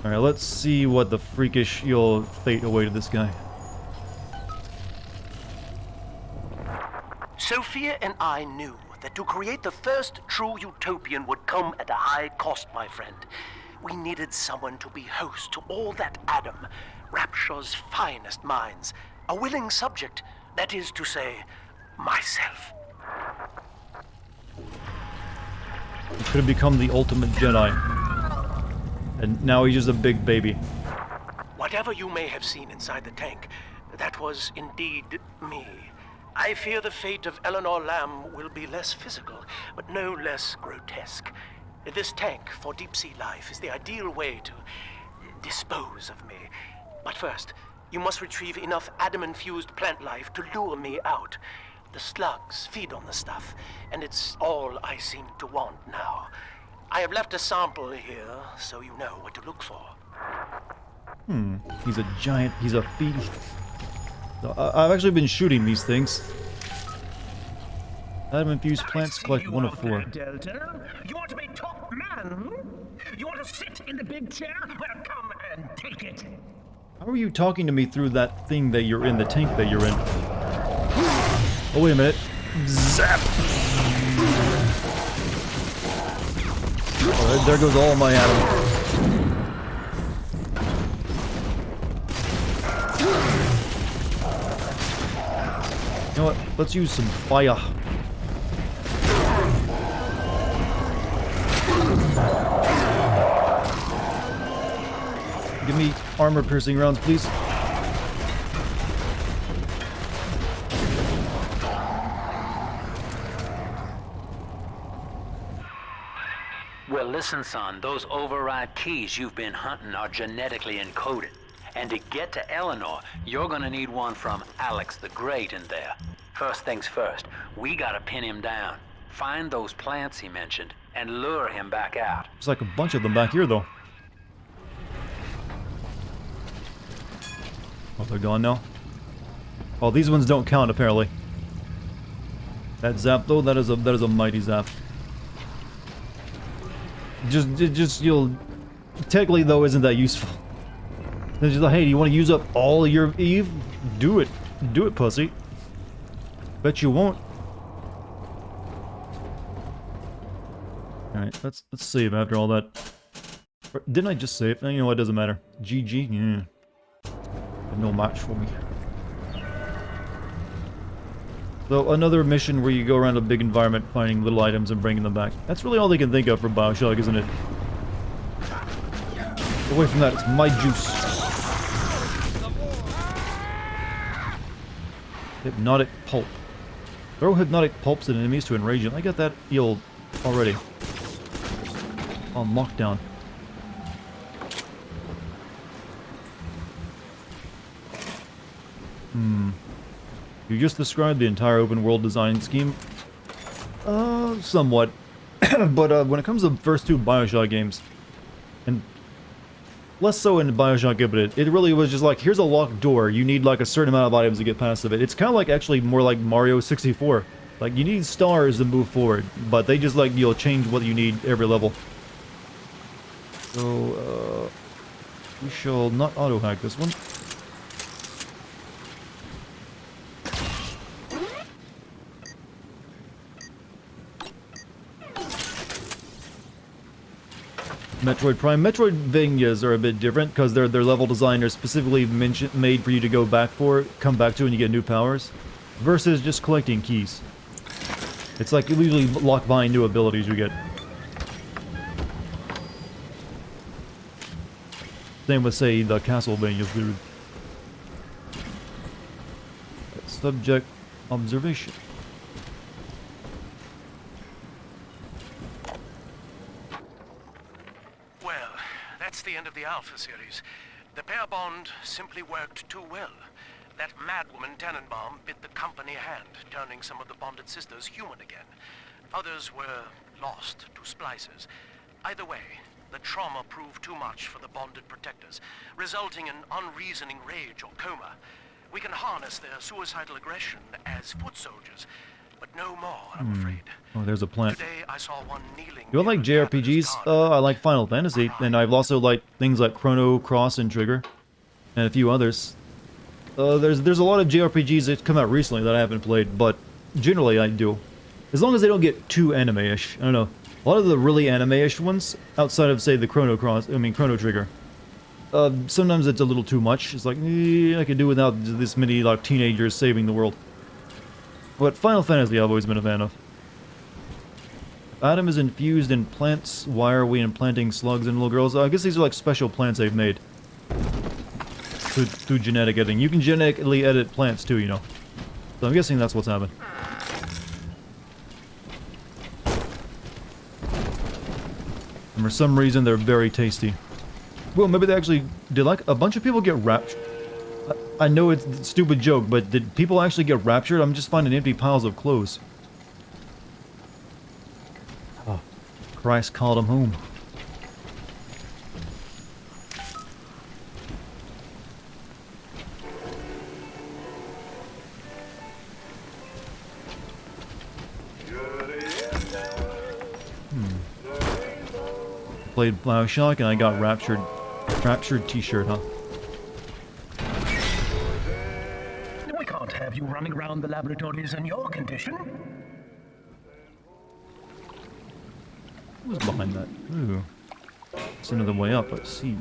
Alright, let's see what the freakish, fate awaited this guy. Sophia and I knew that to create the first true utopian would come at a high cost, my friend. We needed someone to be host to all that Adam, Rapture's finest minds. A willing subject, that is to say, myself. He could have become the ultimate Jedi. And now he's just a big baby. Whatever you may have seen inside the tank, that was indeed me. I fear the fate of Eleanor Lamb will be less physical, but no less grotesque. This tank for deep-sea life is the ideal way to dispose of me. But first, you must retrieve enough Adam-infused plant life to lure me out. The slugs feed on the stuff, and it's all I seem to want now. I have left a sample here, so you know what to look for. He's a giant, he's a feed. I've actually been shooting these things. Adam-infused plants collect 1 of 4. Delta? You want to be top man? You want to sit in the big chair? Well, come and take it. How are you talking to me through that thing that you're in, the tank that you're in? Oh, wait a minute. Zap! Oh, there goes all my Adam. You know what? Let's use some fire. Give me armor-piercing rounds, please. Well, listen, son, those override keys you've been hunting are genetically encoded. And to get to Eleanor, you're gonna need one from Alex the Great in there. First things first, we gotta pin him down. Find those plants he mentioned, and lure him back out. There's like a bunch of them back here, though. Oh, they're gone now? Oh, these ones don't count, apparently. That zap, though, that is a mighty zap. Technically, though, isn't that useful. They're just like, hey, do you want to use up all your Eve? Do it. Do it, pussy. Bet you won't. Alright, let's save after all that. Or, didn't I just save? You know what, it doesn't matter. GG? Yeah. No match for me. So, another mission where you go around a big environment finding little items and bringing them back. That's really all they can think of for Bioshock, isn't it? Away from that, it's my juice. Hypnotic pulp. Throw hypnotic pulps at enemies to enrage them. I got that eel already. On lockdown. You just described the entire open world design scheme. Somewhat. But when it comes to the first two Bioshock games, and less so in Bioshock Infinite, it really was just like, here's a locked door, you need like a certain amount of items to get past of it. It's kind of like actually more like Mario 64. Like, you need stars to move forward, but they just like, you'll change what you need every level. So, we shall not auto-hack this one. Metroid Prime. Metroidvanias are a bit different because their level design are specifically made for you to go back come back to when you get new powers, versus just collecting keys. It's like you usually lock behind new abilities you get. Same with, say, the Castlevanias, dude. Subject observation. Well, that's the end of the Alpha series. The pair bond simply worked too well. That madwoman Tannenbaum bit the company hand, turning some of the bonded sisters human again. Others were lost to splicers. Either way, the trauma proved too much for the bonded protectors, resulting in unreasoning rage or coma. We can harness their suicidal aggression as foot soldiers, but no more, I'm afraid. Oh, there's a plant. Today I saw one kneeling. You like JRPGs? I like Final Fantasy, and I've also liked things like Chrono Cross and Trigger, and a few others. There's a lot of JRPGs that come out recently that I haven't played, but generally I do. As long as they don't get too anime-ish. I don't know. A lot of the really anime-ish ones, outside of, say, the Chrono Trigger, sometimes it's a little too much. It's like, I could do without this many, like, teenagers saving the world. But Final Fantasy I've always been a fan of. Adam is infused in plants. Why are we implanting slugs in little girls? I guess these are like special plants they've made. Through genetic editing. You can genetically edit plants too, you know. So I'm guessing that's what's happened. And for some reason they're very tasty. Well, maybe they actually... Did like a bunch of people get raptured? I know it's a stupid joke, but did people actually get raptured? I'm just finding empty piles of clothes. Oh, Christ called them home. Played Bioshock and I got raptured. Raptured t-shirt, huh? We can't have you running around the laboratories in your condition. Who's behind that? Ooh. It's another way up, let's see.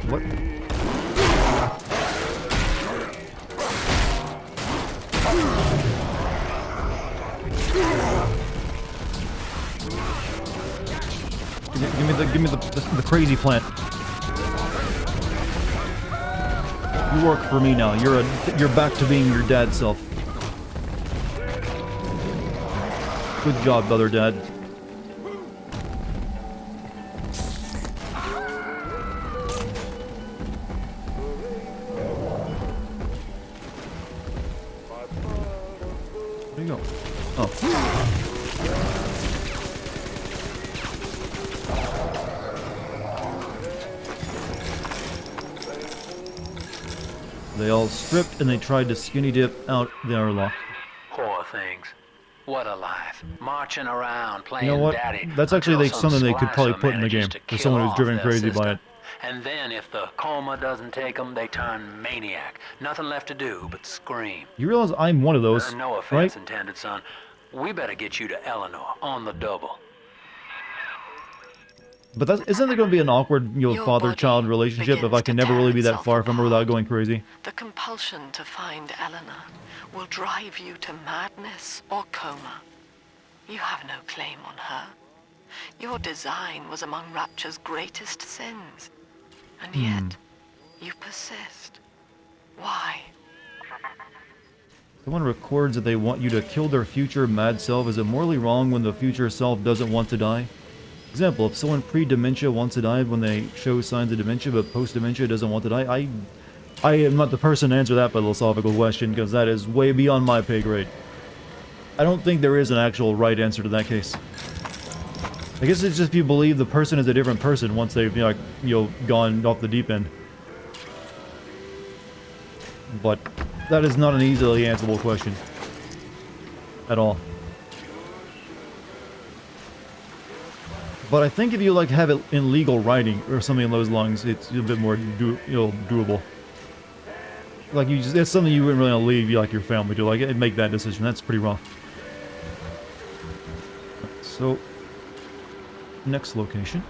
What? Give me the crazy plant. You work for me now. You're back to being your dad's self. Good job, other dad. Where you go? Oh. They all stripped and they tried to skinny dip out the airlock. Poor things. What a life. Marching around, playing You know what? daddy. That's actually until something they some could probably slicer put in the game. manages to For kill someone who's off driven their crazy by sister. it. And then if the coma doesn't take them, they turn maniac. Nothing left to do but scream. You realize I'm one of those, No offense right? intended, son. We better get you to Eleanor on the double. But isn't there going to be an awkward, Your father-child body relationship if begins I can to never really tear be that itself far from her without apart. going crazy? The compulsion to find Eleanor will drive you to madness or coma. You have no claim on her. Your design was among Rapture's greatest sins. And yet, you persist. Why? Someone records that they want you to kill their future mad self. Is it morally wrong when the future self doesn't want to die? Example, if someone pre-dementia wants to die when they show signs of dementia, but post-dementia doesn't want to die, I am not the person to answer that philosophical question, because that is way beyond my pay grade. I don't think there is an actual right answer to that case. I guess it's just if you believe the person is a different person once they've, gone off the deep end. But that is not an easily answerable question. At all. But I think if you have it in legal writing or something along those lines, it's a bit more doable. Like it's something you wouldn't really want to leave your family to, and make that decision. That's pretty rough. So, next location.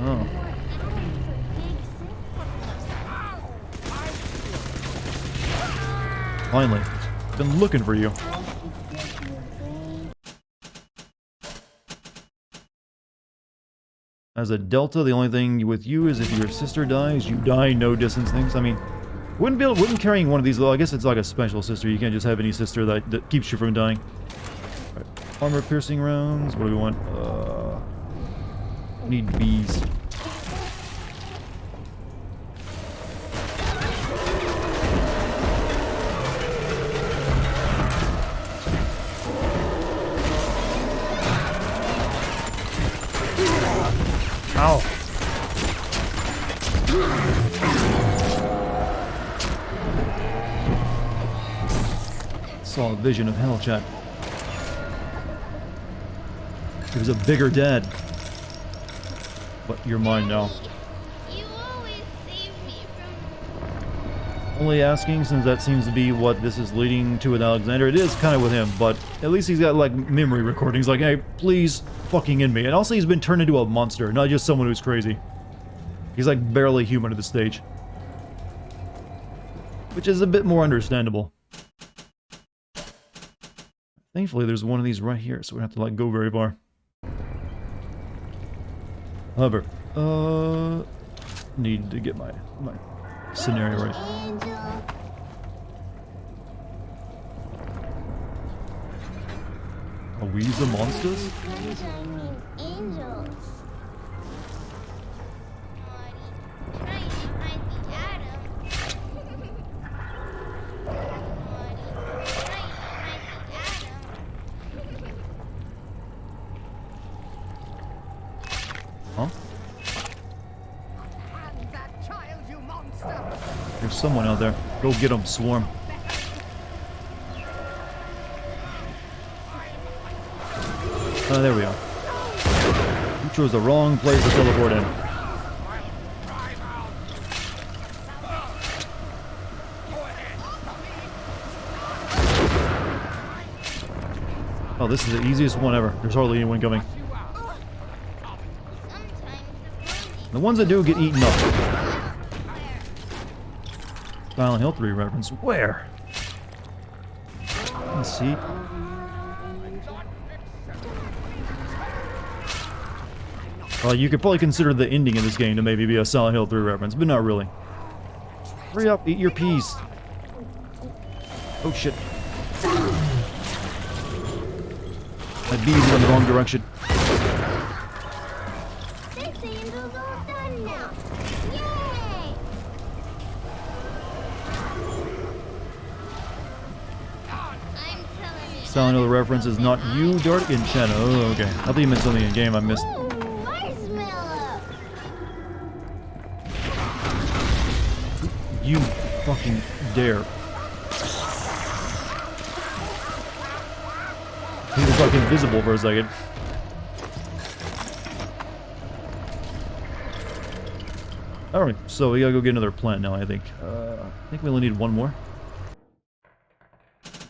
Oh. Finally. Been looking for you. As a Delta, the only thing with you is if your sister dies, you die, no distance things. I mean, wouldn't carrying one of these, though, I guess it's like a special sister. You can't just have any sister that keeps you from dying. Right. Armor piercing rounds. What do we want? Need bees. Ow. Saw a vision of hell, chat. It was a bigger dad. But you're mine now. You always save me from... Only asking, since that seems to be what this is leading to with Alexander. It is kind of with him, but at least he's got, memory recordings. Like, hey, please fucking end me. And also he's been turned into a monster, not just someone who's crazy. He's, barely human at this stage. Which is a bit more understandable. Thankfully, there's one of these right here, so we don't have to, go very far. However, need to get my scenario right. Are we the monsters? Sunshine means angels. Trying to hide the atom. Huh? There's someone out there. Go get him, Swarm. Oh, there we are. You chose the wrong place to teleport in. Oh, this is the easiest one ever. There's hardly anyone coming. The ones that do get eaten up. Silent Hill 3 reference. Where? Let's see. Well, you could probably consider the ending of this game to maybe be a Silent Hill 3 reference, but not really. Hurry up, eat your peas. Oh shit. My bees went in the wrong direction. Silent Hill reference is not you, Dartigan Channel. Oh, okay. I thought you meant something in game I missed. You fucking dare. He was invisible for a second. Alright, so we gotta go get another plant now, I think. I think we only need one more.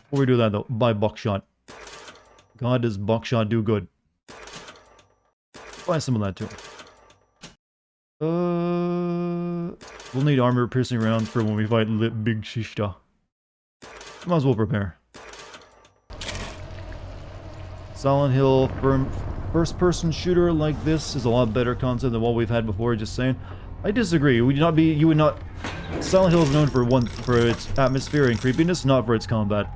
Before we do that, though, buy buckshot. God, does buckshot do good. Buy some of that too. We'll need armor piercing rounds for when we fight Big Shishta. Might as well prepare. Silent Hill first-person shooter like this is a lot better concept than what we've had before. Just saying. I disagree. You would not. Silent Hill is known for its atmosphere and creepiness, not for its combat.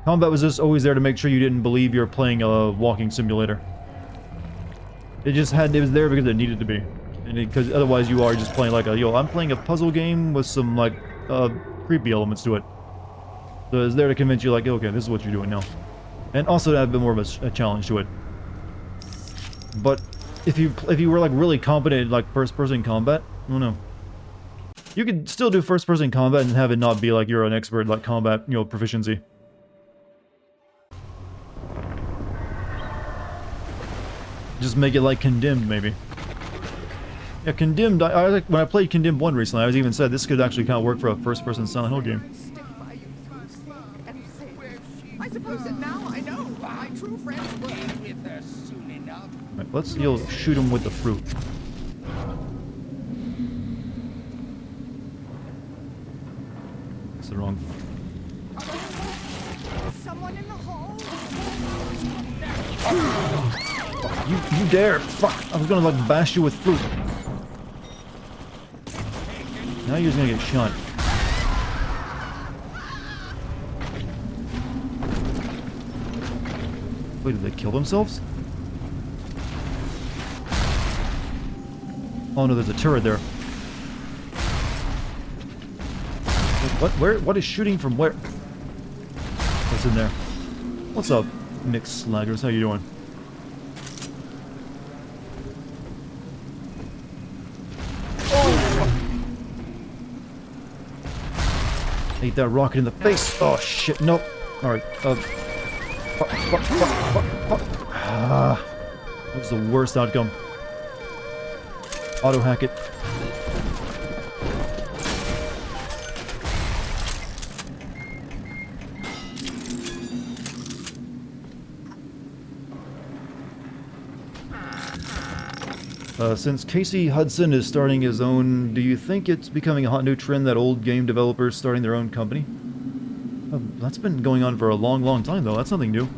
Combat was just always there to make sure you didn't believe you're playing a walking simulator. It was there because it needed to be. And because otherwise you are just playing like I'm playing a puzzle game with some, like, creepy elements to it. So it's there to convince you, like, okay, this is what you're doing now. And also to have a bit more of a challenge to it. But if you were, like, really competent in, like, first-person combat, I don't know. You could still do first-person combat and have it not be like you're an expert, like, combat, proficiency. Just make it like Condemned, maybe. Yeah, Condemned, when I played Condemned 1 recently, I was even said this could actually kind of work for a first-person Silent Hill game. I suppose that now I know my true friends will be with her soon enough. Right, let's shoot him with the fruit. That's the wrong. Someone in the hall. You dare! Fuck! I was gonna like bash you with fruit. Now you're just gonna get shot. Wait, did they kill themselves? Oh no, there's a turret there. What? Where? What is shooting from where? What's in there? What's up, mixed slaggers? How you doing? Ate that rocket in the face. Oh shit! Nope. All right. Fuck. Ah, that was the worst outcome. Auto hack it. Since Casey Hudson is starting his own, do you think it's becoming a hot new trend that old game developers starting their own company? That's been going on for a long, long time, though. That's nothing new.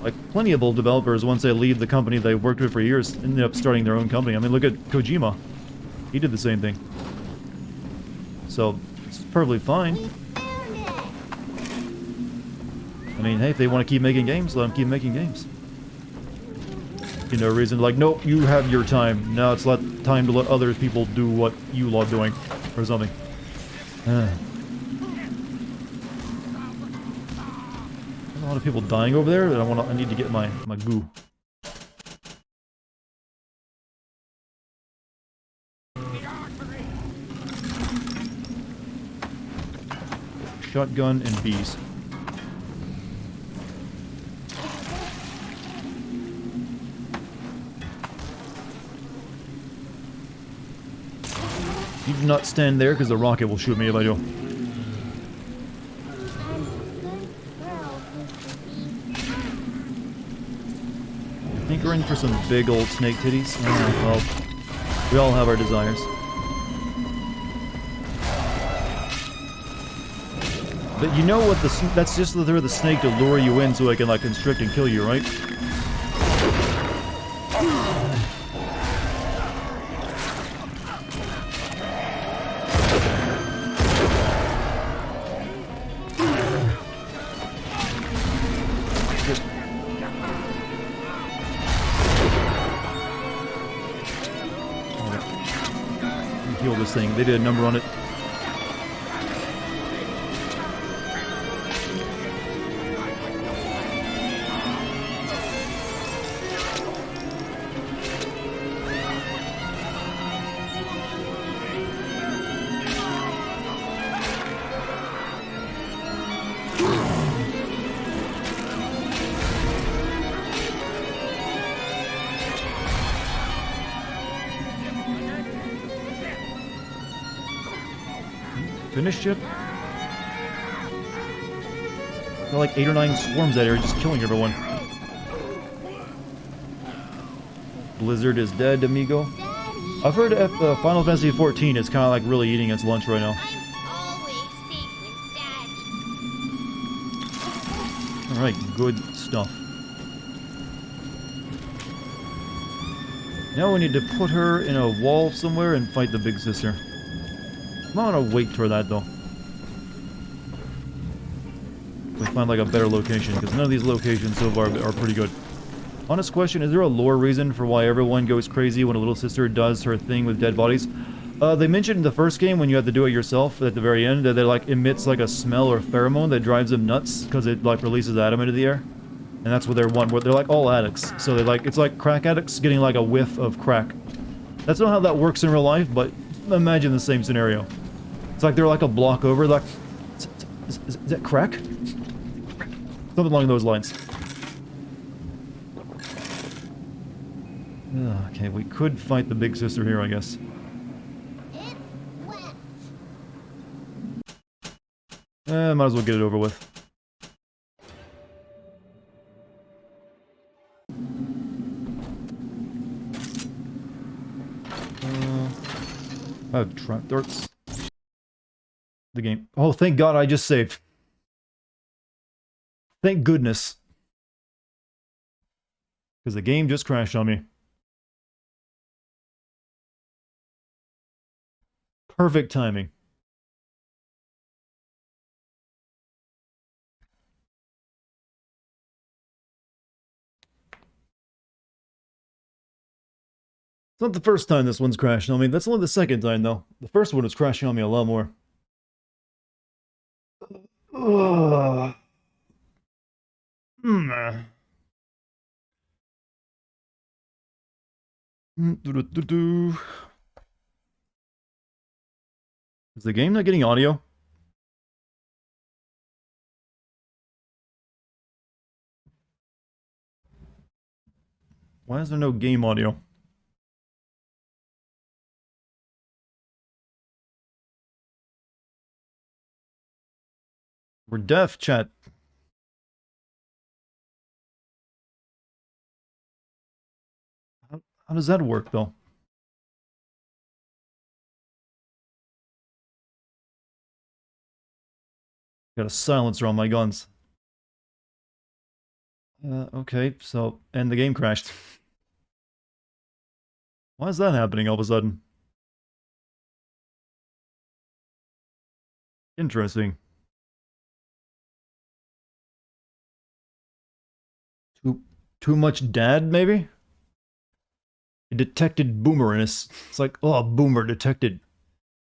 Like, plenty of old developers, once they leave the company they've worked with for years, ended up starting their own company. I mean, look at Kojima. He did the same thing. So, it's perfectly fine. I mean, hey, if they want to keep making games, let them keep making games. No reason, like, nope, you have your time. Now it's time to let other people do what you love doing, or something. A lot of people dying over there, and I need to get my goo. Shotgun and bees. You do not stand there, because the rocket will shoot me if I do. Hankering for some big old snake titties? Oh, well, we all have our desires. But you know what that's just the snake to lure you in so it can, like, constrict and kill you, right? Heal this thing. They did a number on it. Finished yet? There are like 8 or 9 swarms out here just killing everyone. Blizzard is dead, amigo. I've heard at Final Fantasy XIV it's kind of like really eating its lunch right now. Alright, good stuff. Now we need to put her in a wall somewhere and fight the big sister. I'm not gonna wait for that though. We find like a better location, because none of these locations so far are pretty good. Honest question, is there a lore reason for why everyone goes crazy when a little sister does her thing with dead bodies? They mentioned in the first game when you have to do it yourself at the very end that it like emits like a smell or pheromone that drives them nuts because it like releases Adam into the air. And that's what they're like all addicts. So they like, it's like crack addicts getting like a whiff of crack. That's not how that works in real life, but imagine the same scenario. It's like they're like a block over, like, is that crack? Something along those lines. Okay, we could fight the big sister here, I guess. Might as well get it over with. I have trap darts. The game. Oh, thank God I just saved. Thank goodness. Because the game just crashed on me. Perfect timing. It's not the first time this one's crashed on me. That's only the second time, though. The first one was crashing on me a lot more. Ugh. Is the game not getting audio? Why is there no game audio? We're deaf, chat. How does that work, though? Got a silencer on my guns. Okay, so... And the game crashed. Why is that happening all of a sudden? Interesting. Too much dad, maybe? It detected boomeriness. It's like, oh, boomer detected.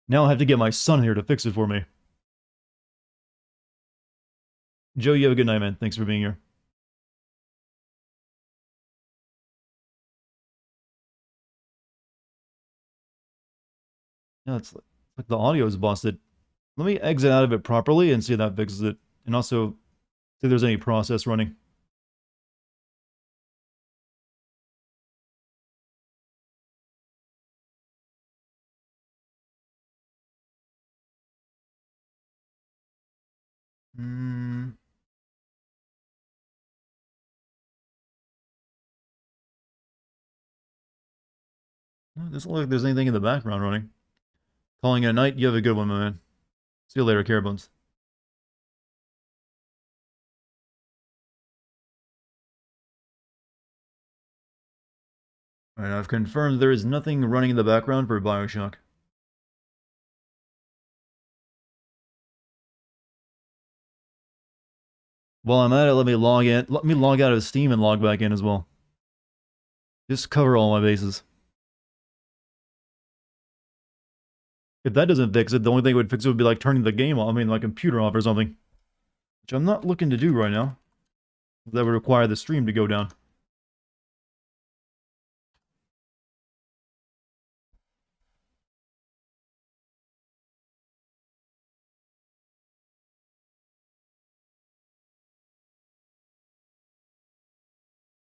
Now I have to get my son here to fix it for me. Joe, you have a good night, man. Thanks for being here. Yeah, it's like the audio is busted. Let me exit out of it properly and see if that fixes it. And also, see if there's any process running. Doesn't look like there's anything in the background running. Calling it a night. You have a good one, my man. See you later, Carebones. Alright, I've confirmed there is nothing running in the background for Bioshock. While I'm at it, let me log in. Let me log out of Steam and log back in as well. Just cover all my bases. If that doesn't fix it, the only thing that would fix it would be like turning the game off. I mean, my computer off or something. Which I'm not looking to do right now. That would require the stream to go down.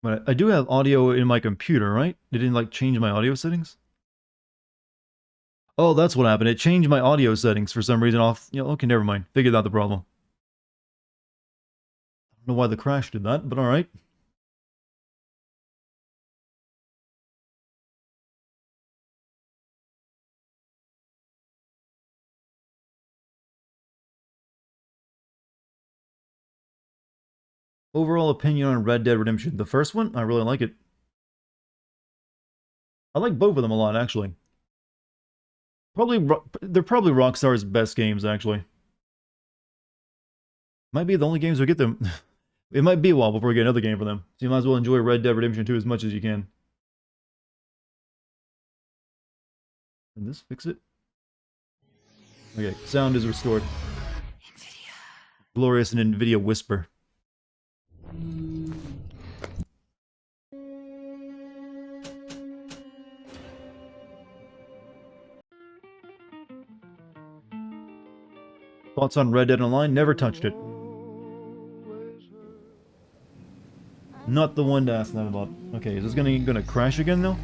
But I do have audio in my computer, right? It didn't like change my audio settings? Oh, that's what happened. It changed my audio settings for some reason off. You know, okay, never mind. Figured out the problem. I don't know why the crash did that, but alright. Overall opinion on Red Dead Redemption. The first one, I really like it. I like both of them a lot, actually. They're probably Rockstar's best games, actually. Might be the only games we get them. It might be a while before we get another game for them. So you might as well enjoy Red Dead Redemption 2 as much as you can. Can this fix it? Okay, sound is restored. NVIDIA. Glorious and NVIDIA whisper. Thoughts on Red Dead Online? Never touched it. Not the one to ask that about. Okay, is this gonna crash again though?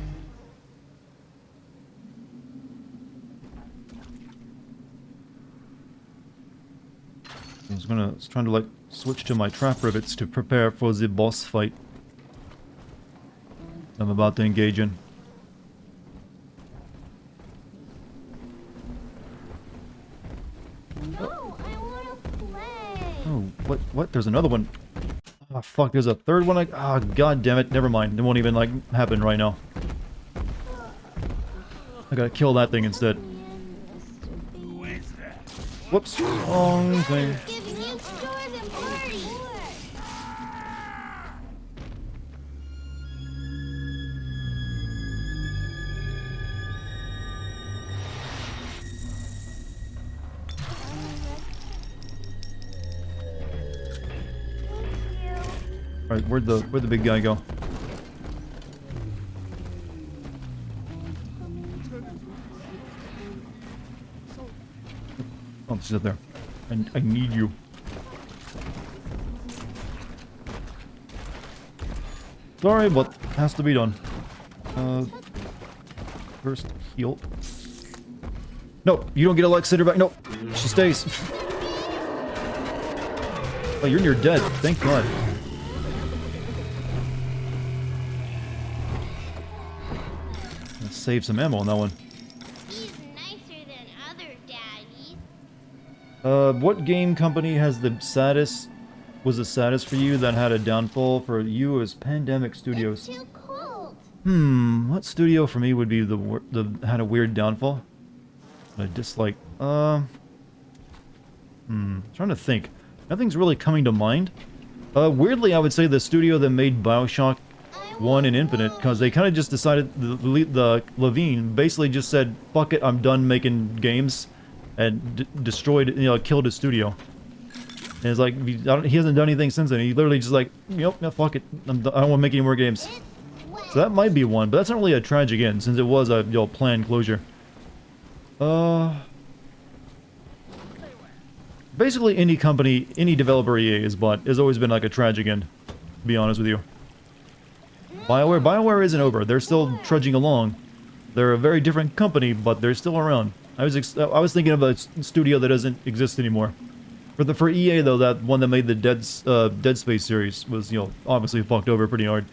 I was trying to like switch to my trap rivets to prepare for the boss fight I'm about to engage in. No, I want to play. Oh, what? There's another one. Oh, fuck, there's a third one. Oh, god damn it. Never mind. It won't even, like, happen right now. I gotta kill that thing instead. Whoops. Wrong thing. Alright, where'd the big guy go? Oh, she's up there. I need you. Sorry, but has to be done. First heal. No, you don't get a Lex Sitter back. No, she stays. Oh, you're near dead. Thank God. Let's save some ammo on that one. He's nicer than other daddies. What game company has the saddest, was the saddest for you that had a downfall? For you as Pandemic Studios. It's too cold. What studio for me would be the had a weird downfall? I dislike. Trying to think. Nothing's really coming to mind. Weirdly, I would say the studio that made Bioshock 1 and Infinite, because they kind of just decided, the Levine basically just said, fuck it, I'm done making games, and destroyed, killed his studio. And it's like, he hasn't done anything since then. He literally just like, yep, no, fuck it, I don't want to make any more games. So that might be one, but that's not really a tragic end, since it was a planned closure. Basically, any company, any developer EA has bought has always been like a tragic end, to be honest with you. BioWare isn't over. They're still trudging along. They're a very different company, but they're still around. I was thinking of a studio that doesn't exist anymore. For EA though, that one that made the Dead Space series was, obviously fucked over pretty hard.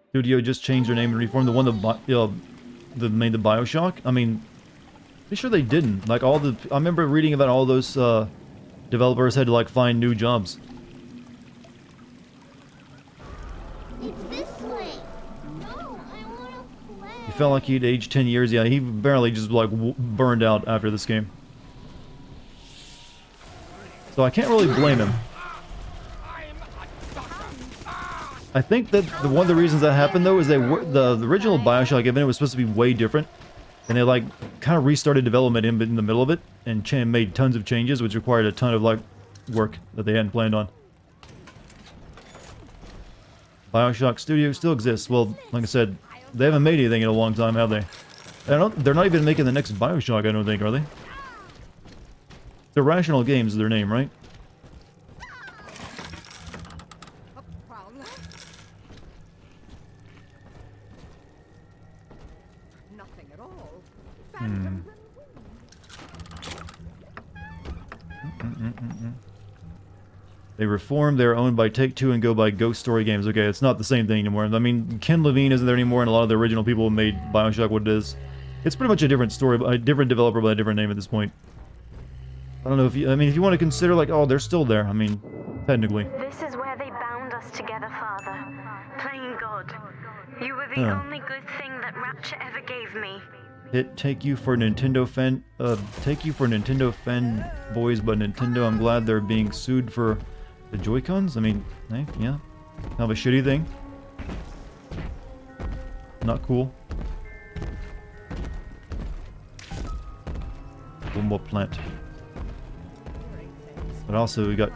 Studio just changed their name and reformed the one that made the Bioshock. I mean, pretty sure they didn't. Like I remember reading about all those developers had to like find new jobs. It's this way. No, I want to play. He felt like he'd aged 10 years. Yeah, he barely just like burned out after this game. So I can't really blame him. I think that one of the reasons that happened though is the original Bioshock event was supposed to be way different, and they like kind of restarted development in the middle of it and made tons of changes, which required a ton of like work that they hadn't planned on. Bioshock Studio still exists. Well, like I said, they haven't made anything in a long time, have they? They're not even making the next Bioshock, I don't think, are they? Irrational Games is their name, right? They reformed, they're owned by Take-Two and go by Ghost Story Games. Okay, it's not the same thing anymore. I mean, Ken Levine isn't there anymore, and a lot of the original people who made Bioshock what it is. It's pretty much a different story, a different developer by a different name at this point. I don't know if you, I mean, if you want to consider like, oh, they're still there. I mean, technically. This is where they bound us together, Father. Playing God. You were the only good thing that Rapture ever gave me. Take you for Nintendo fan boys, but Nintendo, I'm glad they're being sued for the Joy-Cons. I mean, hey, yeah, kind of a shitty thing. Not cool. One more plant. But also we got...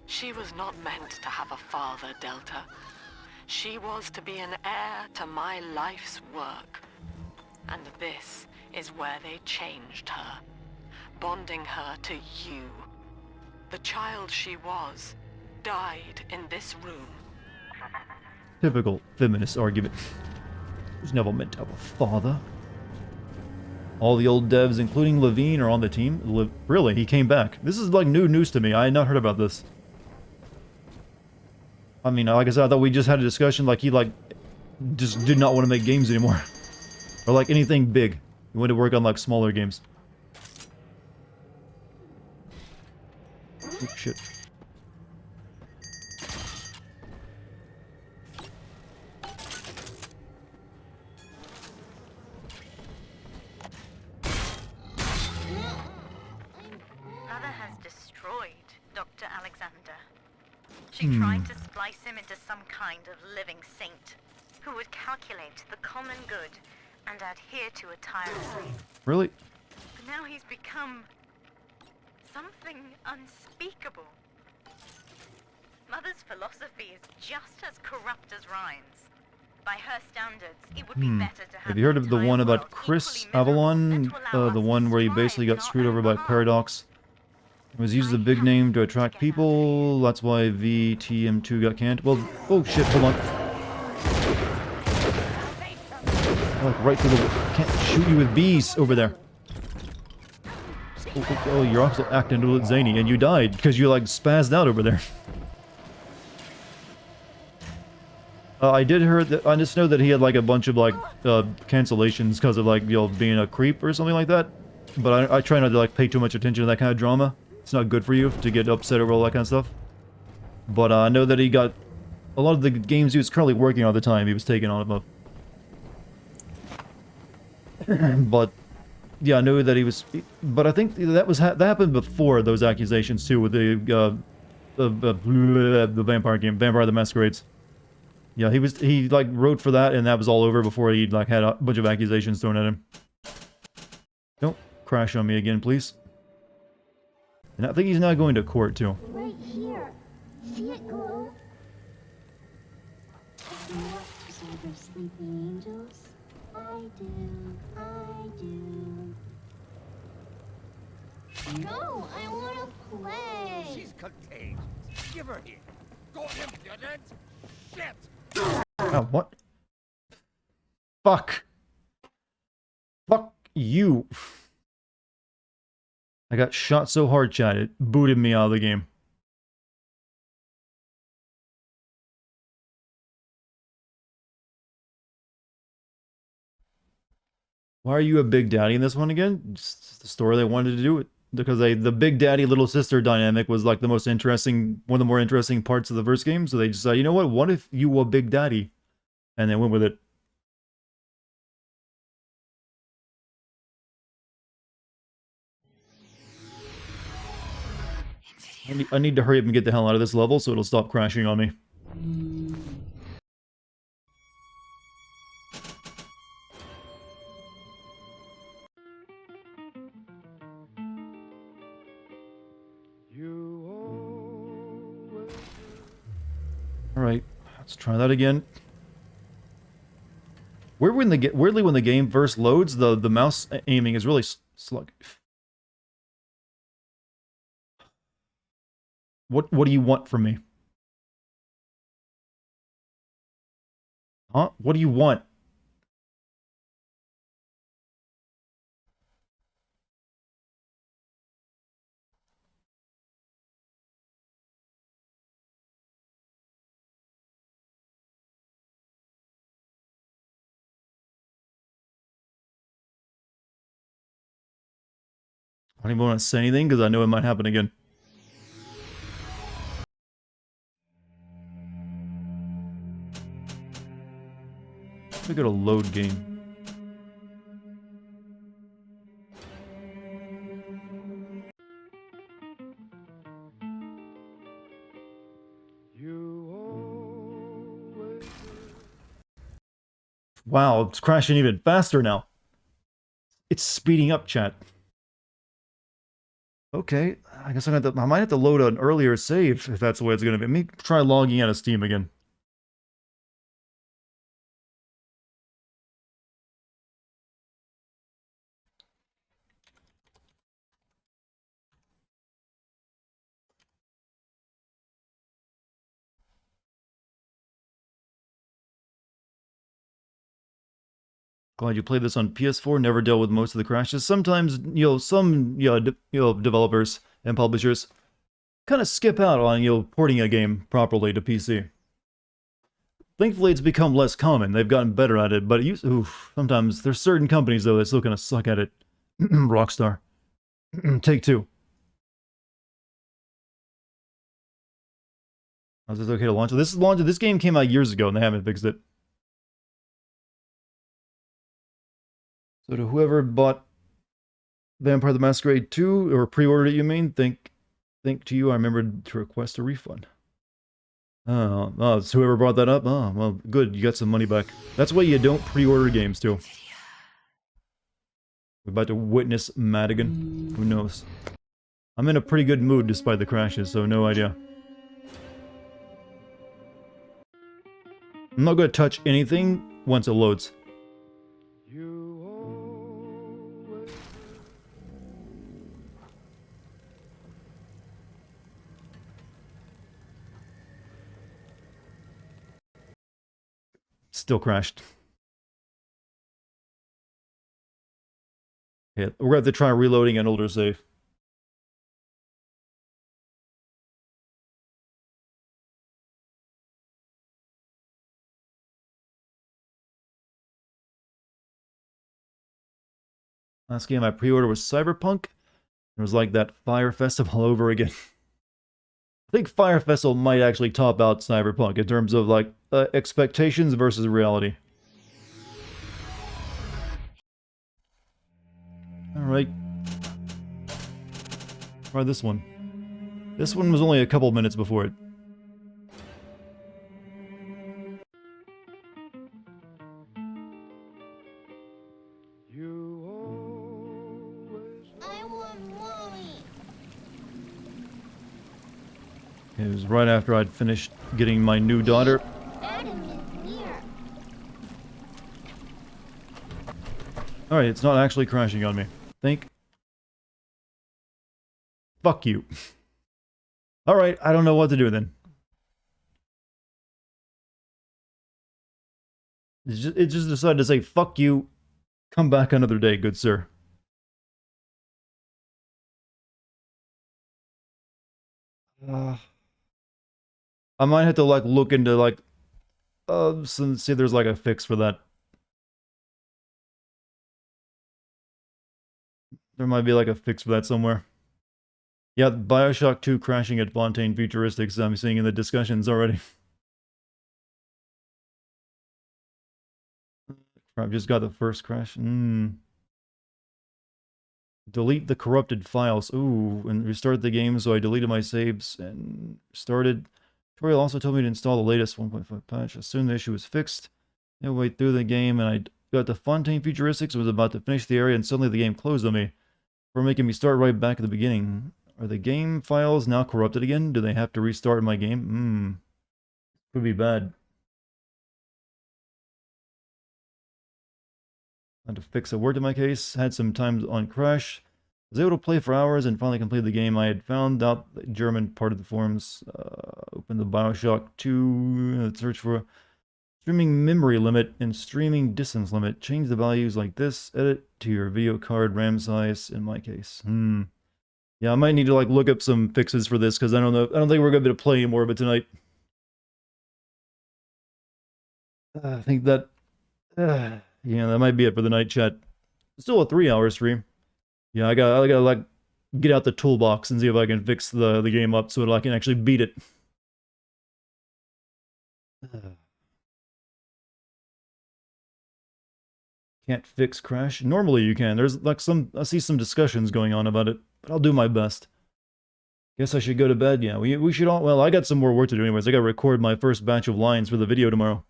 She was not meant to have a father, Delta. She was to be an heir to my life's work. And this is where they changed her, bonding her to you. The child she was died in this room. Typical feminist argument. Who's never meant to have a father. All the old devs, including Levine, are on the team. Really? He came back. This is like new news to me. I had not heard about this. I mean, like I said, I thought we just had a discussion like he like just did not want to make games anymore. Or like anything big. He wanted to work on like smaller games. Oh, shit. Mother has destroyed Dr. Alexander. She tried to splice him into some kind of living saint who would calculate the common good and adhere to it tirelessly. Really? But now he's become something unspeakable. Mother's philosophy is just as corrupt as Ryan's. By her standards, it would be better to Have you heard of the one about Chris Avalon? The one where he basically got screwed over by Paradox? It was used as a big name to attract people. That's why VTM2 got canned. Well, oh shit, hold on. Like right through the... Can't shoot you with bees over there. Oh, you're also acting a little zany, and you died because you like spazzed out over there. I did hear that. I just know that he had like a bunch of like cancellations because of like, you know, being a creep or something like that. But I try not to like pay too much attention to that kind of drama. It's not good for you to get upset over all that kind of stuff. But I know that he got a lot of the games he was currently working on at the time. He was taking on them. But yeah, I know that he was. But I think that happened before those accusations too, with the vampire game, Vampire the Masquerades. Yeah, he like wrote for that, and that was all over before he like had a bunch of accusations thrown at him. Don't crash on me again, please. And I think he's now going to court too. Right here. See it glow? Do you want to save your sleeping angels? I do. I do. No, I want to play. She's contained. Give her here. Got him, didn't? Shit. Oh, what? Fuck. Fuck you. I got shot so hard, chat, it booted me out of the game. Why are you a big daddy in this one again? Just the story they wanted to do it. Because the big daddy little sister dynamic was like the most interesting, one of the more interesting parts of the first game. So they just said, you know what if you were big daddy? And they went with it. I need to hurry up and get the hell out of this level so it'll stop crashing on me. Alright, let's try that again. Weirdly, when the game first loads, the mouse aiming is really sluggish. What do you want from me? Huh? What do you want? I don't even want to say anything because I know it might happen again. We got a load game. Wow, it's crashing even faster now. It's speeding up, chat. Okay, I guess I might have to load an earlier save if that's the way it's gonna be. Let me try logging out of Steam again. Glad you played this on PS4. Never dealt with most of the crashes. Sometimes, some developers and publishers kind of skip out on porting a game properly to PC. Thankfully, it's become less common. They've gotten better at it, but sometimes there's certain companies though that still kind of suck at it. Rockstar, Take-Two. Is this okay to launch? This game came out years ago and they haven't fixed it. So to whoever bought Vampire the Masquerade 2, or pre-ordered it, you mean? Think to you, I remembered to request a refund. Oh, so whoever brought that up? Oh, well, good, you got some money back. That's why you don't pre-order games, too. We're about to witness Madigan. Who knows? I'm in a pretty good mood despite the crashes, so no idea. I'm not going to touch anything once it loads. Still crashed. Yeah, we're going to have to try reloading an older save. Last game I pre-ordered was Cyberpunk. It was like that Fire Festival over again. I think Fire Festival might actually top out Cyberpunk in terms of like expectations versus reality. Alright. Try this one. This one was only a couple minutes before it. It was right after I'd finished getting my new daughter. Alright, it's not actually crashing on me. Fuck you. Alright, I don't know what to do then. It just decided to say, fuck you, come back another day, good sir. I might have to like look into like see if there's like a fix for that. There might be like a fix for that somewhere. Yeah, Bioshock 2 crashing at Fontaine Futuristics I'm seeing in the discussions already. I've just got the first crash. Delete the corrupted files. Ooh, and restart the game, so I deleted my saves and started. Tutorial also told me to install the latest 1.5 patch. Assume the issue was fixed. I went through the game and I got to Fontaine Futuristics, was about to finish the area, and suddenly the game closed on me. For making me start right back at the beginning. Are the game files now corrupted again? Do they have to restart my game? Could be bad. I had to fix a word in my case. Had some time on crash. Was able to play for hours and finally completed the game. I had found out the German part of the forums. Opened the Bioshock 2. Search for streaming memory limit and streaming distance limit. Change the values like this. Edit to your video card RAM size in my case. Yeah, I might need to like look up some fixes for this because I don't know. I don't think we're gonna be able to play any more of it tonight. I think that yeah, that might be it for the night, chat. Still a 3-hour stream. Yeah, I gotta like get out the toolbox and see if I can fix the game up so that I can actually beat it. Can't fix crash? Normally you can. There's like I see some discussions going on about it, but I'll do my best. Guess I should go to bed. Yeah, we should all. Well, I got some more work to do anyways. I got to record my first batch of lines for the video tomorrow.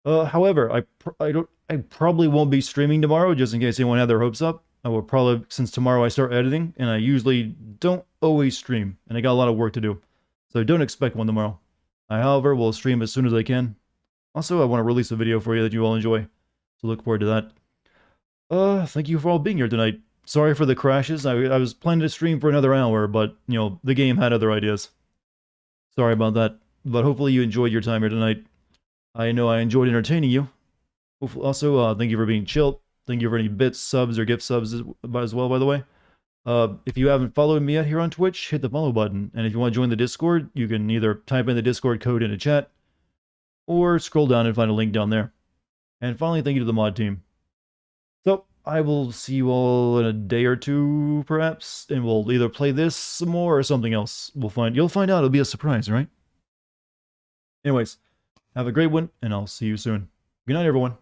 However, I probably won't be streaming tomorrow, just in case anyone had their hopes up. I will probably, since tomorrow I start editing, and I usually don't always stream, and I got a lot of work to do. So don't expect one tomorrow. I, however, will stream as soon as I can. Also, I want to release a video for you that you all enjoy. So look forward to that. Thank you for all being here tonight. Sorry for the crashes. I was planning to stream for another hour, but, you know, the game had other ideas. Sorry about that. But hopefully you enjoyed your time here tonight. I know I enjoyed entertaining you. Hopefully, also, thank you for being chill. Thank you for any bits, subs, or gift subs as well, by the way. If you haven't followed me yet here on Twitch, hit the follow button. And if you want to join the Discord, you can either type in the Discord code in the chat, or scroll down and find a link down there. And finally, thank you to the mod team. So, I will see you all in a day or two, perhaps, and we'll either play this some more or something else. You'll find out. It'll be a surprise, right? Anyways, have a great one, and I'll see you soon. Good night, everyone.